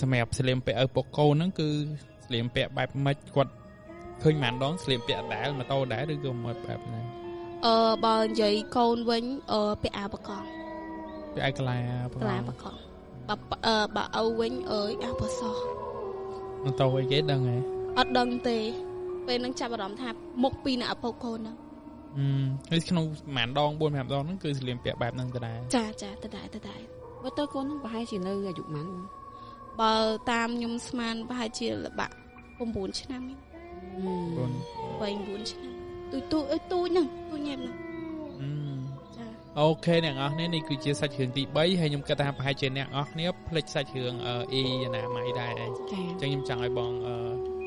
សម្រាប់ស្លៀមពាក់ឪពុកកូនហ្នឹងគឺស្លៀមពាក់បែបម៉េចគាត់ឃើញម៉ានដងស្លៀមពាក់ដែរម៉ូតូដែរឬក៏មកបែបណាបើនិយាយកូនវិញពាក់អាវបកងពាក់អាវក្លាបកងបើឪវិញអាវបសម៉ូតូអីគេដឹងហ៎អត់ដឹងទេពេលហ្នឹងចាប់អារម្មណ៍ថាមុខពីអ្នកឪពុកកូនហ្នឹងហើយក្នុងប្រហែលដង 4-5 ដងហ្នឹងគឺស្លៀមពាក់បែបហ្នឹងដដែលចាដដែលបើទៅកូនហ្នឹងប្រហែលជានៅអាយុប៉ុន្មានបើតាមខ្ញុំស្មានប្រហែលជាល្បាក់9ឆ្នាំ 4 ឆ្នាំទូហ្នឹងទូញ៉ែហ្នឹងចា អូខេអ្នកនរគ្នានេះគឺជាសាច់រឿងទី3ហើយខ្ញុំគិតថាប្រហែលជាអ្នកនរគ្នាភ្លេចសាច់រឿងអ៊ីណាម៉ៃដែរអញ្ចឹងខ្ញុំចង់ឲ្យបង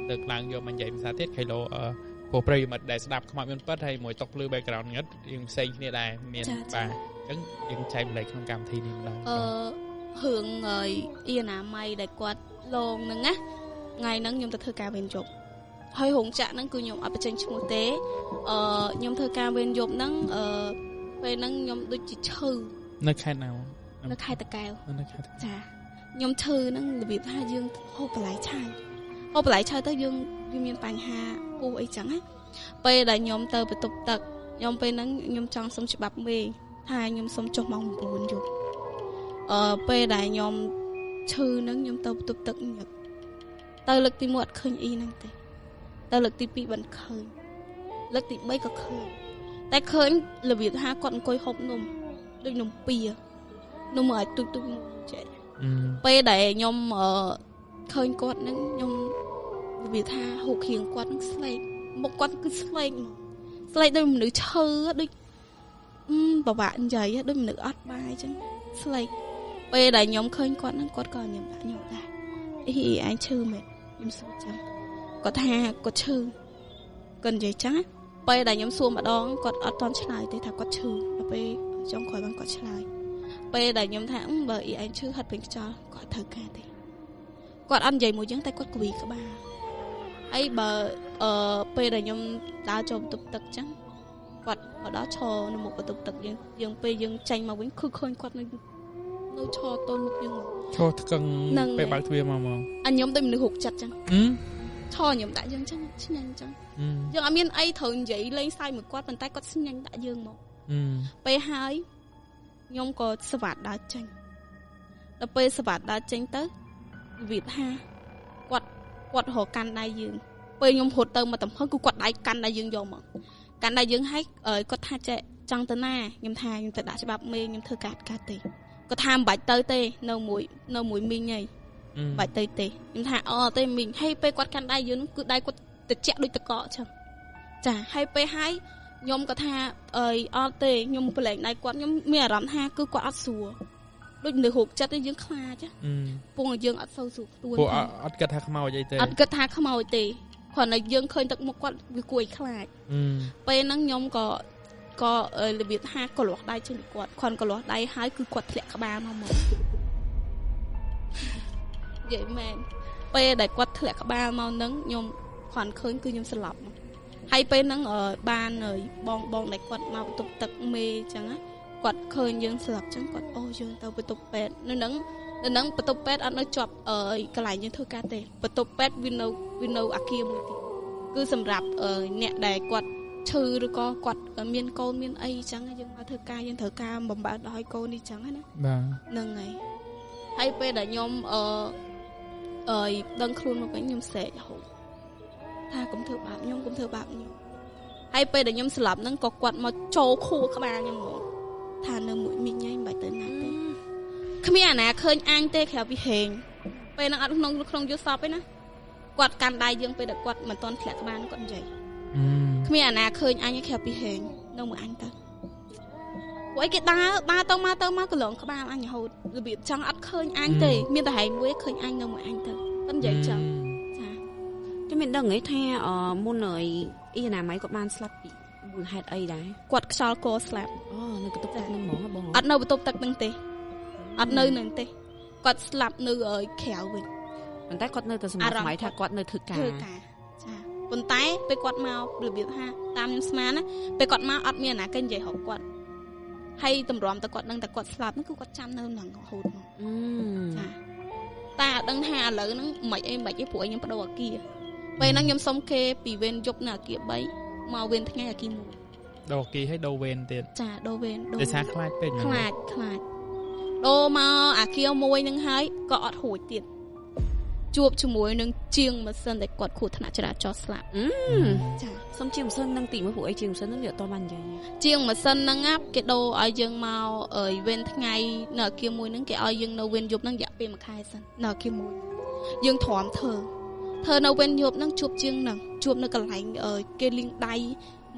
លើកឡើងយកមកនិយាយភាសាទៀតខេឡូព្រោះប្រិយមិត្តដែលស្ដាប់ខ្មោចមានពិតហើយមួយតុកភ្លឺ background ងឹតយើងផ្សេងគ្នាដែរមានបាទអញ្ចឹងយើងចែកម្លែកក្នុងកម្មវិធីនេះម្ដងរឿងអ៊ីណាម៉ៃដែលគាត់លងហ្នឹងណាថ្ងៃហ្នឹងខ្ញុំទៅធ្វើការវេនយប់ហើយរោងចក្រហ្នឹងគឺខ្ញុំអត់បញ្ចេញឈ្មោះទេខ្ញុំធ្វើការវេនយប់ហ្នឹងពេលហ្នឹងខ្ញុំដូចជាឈឺនៅខេត្តណានៅខេត្តតាកែវនៅខេត្តចាខ្ញុំឈឺហ្នឹងរបៀបថាយើងហូបបន្លែឆៅទៅយើងវាមានបញ្ហាពោះអីចឹងណាពេលដែលខ្ញុំទៅបន្ទប់ទឹកខ្ញុំពេលហ្នឹងខ្ញុំចង់សុំច្បាប់មេថាខ្ញុំសុំចុះម៉ោង 9 យប់ពេលដែលខ្ញុំឈឺហ្នឹងខ្ញុំទៅបន្ទប់ទឹកញឹកទៅលើកទី1អត់ឃើញអ៊ីហ្នឹងទេទៅលើកទី2មិនឃើញលើកទី3ក៏ឃើញតែឃើញរបៀបថាគាត់អង្គុយហូបនំដូចនំពៀនំឲ្យទុយមួយចេះពេលដែលខ្ញុំឃើញគាត់ហ្នឹងខ្ញុំរបៀបថាហូបគ្រៀងគាត់ហ្នឹងស្លេកមុខគាត់គឺស្លេកដូចមនុស្សឈឺដូចបបាក់និយាយដូចមនុស្សអត់បាយអញ្ចឹងស្លេកពេលដែលខ្ញុំឃើញគាត់ហ្នឹងគាត់ក៏ញ៉ាំដាក់ខ្ញុំដែរអីឯងឈឺមែនខ្ញុំសួរចឹងគាត់ថាគាត់ឈឺគាត់និយាយចឹងពេលដែលខ្ញុំសួរម្ដងគាត់អត់តន់ឆ្លើយទេថាគាត់ឈឺដល់ពេលចុងក្រោយគាត់ឆ្លើយពេលដែលខ្ញុំថាបើអីឯងឈឺហត់ពេញខ្យល់គាត់ត្រូវការទេគាត់អត់និយាយមួយចឹងតែគាត់គវីក្បាលហើយបើពេលដែលខ្ញុំដើរចូលបន្ទប់ទឹកចឹងគាត់មកដល់ឈរនៅមុខបន្ទប់ទឹកយើងពេលយើងចេញមកវិញគឺឃើញគាត់នៅឈរទល់មុខយើងឈរថ្កឹងពេលបើកទ្វារមកខ្ញុំដូចមនុស្សហុកចិត្តចឹងឈរខ្ញុំដាក់យើងចឹងស្ញាញ់ចឹងយើងអត់មានអីត្រូវនិយាយលេងសើចមួយគាត់ប៉ុន្តែគាត់ស្ញាញ់ដាក់យើងមកពេលហើយខ្ញុំក៏ស្វាតដើរចេញដល់ពេលស្វាតដើរចេញទៅវាថាគាត់រកកាន់ដៃយើងពេលខ្ញុំរត់ទៅមកតំហឹងគឺគាត់ដៃកាន់ដៃយើងយកមកកាន់ដៃយើងហើយគាត់ថាចេះចង់ទៅណាខ្ញុំថាខ្ញុំទៅដាក់ច្បាប់មេខ្ញុំធ្វើការទេគាត់ថាមិនបាច់ទៅទេនៅមួយមីងហីបាច់ទៅទេខ្ញុំថាទេមីងហើយពេលគាត់កាន់ដៃយើងគឺដៃគាត់ត្រជាក់ដូចតកកចឹងចាហើយពេលហើយខ្ញុំក៏ថាអត់ទេខ្ញុំប្រឡែងដៃគាត់ខ្ញុំមានអារម្មណ៍ថាគឺគាត់អត់ស្រួលដូចនៅហូបចិត្តទេយើងខ្លាចពងយើងអត់សូវស្រួលខ្លួនពួកអត់គិតថាខ្មោចអីទេអត់គិតថាខ្មោចទេគ្រាន់តែយើងឃើញទឹកមុខគាត់វាគួរឲ្យខ្លាចពេលហ្នឹងខ្ញុំក៏របៀបថាកលាស់ដៃជើងគាត់គ្រាន់កលាស់ដៃហើយគឺគាត់ធ្លាក់ក្បាលមកនិយាយមែនពេលដែលគាត់ធ្លាក់ក្បាលមកហ្នឹងខ្ញុំគ្រាន់ឃើញគឺខ្ញុំស្លាប់មកហើយពេលហ្នឹងបានបងដែលគាត់មកបន្ទប់ទឹកមេអញ្ចឹងគាត់ឃើញយើងស្លាប់អញ្ចឹងគាត់យើងទៅបន្ទប់ពេទ្យនៅហ្នឹងបន្ទប់ពេទ្យអត់នៅជាប់កន្លែងយើងធ្វើការទេបន្ទប់ពេទ្យវានៅអាគារមួយទៀតគឺសម្រាប់អ្នកដែលគាត់ឈឺឬក៏គាត់មានកូនមានអីអញ្ចឹងយើងមកធ្វើការយើងត្រូវការបំរើដល់ឲ្យកូននេះអញ្ចឹងណាបាទហ្នឹងហើយពេលដែលខ្ញុំដឹងខ្លួនមកវិញខ្ញុំស្រែករហូតថាកុំធ្វើបាបខ្ញុំហើយពេលដែលខ្ញុំស្លាប់ហ្នឹងក៏គាត់មកចូលខួរក្បាលខ្ញុំមកថានៅមួយមីងឯងមិនបាច់ទៅណាទេគ្មានអាណាឃើញអញទេក្រៅពីហេងពេលហ្នឹងអត់ក្នុងយល់សពទេណាគាត់កាន់ដៃយើងពេលដែលគាត់មិនទាន់ធ្លាក់ក្បាលគាត់និយាយគ្មានអាណាឃើញអញក្រៅពីហេងនៅមួយអញទៅពួកឯងគេដើរទៅមកកន្លងក្បាលអញរហូតរបៀបចង់អត់ឃើញអញទេមានតែហែងមួយឃើញអញនៅមួយអញទៅគាត់និយាយចឹងចាខ្ញុំមិនដឹងទេថាមុនអ៊ីណាម៉ៃគាត់បានស្លាប់ពីមូលហេតុអីដែរគាត់ខ្យល់កស្លាប់នៅបន្ទប់ទឹកហ្នឹងហ្មងបងអត់នៅបន្ទប់ទឹកហ្នឹងទេអត់នៅនឹងទេគាត់ស្លាប់នៅក្រៅវិញប៉ុន្តែគាត់នៅតែសម័យថាគាត់នៅធ្វើការចាប៉ុន្តែពេលគាត់មករបៀបថាតាមខ្ញុំស្មានណាពេលគាត់មកអត់មានអាណាគេនិយាយហៅគាត់ហើយតម្រាំតែគាត់នឹងតែគាត់ស្លាប់ហ្នឹងគឺគាត់ចាំនៅនឹងរហូតមកចាតែអត់ដឹងថាឥឡូវហ្នឹងមិនអីព្រោះខ្ញុំបដូរអាគារពេលហ្នឹងខ្ញុំសុំគេពីវេនយប់នៅអាគារ3មកវេនថ្ងៃអាគារ1ដូរអាគារឲ្យដូរវេនទៀតចាដូរវេនដោយសារខ្លាចពេកខ្លាចដូរមកអាគារ1ហ្នឹងហើយក៏អត់រួចទៀតជួបជាមួយនឹងជាងម៉ាស៊ីនដែលគាត់គ្រោះថ្នាក់ចរាចរណ៍ស្លាប់ចាសុំជាងម៉ាស៊ីននឹងទីមួយព្រោះអីជាងម៉ាស៊ីនហ្នឹងវាអត់តបាននិយាយជាងម៉ាស៊ីនហ្នឹងគេដូរឲ្យយើងមកវេនថ្ងៃនៅអាគារ1ហ្នឹងគេឲ្យយើងនៅវេនយប់ហ្នឹងរយៈពេល1ខែសិននៅអាគារ1យើងទ្រាំធ្វើ thơនៅវិញយប់ហ្នឹងជួបជាងហ្នឹងជួបនៅកន្លែងគេលាងដៃ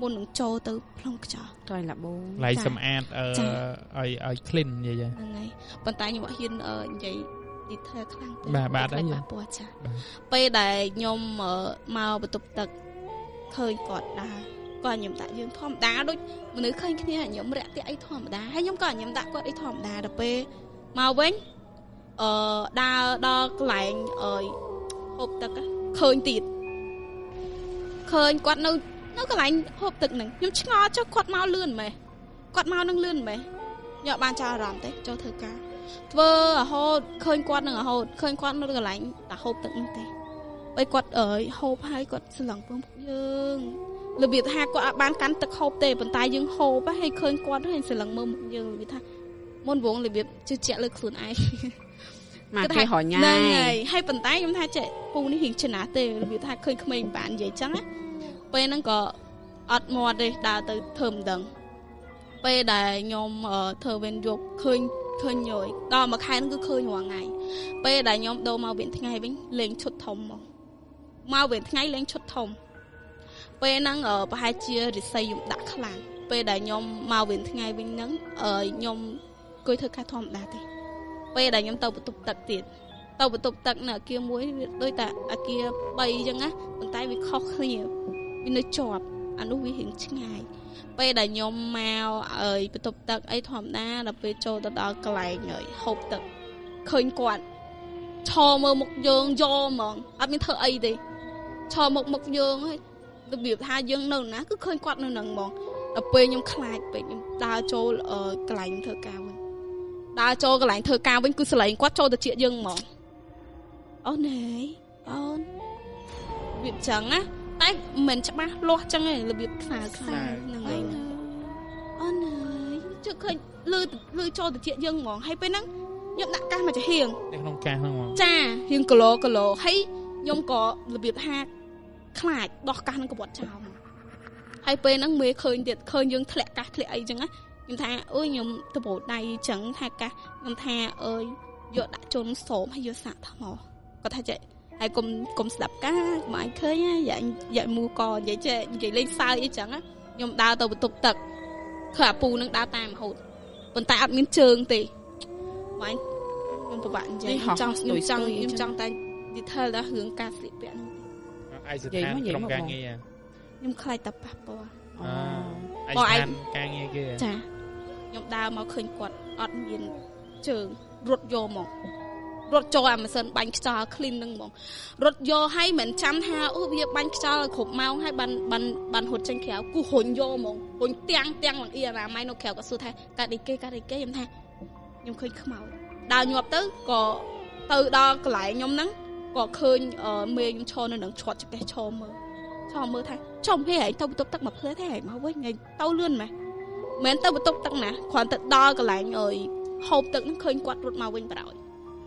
មុននឹងចូលទៅផ្លុំខ្យល់ កន្លែងឡាបូ កន្លែងសម្អាតឲ្យ clean និយាយ ហ្នឹងហើយប៉ុន្តែខ្ញុំអត់ហ៊ាននិយាយ detail ខ្លាំងពេក បាទអី ពេលដែលខ្ញុំមកបន្ទប់ទឹកឃើញគាត់ដើរគាត់ញ៉ាំដាក់យើងធម្មតាដូចមនុស្សឃើញគ្នាញ៉ាំរាក់ទាក់អីធម្មតាហើយខ្ញុំក៏ញ៉ាំដាក់គាត់អីធម្មតាដល់ពេលមកវិញដើរដល់កន្លែងហូបទឹកឃើញទៀតឃើញគាត់នៅកន្លែងហូបទឹកហ្នឹងខ្ញុំឆ្ងល់ចុះគាត់មកលឿនម៉េះគាត់មកនឹងលឿនម៉េះខ្ញុំអត់បានចាប់អារម្មណ៍ទេចូលធ្វើការធ្វើរហូតឃើញគាត់នឹងរហូតឃើញគាត់នៅកន្លែងតែហូបទឹកហ្នឹងទេពេលគាត់ហូបហើយគាត់ស្លឹងពងពួកយើងរបៀបថាគាត់អត់បានកាន់ទឹកហូបទេប៉ុន្តែយើងហូបហើយឃើញគាត់ហើយស្លឹងមើលមុខយើងរបៀបថាមុនវងរបៀបជឿជាក់លើខ្លួនឯងមកគេរញ៉ាយហ្នឹងហើយប៉ុន្តែខ្ញុំថាចេះពូនេះរៀងឆ្នាស់ទេរបៀបថាឃើញក្មេងបាននិយាយចឹងណាពេលហ្នឹងក៏អត់មាត់ទេដើរទៅធ្វើមិនដឹងពេលដែលខ្ញុំធ្វើវិញយកឃើញយយដល់មួយខែហ្នឹងគឺឃើញរាល់ថ្ងៃពេលដែលខ្ញុំដូរមកវិញថ្ងៃវិញលេងឈុតធំមកវិញថ្ងៃលេងឈុតធំពេលហ្នឹងប្រហែលជារិស័យខ្ញុំដាក់ខ្លាំងពេលដែលខ្ញុំមកវិញថ្ងៃវិញហ្នឹងខ្ញុំអង្គុយធ្វើការធម្មតាទេពេលដែលខ្ញុំទៅបន្ទប់ទឹកទៀតទៅបន្ទប់ទឹកនៅអគារមួយដូចតែអគារ3អញ្ចឹងណាប៉ុន្តែវាខុសគ្នាវានៅជាប់អានោះវារៀងឆ្ងាយពេលដែលខ្ញុំមកបន្ទប់ទឹកអីធម្មតាដល់ពេលចូលទៅដល់កន្លែងហូបទឹកឃើញគាត់ឈរមើលមុខយើងយកហ្មងអត់មានធ្វើអីទេឈរមុខយើងហើយរបៀបថាយើងនៅណាគឺឃើញគាត់នៅនឹងហ្មងដល់ពេលខ្ញុំខ្លាចពេកខ្ញុំដើរចូលកន្លែងធ្វើការវិញដើរចូលកន្លែងធ្វើការវិញគឺស្រឡៃគាត់ចូលទៅជាយើងហ្មងអូនហេអូនវាចឹងណាតែមិនច្បាស់លាស់ចឹងឯងរបៀបខ្សែហ្នឹងឯងអូនហើយជឿឃើញលឺចូលទៅជាយើងហ្មងហើយពេលហ្នឹងខ្ញុំដាក់កាសមកចាហៀងនៅក្នុងកាសហ្នឹងហ្មងចាហៀងគីឡូហើយខ្ញុំក៏របៀបថាខ្លាចដោះកាសហ្នឹងក៏វត្តចោលហើយពេលហ្នឹងមេឃើញទៀតឃើញយើងធ្លាក់កាសធ្លាក់អីចឹងណាខ្ញុំថាអូយខ្ញុំទៅបោដៃចឹងថាកាសខ្ញុំថាយកដាក់ជន់សោមហើយយកសាក់ថ្មគាត់ថាចេះហើយកុំស្ដាប់ការកុំឲ្យឃើញយ៉ាមូកនិយាយចេះនិយាយលេងសើចអីចឹងខ្ញុំដើរទៅបន្ទប់ទឹកឃើញអាពូនឹងដើរតាមរហូតប៉ុន្តែអត់មានជើងទេបងខ្ញុំពិបាកនិយាយខ្ញុំចង់តែ detail ដល់រឿងការស្លៀកពាក់នោះឯកស្ថានក្រុមការងារខ្ញុំខ្លាចតែប៉ះពាល់ឯកស្ថានការងារគេចាខ្ញុំដើរមកឃើញគាត់អត់មានជើងរត់យកមករត់ចូលអាម៉ាស៊ីនបាញ់ខ្យល់ clean ហ្នឹងហ្មងរត់យកឲ្យមិនចាំថាអូវាបាញ់ខ្យល់ឲ្យគ្រប់ម៉ោងឲ្យបានហត់ចេញក្រៅគូរុញយកហ្មងរុញទាំងលំអៀអនាម័យនៅក្រៅក៏សួរថាកាត់អីគេខ្ញុំថាខ្ញុំឃើញខ្មោចដើរញាប់ទៅក៏ទៅដល់កន្លែងខ្ញុំហ្នឹងក៏ឃើញមេខ្ញុំឈរនៅនឹងឈាត់ចកេះឈរមើលថាចំហេហើយទៅបន្ទប់ទឹកមកភ្លើទេហើយមកវិញថ្ងៃទៅលឿនមែនទៅបន្ទប់ទឹកណាគ្រាន់តែដល់កន្លែងហូបទឹកហ្នឹងឃើញគាត់រត់មកវិញប្រោយ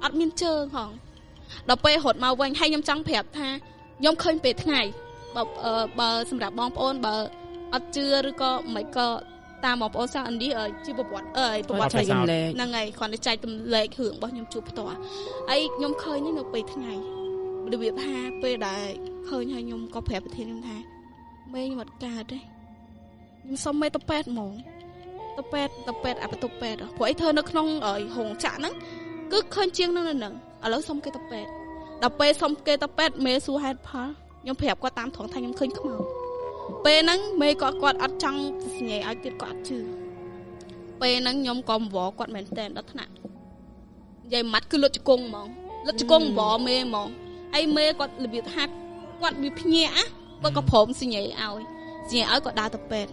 អត់មានជើងហងដល់ពេលរត់មកវិញហើយខ្ញុំចង់ប្រាប់ថាខ្ញុំឃើញពេលថ្ងៃបើសម្រាប់បងប្អូនបើអត់ជឿឬក៏មិនក៏តាមបងប្អូនសាំងឥណ្ឌាជាប្រវត្តិចែកចម្លែកហ្នឹងហើយគ្រាន់តែចែកចម្លែករឿងរបស់ខ្ញុំជួបផ្ទាល់ហើយខ្ញុំឃើញនៅពេលថ្ងៃរបៀបថាពេលដែលឃើញហើយខ្ញុំក៏ប្រាប់ប្រធានខ្ញុំថាមេខ្ញុំអត់កើតទេខ្ញុំសុំមេទៅពេទ្យហ្មងទៅពេទ្យអាបន្ទប់ពេទ្យព្រោះអីធ្វើនៅក្នុងរោងចក្រហ្នឹងគឺឃើញជាងនឹងឥឡូវសុំគេទៅពេទ្យដល់ពេលសុំគេទៅពេទ្យមេសួរហេតុផលខ្ញុំប្រាប់គាត់តាមត្រង់ថាខ្ញុំឃើញខ្មោចពេលហ្នឹងមេគាត់អត់ចង់សញ្ញាឲ្យទៀតគាត់អត់ជឿពេលហ្នឹងខ្ញុំក៏អង្វរគាត់មែនតើដល់ថ្នាក់និយាយម៉ាត់គឺលុតជង្គង់ហ្មងលុតជង្គង់អង្វរមេហ្មងហើយមេគាត់របៀបថាគាត់វាភ្ញាក់គាត់ក៏ព្រមសញ្ញាឲ្យគាត់ដើរទៅពេទ្យ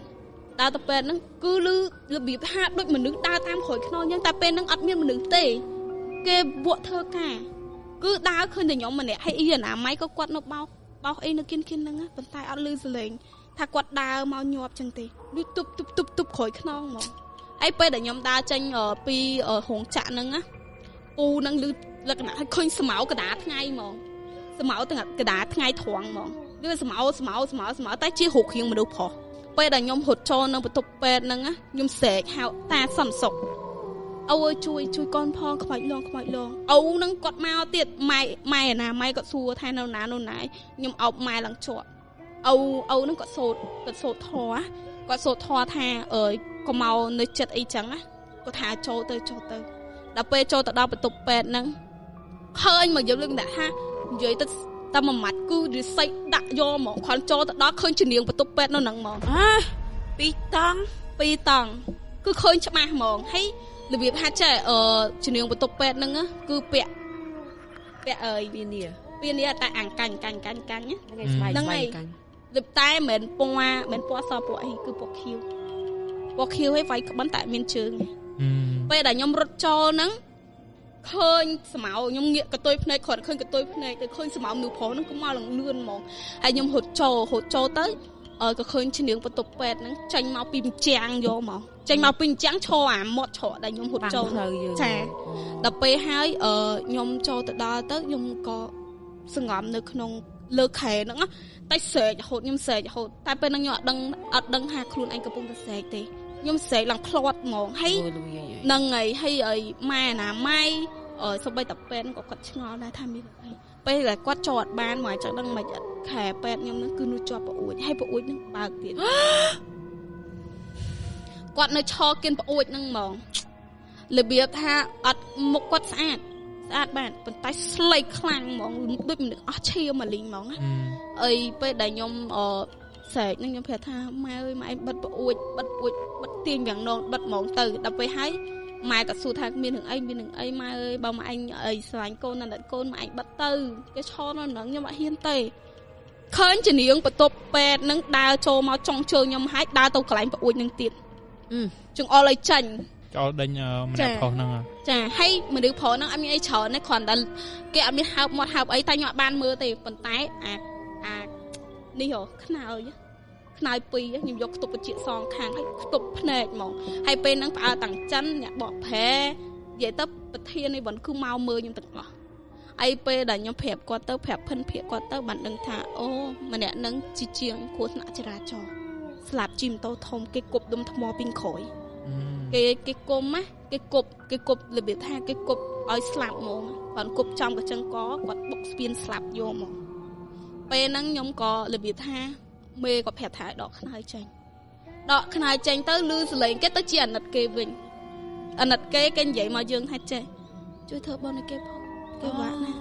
ហ្នឹងគឺរបៀបថាដូចមនុស្សដើរតាមក្រោយខ្នងអញ្ចឹងតែពេលហ្នឹងអត់មានមនុស្សទេគេវក់ធ្វើការគឺដើរឃើញតែខ្ញុំម្នាក់ហើយអ៊ីអនាម័យក៏គាត់នៅបោកអីនៅគៀនហ្នឹងប៉ុន្តែអត់ឮសលេងថាគាត់ដើរមកញាប់ចឹងទេដូចទប់ក្រោយខ្នងហ្មងហើយពេលដែលខ្ញុំដើរចេញពីរោងចក្រហ្នឹងណាពូហ្នឹងឮលក្ខណៈឲ្យឃើញស្មៅកដាថ្ងៃហ្មងស្មៅទាំងកដាថ្ងៃត្រង់ហ្មងវាស្មៅតែជារូបរាងមនុស្សប្រុសពេលដែលខ្ញុំរត់ចូលនៅបន្ទប់ពេទ្យហ្នឹងណាខ្ញុំស្រែកហៅតាសន្តិសុខ អូជួយកូនផងខ្មោចលងអូនឹងគាត់មកទៀតម៉ែណាម៉ែគាត់សួរថានៅណាខ្ញុំអោបម៉ែឡើងជាប់អូនឹងគាត់សូត្រធម៌ថាកុំមកនៅចិត្តអីចឹងណាគាត់ថាចូលទៅដល់ពេលចូលទៅដល់បន្ទប់ពេទ្យហ្នឹងឃើញមកយើងនឹងដាក់ថានិយាយទៅតែមួយម៉ាត់គឺរិស័យដាក់យកហ្មងគ្រាន់ចូលទៅដល់ឃើញជំនាញបន្ទប់ពេទ្យនៅហ្នឹងហ្មង2តង់គឺឃើញច្បាស់ហ្មងហើយរបៀបថាចេះជំនាញបន្ទប់ពេទ្យហ្នឹងគឺពាក់វានេះតែអាំងកាញ់ហ្នឹងហើយតែមិនពណ៌សពណ៌អីគឺពណ៌ខៀវឲ្យវាយក្បិនតែមានជើងពេលដែលខ្ញុំរត់ចូលហ្នឹងឃើញស្មៅខ្ញុំងាកកតុយភ្នែកគ្រាន់ឃើញកតុយភ្នែកទៅឃើញស្មៅមនុស្សប្រុសហ្នឹងគឺមកឡើងលឿនហ្មងហើយខ្ញុំរត់ចូលទៅក៏ឃើញឈ្នាងបន្ទប់ពេទ្យហ្នឹងចេញមកពីម្ចាំងយកមកចេញមកពីម្ចាំងឈរអាមាត់ច្រកដែលខ្ញុំរត់ចូលចាដល់ពេលហើយខ្ញុំចូលទៅដល់ទៅខ្ញុំក៏សង្ងំនៅក្នុងលើខែហ្នឹងតែស្រែករហូតខ្ញុំស្រែករហូតតែពេលហ្នឹងខ្ញុំអត់ដឹងថាខ្លួនឯងកំពុងតែស្រែកទេខ្ញុំស្រែកឡើងផ្លាត់ហ្មងហើយហ្នឹងហើយម៉ែសូម្បីតែពេទ្យក៏គាត់ឆ្ងល់ដែរថាមានអីពេលដែលគាត់ចោតបានមកចឹងដឹងមិនខែពេទ្យខ្ញុំហ្នឹងគឺនោះជាប់ប្អួចហើយប្អួចហ្នឹងបើកទៀតគាត់នៅឈរគិនប្អួចហ្នឹងហ្មងរបៀបថាអត់មុខគាត់ស្អាតបានប៉ុន្តែស្លេកខ្លាំងហ្មងដូចមនុស្សអស់ឈាមមកលីងហ្មងណាអីពេលដែលខ្ញុំស្រែកហ្នឹងខ្ញុំប្រាប់ថាម៉ែអើយម៉ែបិទប្អួចបិទទាញយ៉ាងណងបិទហ្មងទៅដល់ពេលហើយម៉ែក៏សួរថាមាននឹងអីម៉ែអើយបើម៉ែអញអីស្រឡាញ់កូនណាស់កូនម៉ែអញបិទទៅគេឈរនៅហ្នឹងខ្ញុំអត់ហ៊ានទេឃើញជំនាញបន្ទប់ពេទ្យហ្នឹងដើរចូលមកចុងជើងខ្ញុំហើយដើរទៅកន្លែងប្អួចហ្នឹងទៀតចង្អុលឲ្យចាញ់ចោលដេញម្នាក់ប្រុសហ្នឹងចាហើយមនុស្សប្រុសហ្នឹងអត់មានអីច្រើនទេគ្រាន់តែគេអត់មានហើបមាត់ហើបអីតែខ្ញុំអត់បានមើលទេប៉ុន្តែអានេះខ្នើយពីរខ្ញុំយកខ្ទប់បជាសងខាងហើយខ្ទប់ភ្នែកហ្មងហើយពេលហ្នឹងផ្អើតាំងចិនអ្នកបកប្រែនិយាយទៅប្រធាននេះបនគឺមកមើលខ្ញុំទាំងអស់ហើយពេលដែលខ្ញុំប្រាប់គាត់ទៅប្រាប់ភិនភាកគាត់ទៅបានដឹងថាអូម្នាក់ហ្នឹងជាងគ្រោះថ្នាក់ចរាចរណ៍ស្លាប់ជិះម៉ូតូធំគេគប់ដុំថ្មពីក្រោយគេគុំណាគេគប់របៀបថាគេគប់ឲ្យស្លាប់ហ្មងគាត់គប់ចំកញ្ចឹងកគាត់បុកស្ពានស្លាប់យកហ្មងពេលហ្នឹងខ្ញុំក៏របៀបថាមេក៏ប្រាប់ថាដកខ្នើយចេញទៅឮសលេងគេទៅជាអាណិតគេវិញអាណិតគេនិយាយមកយើងថាចេះជួយធ្វើបុណ្យឲ្យគេផងគេវ៉ាក់ណា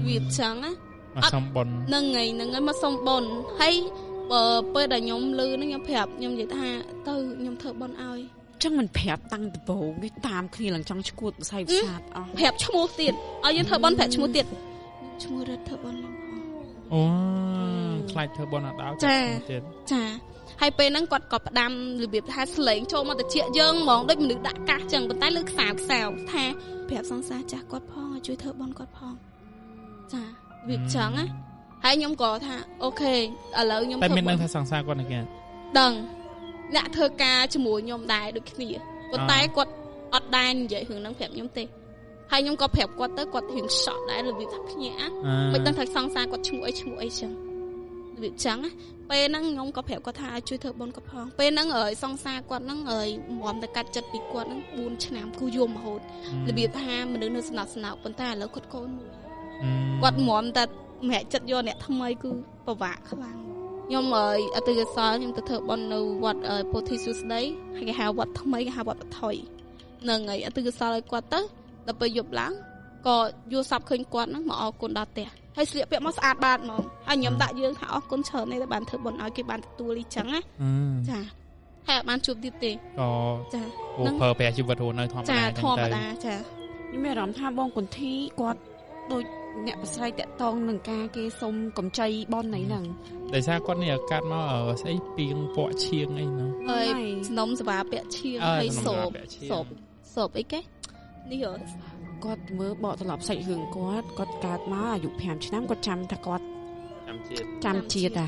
វាចឹងណាមកសុំបុណ្យហ្នឹងហើយមកសុំបុណ្យហើយពេលដែលខ្ញុំឮហ្នឹងខ្ញុំប្រាប់ខ្ញុំនិយាយថាទៅខ្ញុំធ្វើបុណ្យឲ្យចឹងមិនប្រាប់តាំងដំបូងនេះតាមគ្នាឡើងចង់ឈួតវិស័យវិសាទអស់ប្រាប់ឈ្មោះទៀតឲ្យយើងធ្វើបុណ្យប្រាប់ឈ្មោះទៀតឈ្មោះរត់ធ្វើបុណ្យខ្ញុំផងអូខ្លាចធ្វើបុណ្យអត់ដល់ទៀតចាហើយពេលហ្នឹងគាត់ក៏ផ្ដាំរបៀបថាស្លេងចូលមកទៅជាយើងហ្មងដូចមនុស្សដាក់កាសចឹងប៉ុន្តែលើខ្សៅថាប្រាប់សង្សារចាស់គាត់ផងឲ្យជួយធ្វើបុណ្យគាត់ផងចាវាចឹងណាហើយខ្ញុំក៏ថាអូខេឥឡូវខ្ញុំតែមានដឹងថាសង្សារគាត់នៅគេដឹងអ្នកធ្វើការជាមួយខ្ញុំដែរដូចគ្នាប៉ុន្តែគាត់អត់ដែរនិយាយរឿងហ្នឹងប្រាប់ខ្ញុំទេហើយខ្ញុំក៏ប្រាប់គាត់ទៅគាត់រៀងសក់ដែររបៀបថាភ្ញាក់មិនដឹងថាសង្សារគាត់ឈ្មោះអីចឹងរបៀបចឹងពេលហ្នឹងខ្ញុំក៏ប្រាប់គាត់ថាឲ្យជួយធ្វើបុណ្យគាត់ផងពេលហ្នឹងសង្សារគាត់ហ្នឹងមុំតែកាត់ចិត្តពីគាត់ហ្នឹង4ឆ្នាំគូយំរហូតរបៀបថាមនុស្សនៅស្នោប៉ុន្តែឥឡូវគាត់កូនមួយគាត់មុំតែម្នាក់ចិត្តយកអ្នកថ្មីគឺពិបាកខ្លាំងខ្ញុំអតិកសលខ្ញុំទៅធ្វើបុណ្យនៅវត្តពោធិសួស្ដីហើយគេហៅវត្តថ្មីគេហៅវត្តបថុយហ្នឹងហើយអតិកសលឲ្យគាត់ទៅដល់ពេលយប់ឡើងក៏យល់សប្ឃើញគាត់ហ្នឹងមកអរគុណដល់ផ្ទះហើយស្លៀកពាក់មកស្អាតបាតហ្មងហើយខ្ញុំដាក់យើងថាអរគុណច្រើននេះតែបានធ្វើបុណ្យឲ្យគេបានទទួលអីចឹងណាចាហើយអត់បានជួបទៀតទេក៏ចានឹងប្រើប្រាស់ជីវិតរស់នៅធម្មតាចាធម្មតាចាខ្ញុំមានអារម្មណ៍ថាបងគុនធីគាត់ដូចអ្នកប្រស្រ័យតាក់តងនឹងការគេសុំកម្ចីបននេះហ្នឹងដោយសារគាត់នេះកាត់មកស្អីពីងពកឈៀងអីហ្នឹងហើយស្នំសបាពាក់ឈៀងហើយសោបអីគេនេះគាត់មើលបកត្រឡប់សាច់រឿងគាត់កើតមកអាយុ5ឆ្នាំគាត់ចាំថាគាត់ចាំជាតិ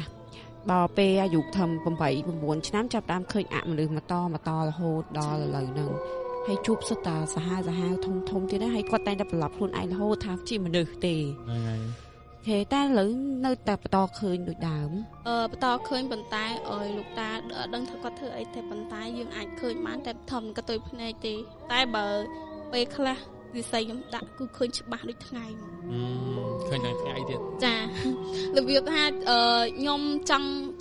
បើពេលអាយុធំ8 9ឆ្នាំចាប់តាមឃើញអមនុស្សមកតរហូតដល់ឥឡូវហ្នឹងហើយជួបសុទ្ធតាសាហាវធំទៀតណាហើយគាត់តែងតែប្រឡប់ខ្លួនឯងរហូតថាជាមនុស្សទេហ្នឹងហើយតែឥឡូវនៅតែបន្តឃើញដូចដើមបន្តឃើញប៉ុន្តែលោកតាដឹងថាគាត់ធ្វើអីទេប៉ុន្តែយើងអាចឃើញបានតែធំកតុយភ្នែកទេតែបើ ពេលខ្លះវាស្អីខ្ញុំដាក់គឺឃើញច្បាស់ដូចថ្ងៃឃើញដល់ថ្ងៃទៀតចារបៀបថាខ្ញុំ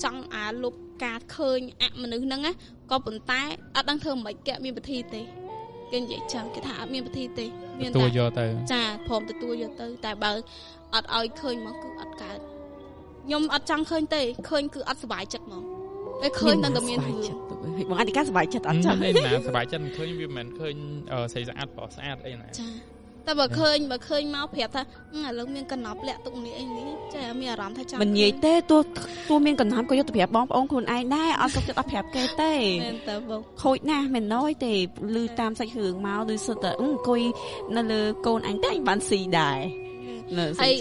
ចង់អាលុបការឃើញអមនុស្សហ្នឹងណាក៏ប៉ុន្តែអត់ដឹងធ្វើមិនគេមានវិធីទេគេនិយាយចឹងគេថាអត់មានវិធីទេមានតែទទួលយកទៅចាព្រមទទួលយកទៅតែបើអត់ឲ្យឃើញមកគឺអត់កើតខ្ញុំអត់ចង់ឃើញទេឃើញគឺអត់សុបាយចិត្តហ្មងពេលឃើញតែមានរឿងបងអធិការសុបាយចិត្តអត់ចឹងឯណាសុបាយចិត្តឃើញវាមិនឃើញស្អីស្អាតប្រុសស្អាតអីណាចាតែបើឃើញមកប្រាប់ថាឥឡូវមានកណ្ណប់លាក់ទុកនេះអីនេះចាមានអារម្មណ៍ថាចង់មិននិយាយទេទោះមានកណ្ណប់ក៏យកទៅប្រាប់បងប្អូនខ្លួនឯងដែរអត់សុខចិត្តអត់ប្រាប់គេទេមែនតើបងខូចណាស់មិនណយទេឮតាមសាច់រឿងមកឬសុទ្ធតែអង្គុយនៅលើកូនអញតែអញបានស៊ីដែរហើយ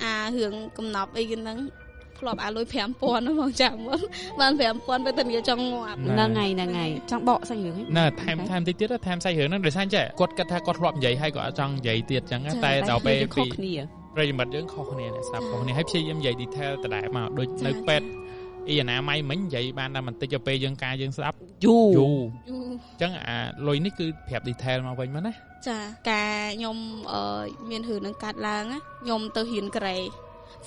អារឿងកំណប់អីហ្នឹងធ្លាប់អាលុយ 5,000 ហ្នឹងបងចាំមកបាន 5,000 ពេលតានីចង់ងាប់ហ្នឹងហើយចង់បកសាច់រឿងហ្នឹងណែថែមតិចទៀតថែមសាច់រឿងហ្នឹងដោយសារចេះគាត់គិតថាគាត់ធ្លាប់និយាយហើយគាត់អត់ចង់និយាយទៀតចឹងតែដល់ពេលពីប្រិយមិត្តយើងខុសគ្នាស្ដាប់ខុសគ្នាហើយព្យាយាមនិយាយ detail ដដែលមកដូចនៅពេទ្យអនាម័យមិញនិយាយបានតែបន្តិចទៅពេលយើងស្ដាប់យូរចឹងអាលុយនេះគឺប្រាប់ detail មកវិញមកណាចាការខ្ញុំមានរឿងនឹងកាត់ឡើងខ្ញុំទៅហ៊ានក្រែ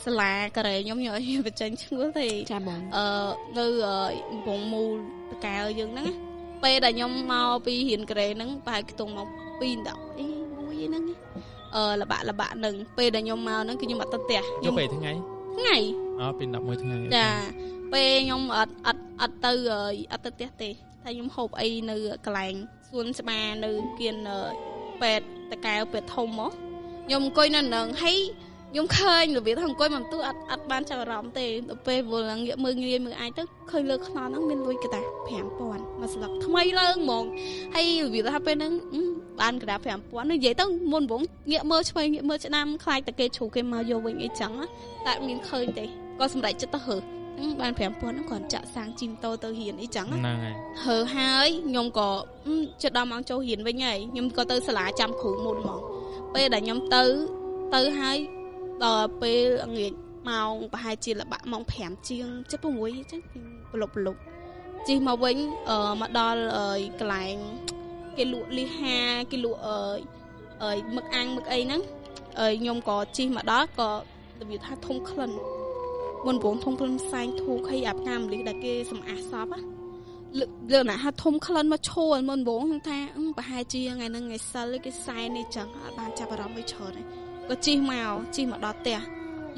សាលាការ៉េខ្ញុំឲ្យបញ្ចេញឈ្មោះទេចាបងនៅកំពង់មូលតកែវយើងហ្នឹងពេលដែលខ្ញុំមកពីហ៊ានការ៉េហ្នឹងប្រហែលខ្ទង់មក2 10អីមួយហ្នឹងលបាក់ហ្នឹងពេលដែលខ្ញុំមកហ្នឹងគឺខ្ញុំអត់ទៅផ្ទះខ្ញុំពេលថ្ងៃពី11ថ្ងៃចាពេលខ្ញុំអត់ទៅផ្ទះទេតែខ្ញុំហូបអីនៅកន្លែងសួនច្បារនៅគៀនពេទ្យតកែវពេទ្យធំមកខ្ញុំអង្គុយនៅនឹងហើយខ្ញុំឃើញរបៀបថាអង្គុយមកទូអត់បានចាប់អារម្មណ៍ទេដល់ពេលវល់ងាកមើលអាចទៅឃើញលើខ្នងហ្នឹងមានលុយកតា 5,000 មកស្លឹកថ្មីឡើងហ្មងហើយរបៀបថាពេលហ្នឹងបានកតា 5,000 និយាយទៅមុនបងងាកមើលឆ្វេងងាកមើលឆ្ដាំខ្លាចតែគេជ្រូកគេមកយកវិញអីចឹងតែមានឃើញទេក៏សម្រេចចិត្តទៅហើបាន 5,000 ហ្នឹងគាត់ចាក់សាំងជីម៉ូតូទៅហ៊ានអីចឹងហ្នឹងហើយខ្ញុំក៏ចិត្តដល់ម៉ោងចូលហ៊ានវិញហើយខ្ញុំក៏ទៅសាលាចាំគ្រូមុនហ្មងពេលដែលខ្ញុំទៅហើយដល់ពេលងាយម៉ោងប្រហែលជាល្បាក់ម៉ោង 5 ជាង 7 6អញ្ចឹងប្លុកជិះមកវិញមកដល់កន្លែងគេលក់លីហាគេលក់មឹកអាំងមឹកអីហ្នឹងខ្ញុំក៏ជិះមកដល់ក៏របៀបថាធំក្លិនមុនបងធំក្លិនផ្សែងធូបហើយអាផ្កាម្លិះដែលគេសម្អាតសពលើណាថាធំក្លិនមកឈួលមុនបងថាប្រហែលជាថ្ងៃហ្នឹងថ្ងៃសិលគេសែននេះចឹងអត់បានចាប់អារម្មណ៍អីច្រើនទេក៏ជិះមកដល់ផ្ទះ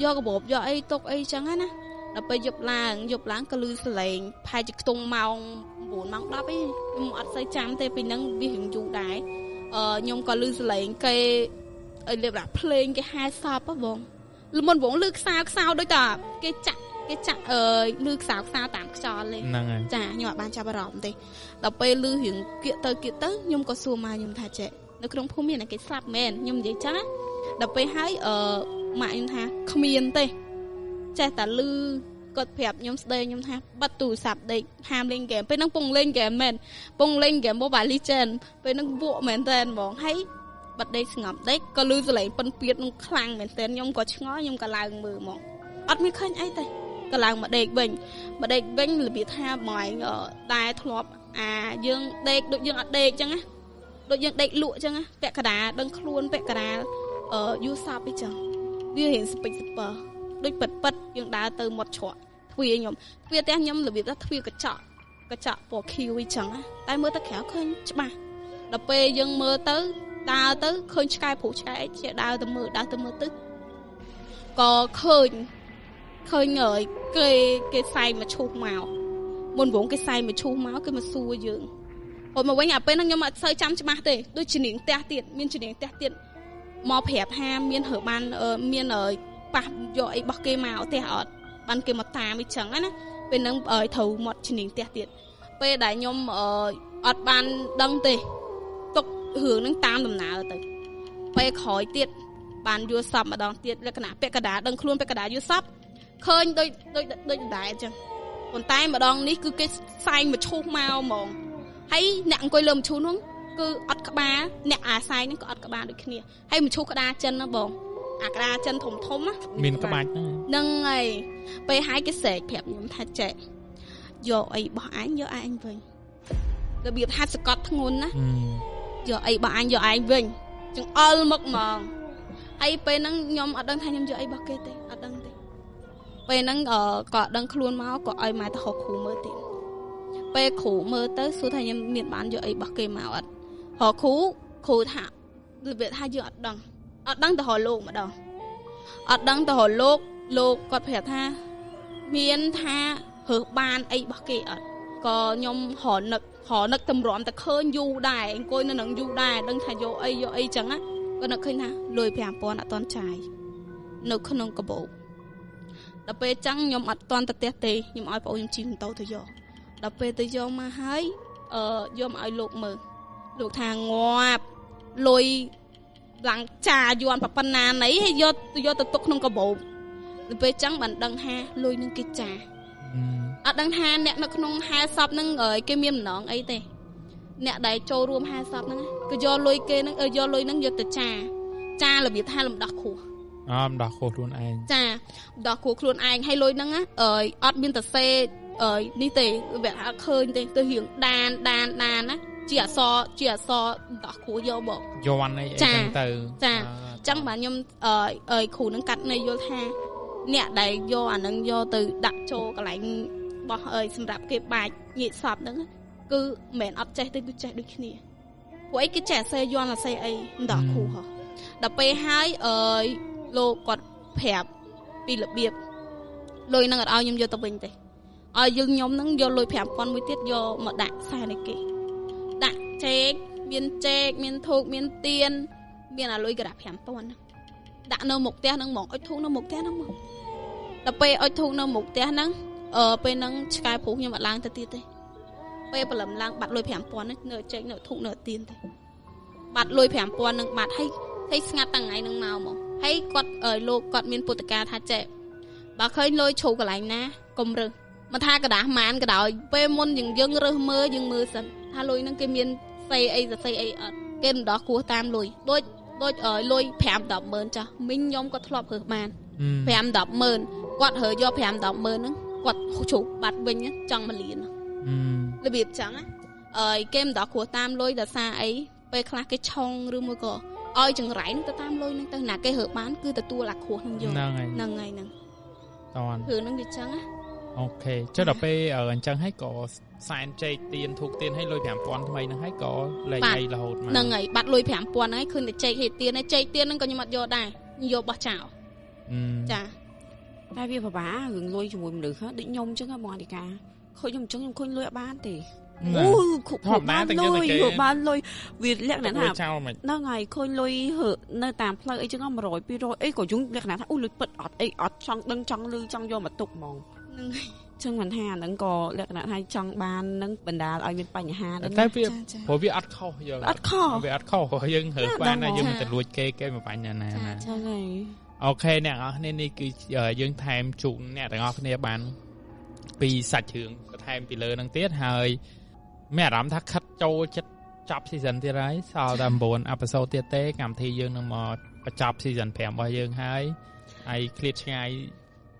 យកកាបូបយកអីទុកអីចឹងណាដល់ពេលយប់ឡើងក៏លឺសលេងផែជាខ្ទង់ម៉ោង 9 ម៉ោង 10អីខ្ញុំអត់សូវចាំទេពីហ្នឹងវារឿងយូរដែរខ្ញុំក៏លឺសលេងគេឲ្យលេបដាក់ភ្លេងគេហែសពបងមុនបងលឺខ្សោដូចតាគេចាក់លឺខ្សោតាមខ្យល់លេហ្នឹងហើយចាខ្ញុំអត់បានចាប់អារម្មណ៍ទេដល់ពេលលឺរឿងគៀកទៅខ្ញុំក៏សួរម៉ាខ្ញុំថាចេះនៅក្នុងភូមិមានគេស្លាប់មែនខ្ញុំនិយាយចឹងដល់ពេលហើយម៉ាក់ខ្ញុំថាគ្មានទេចេះតែលឺគាត់ប្រាប់ខ្ញុំស្ដីខ្ញុំថាបិទទូរស័ព្ទដេកហាមលេងហ្គេមពេលហ្នឹងពងលេងហ្គេមមែនពងលេងហ្គេម Mobile Legends ពេលហ្នឹងវក់មែនតើហ្មងហើយបិទដេកស្ងប់ដេកក៏លឺសលេងពិនពៀតនឹងខ្លាំងមែនតើខ្ញុំក៏ឆ្ងល់ខ្ញុំក៏ឡើងមើលមកអត់មានឃើញអីទេក៏ឡើងមកដេកវិញរបៀបថាម៉ែតែធ្លាប់យើងដេកដូចយើងអត់ដេកចឹងណាដូចយើងដេកលក់ចឹងណាពាក់កណ្ដាលដឹងខ្លួនពាក់កណ្ដាលយូរសពអីចឹងវារៀងស្ពេចស្ពើដូចប៉ិតយើងដើរទៅមាត់ច្រកទ្វារខ្ញុំទ្វារផ្ទះខ្ញុំរបៀបថាទ្វារកញ្ចក់ពណ៌ខៀវអីចឹងណាតែមើលទៅក្រៅឃើញច្បាស់ដល់ពេលយើងមើលទៅដើរទៅឃើញឆ្កែព្រុសឆ្កែអីជាដើរទៅមើលទៅក៏ឃើញគេសែងមកឈូសមកមុនបងគេសែងមកឈូសមកគេមកសួរយើងហូតមកវិញអាពេលហ្នឹងខ្ញុំអត់សូវចាំច្បាស់ទេដូចជំនាញផ្ទះទៀតមានជំនាញផ្ទះទៀតមកប្រាប់ថាមានរើបានមានប៉ះយកអីរបស់គេមកផ្ទះអត់បានគេមកតាមអីចឹងណាពេលហ្នឹងត្រូវមកជំនាញផ្ទះទៀតពេលដែលខ្ញុំអត់បានដឹងទេទុករឿងហ្នឹងតាមដំណើរទៅពេលក្រោយទៀតបានយល់សពម្ដងទៀតលក្ខណៈពាក់កណ្ដាលដឹងខ្លួនពាក់កណ្ដាលយល់សពឃើញដូចដែរអញ្ចឹងប៉ុន្តែម្ដងនេះគឺគេផ្សែងមកឈូសមកហ្មងហើយអ្នកអង្គុយលើមឈូសនោះគឺអត់ក្បាលអ្នកអាសែងហ្នឹងក៏អត់ក្បាលដូចគ្នាហើយមឈូសក្តារចិនណាបងអាក្តារចិនធំណាមានក្បាច់ហ្នឹងហើយពេលហើយគេស្រែកប្រាប់ខ្ញុំថាចេះយកអីរបស់អញយកអញវិញរបៀបហាត់សកត់ធ្ងន់ណា យកអីបងអញយកឯងវិញចង្អុលមកហ្មងហើយពេលហ្នឹងខ្ញុំអត់ដឹងថាខ្ញុំយកអីរបស់គេទេអត់ដឹងទេពេលហ្នឹងក៏ដឹងខ្លួនមកក៏ឲ្យម៉ែទៅហៅគ្រូមើលទៀតពេលគ្រូមើលទៅសួរថាខ្ញុំមានបានយកអីរបស់គេមកអត់ហៅគ្រូថារបៀបថាយើងអត់ដឹងទៅហៅលោកម្ដងអត់ដឹងទៅហៅលោកគាត់ប្រាប់ថាមានថារើសបានអីរបស់គេអត់ក៏ខ្ញុំរនឹកតម្រាំតែឃើញយូរដែរអង្គុយនៅនឹងយូរដែរដឹងថាយកអីចឹងណាក៏នឹកឃើញថាលុយ 5,000 អត់តន់ចាយនៅក្នុងកាបូបដល់ពេលចឹងខ្ញុំអត់តន់ទៅផ្ទះទេខ្ញុំឲ្យប្អូនខ្ញុំជិះម៉ូតូទៅយកដល់ពេលទៅយកមកហើយយកមកឲ្យលោកមើលលោកថាងាប់លុយឡើងចាយន់ប៉ុណ្ណាណីហើយយកទៅទុកក្នុងកាបូបដល់ពេលចឹងបានដឹងថាលុយនឹងគេចាអត់ដឹងថាអ្នកនៅក្នុងហែសពហ្នឹងគេមានម្ដងអីទេអ្នកដែលចូលរួមហែសពហ្នឹងគឺយកលុយគេហ្នឹងយកលុយហ្នឹងយកទៅចារបៀបថាលំដោះគ្រោះលំដោះគ្រោះខ្លួនឯងចាលំដោះគ្រោះខ្លួនឯងហើយលុយហ្នឹងអត់មានតសេនេះទេវាអត់ឃើញទេទៅរៀងដានណាជាអសដោះគ្រោះយកមកយន់អីចឹងទៅចាអញ្ចឹងបាទខ្ញុំគ្រូនឹងកាត់ន័យយល់ថាអ្នកដែលយកអានឹងយកទៅដាក់ចូលកន្លែងបោះសម្រាប់គេបាច់ញៀកសពហ្នឹងគឺមិនមែនអត់ចេះទេគឺចេះដូចគ្នាពួកអីគេចេះសេយន់អាសេអីដល់គ្រូហ៎ដល់ពេលហើយលោកគាត់ប្រាប់ពីរបៀបលុយហ្នឹងអត់ឲ្យខ្ញុំយកទៅវិញទេឲ្យយើងខ្ញុំហ្នឹងយកលុយ 5,000 មួយទៀតយកមកដាក់ខ្សែនេះគេដាក់ចេកមានធូបមានទៀនមានអាលុយក្រាស់ 5,000 ហ្នឹងដាក់នៅមុខផ្ទះហ្នឹងហ្មងអុជធូបនៅមុខផ្ទះហ្នឹងហ្មងដល់ពេលអុជធូបនៅមុខផ្ទះហ្នឹងពេលហ្នឹងឆ្កែព្រុសខ្ញុំអត់ឡើងទៅទៀតទេពេលព្រលឹមឡើងបាត់លុយ 5,000 ហ្នឹងនៅចេកនៅធូបនៅទៀនទេបាត់លុយ 5,000 ហ្នឹងបាត់ហើយស្ងាត់តាំងថ្ងៃហ្នឹងមកហើយគាត់លោកគាត់មានពុតកាថាចេះបើឃើញលុយជ្រូកកន្លែងណាកុំរើសមិនថាกระดาษម៉ានក៏ដោយពេលមុនយើងរើសមើលសិនថាលុយហ្នឹងគេមានសេអីសរសេរអីអត់គេមិនដោះគោះតាមលុយដូចលុយ 5-10 ម៉ឺនចាស់មីងខ្ញុំក៏ធ្លាប់រើសបាន 5-10 ម៉ឺនគាត់រើយក 5-10 ម៉ឺនហ្នឹងគាត់ជ្រូកបាត់វិញចង់1លានរបៀបចឹងគេមិនដោះគោះតាមលុយដោយសារអីពេលខ្លះគេឆុងឬមួយក៏ឲ្យចង្រៃទៅតាមលុយហ្នឹងទៅណាគេរើបានគឺទទួលអាគ្រោះហ្នឹងយកហ្នឹងហើយហ្នឹងតន់គឺហ្នឹងវាចឹងណាអូខេចុះដល់ពេលអញ្ចឹងហើយក៏សែនចេកទៀនធូបទៀនឲ្យលុយ 5,000 ថ្មីហ្នឹងហើយក៏លែងអីរហូតមកហ្នឹងហើយបាត់លុយ 5,000 ហ្នឹងឃើញតែចេកហើយទៀនហ្នឹងក៏ខ្ញុំអត់យកដែរយកបោះចោលចាតែវាពិបាករឿងលុយជាមួយមនុស្សដូចខ្ញុំអញ្ចឹងបងអធិការឃើញខ្ញុំអញ្ចឹងខ្ញុំឃើញលុយអត់បានទេអូគ្រប់បានលុយវាលក្ខណៈថាហ្នឹងហើយឃើញលុយនៅតាមផ្លូវអីចឹង100 200អីក៏យើងលក្ខណៈថាអូលុយពិតអត់អីអត់ចង់ដឹងចង់លឺចង់យកមកទុកហ្មងហ្នឹងហើយចឹងមិនថាហ្នឹងក៏លក្ខណៈថាចង់បាននឹងបណ្ដាលឲ្យមានបញ្ហាដែរតែវាព្រោះវាអត់ខុសយើងអត់ខុសវាអត់ខុសយើងរើសបានណាយើងមិនទៅលួចគេមិនបញ្ហាណាចឹងហើយអូខេអ្នកនរគ្នានេះគឺយើងថែមជូនអ្នកទាំងអស់គ្នាបានពីសាច់រឿងបន្ថែមពីលើហ្នឹងទៀតហើយមានអារម្មណ៍ថាខិតចូលចិត្តចប់ season ទៀតហើយសល់តែ9 episode ទៀតទេកម្មវិធីយើងនឹងមកបញ្ចប់ season 5របស់យើងហើយឃ្លាតឆ្ងាយ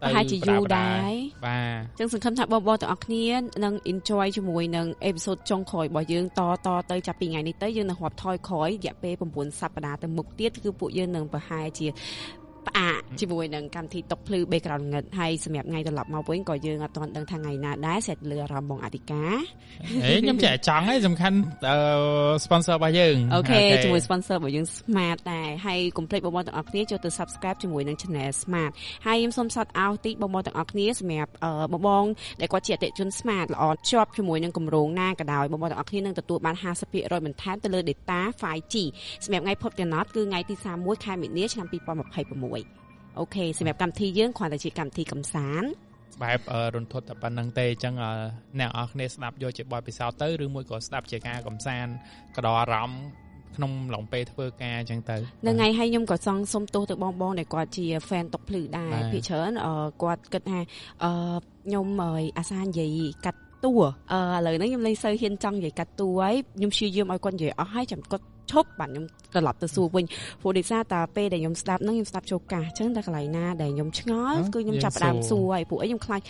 ប្រហែលជាយូរដែរបាទចឹងសង្ឃឹមថាបងៗទាំងអស់គ្នានឹង enjoy ជាមួយនឹង episode ចុងក្រោយរបស់យើងតទៅចាប់ពីថ្ងៃនេះទៅយើងនឹងរាប់ថយក្រោយរយៈពេល9សប្តាហ៍ទៅមុខទៀតគឺពួកយើងនឹងប្រហែលជាផ្អាកជាមួយនឹងកម្មវិធីតុកភ្លឺ background ងឹតហើយសម្រាប់ថ្ងៃត្រឡប់មកវិញក៏យើងអត់ទាន់ដឹងថាថ្ងៃណាដែរសេតលើអារម្មណ៍បងអធិការខ្ញុំចេះចង់ហើយសំខាន់sponsor របស់យើងអូខេជាមួយ sponsor របស់យើង Smart ដែរហើយកុំភ្លេចបងៗទាំងអស់គ្នាចូលទៅ subscribe ជាមួយនឹង channel Smart ហើយខ្ញុំសូមសតអោតិចបងៗទាំងអស់គ្នាសម្រាប់បងដែលគាត់ជាអតិថិជន Smart ល្អជាប់ជាមួយនឹងគម្រោងណាក៏ដោយបងៗទាំងអស់គ្នានឹងទទួលបាន 50% បន្ថែមទៅលើ data 5G សម្រាប់ថ្ងៃផុតកណត់គឺថ្ងៃទី31ខែមីនាឆ្នាំ2026អូខេសម្រាប់កម្មវិធីយើងគ្រាន់តែជាកម្មវិធីកំសាន្តបែបរន្ធត់តែប៉ុណ្្នឹងទេអញ្ចឹងអ្នកនរគ្នាស្ដាប់យកជាបទពិសោធន៍ទៅឬមួយក៏ស្ដាប់ជាការកំសាន្តក៏ដល់អារម្មណ៍ក្នុងឡុងពេលធ្វើការអញ្ចឹងទៅនៅថ្ងៃហើយខ្ញុំក៏ចង់សុំទោសទៅបងដែលគាត់ជា fan តុកភ្លឺដែរភាគច្រើនគាត់គិតថាខ្ញុំអាសានិយាយកាត់តួឥឡូវហ្នឹងខ្ញុំលែងសូវហ៊ានចង់និយាយកាត់តួហើយខ្ញុំព្យាយាមឲ្យគាត់និយាយអស់ហើយចាំគាត់ឈប់បាទខ្ញុំត្រឡប់ទៅសួរវិញព្រោះដោយសារតែពេលដែលខ្ញុំស្ដាប់ហ្នឹងខ្ញុំស្ដាប់ចូលកាសអញ្ចឹងតែកន្លែងណាដែលខ្ញុំឆ្ងល់គឺខ្ញុំចាប់ផ្ដើមសួរហើយពួកអីខ្ញុំខ្លាច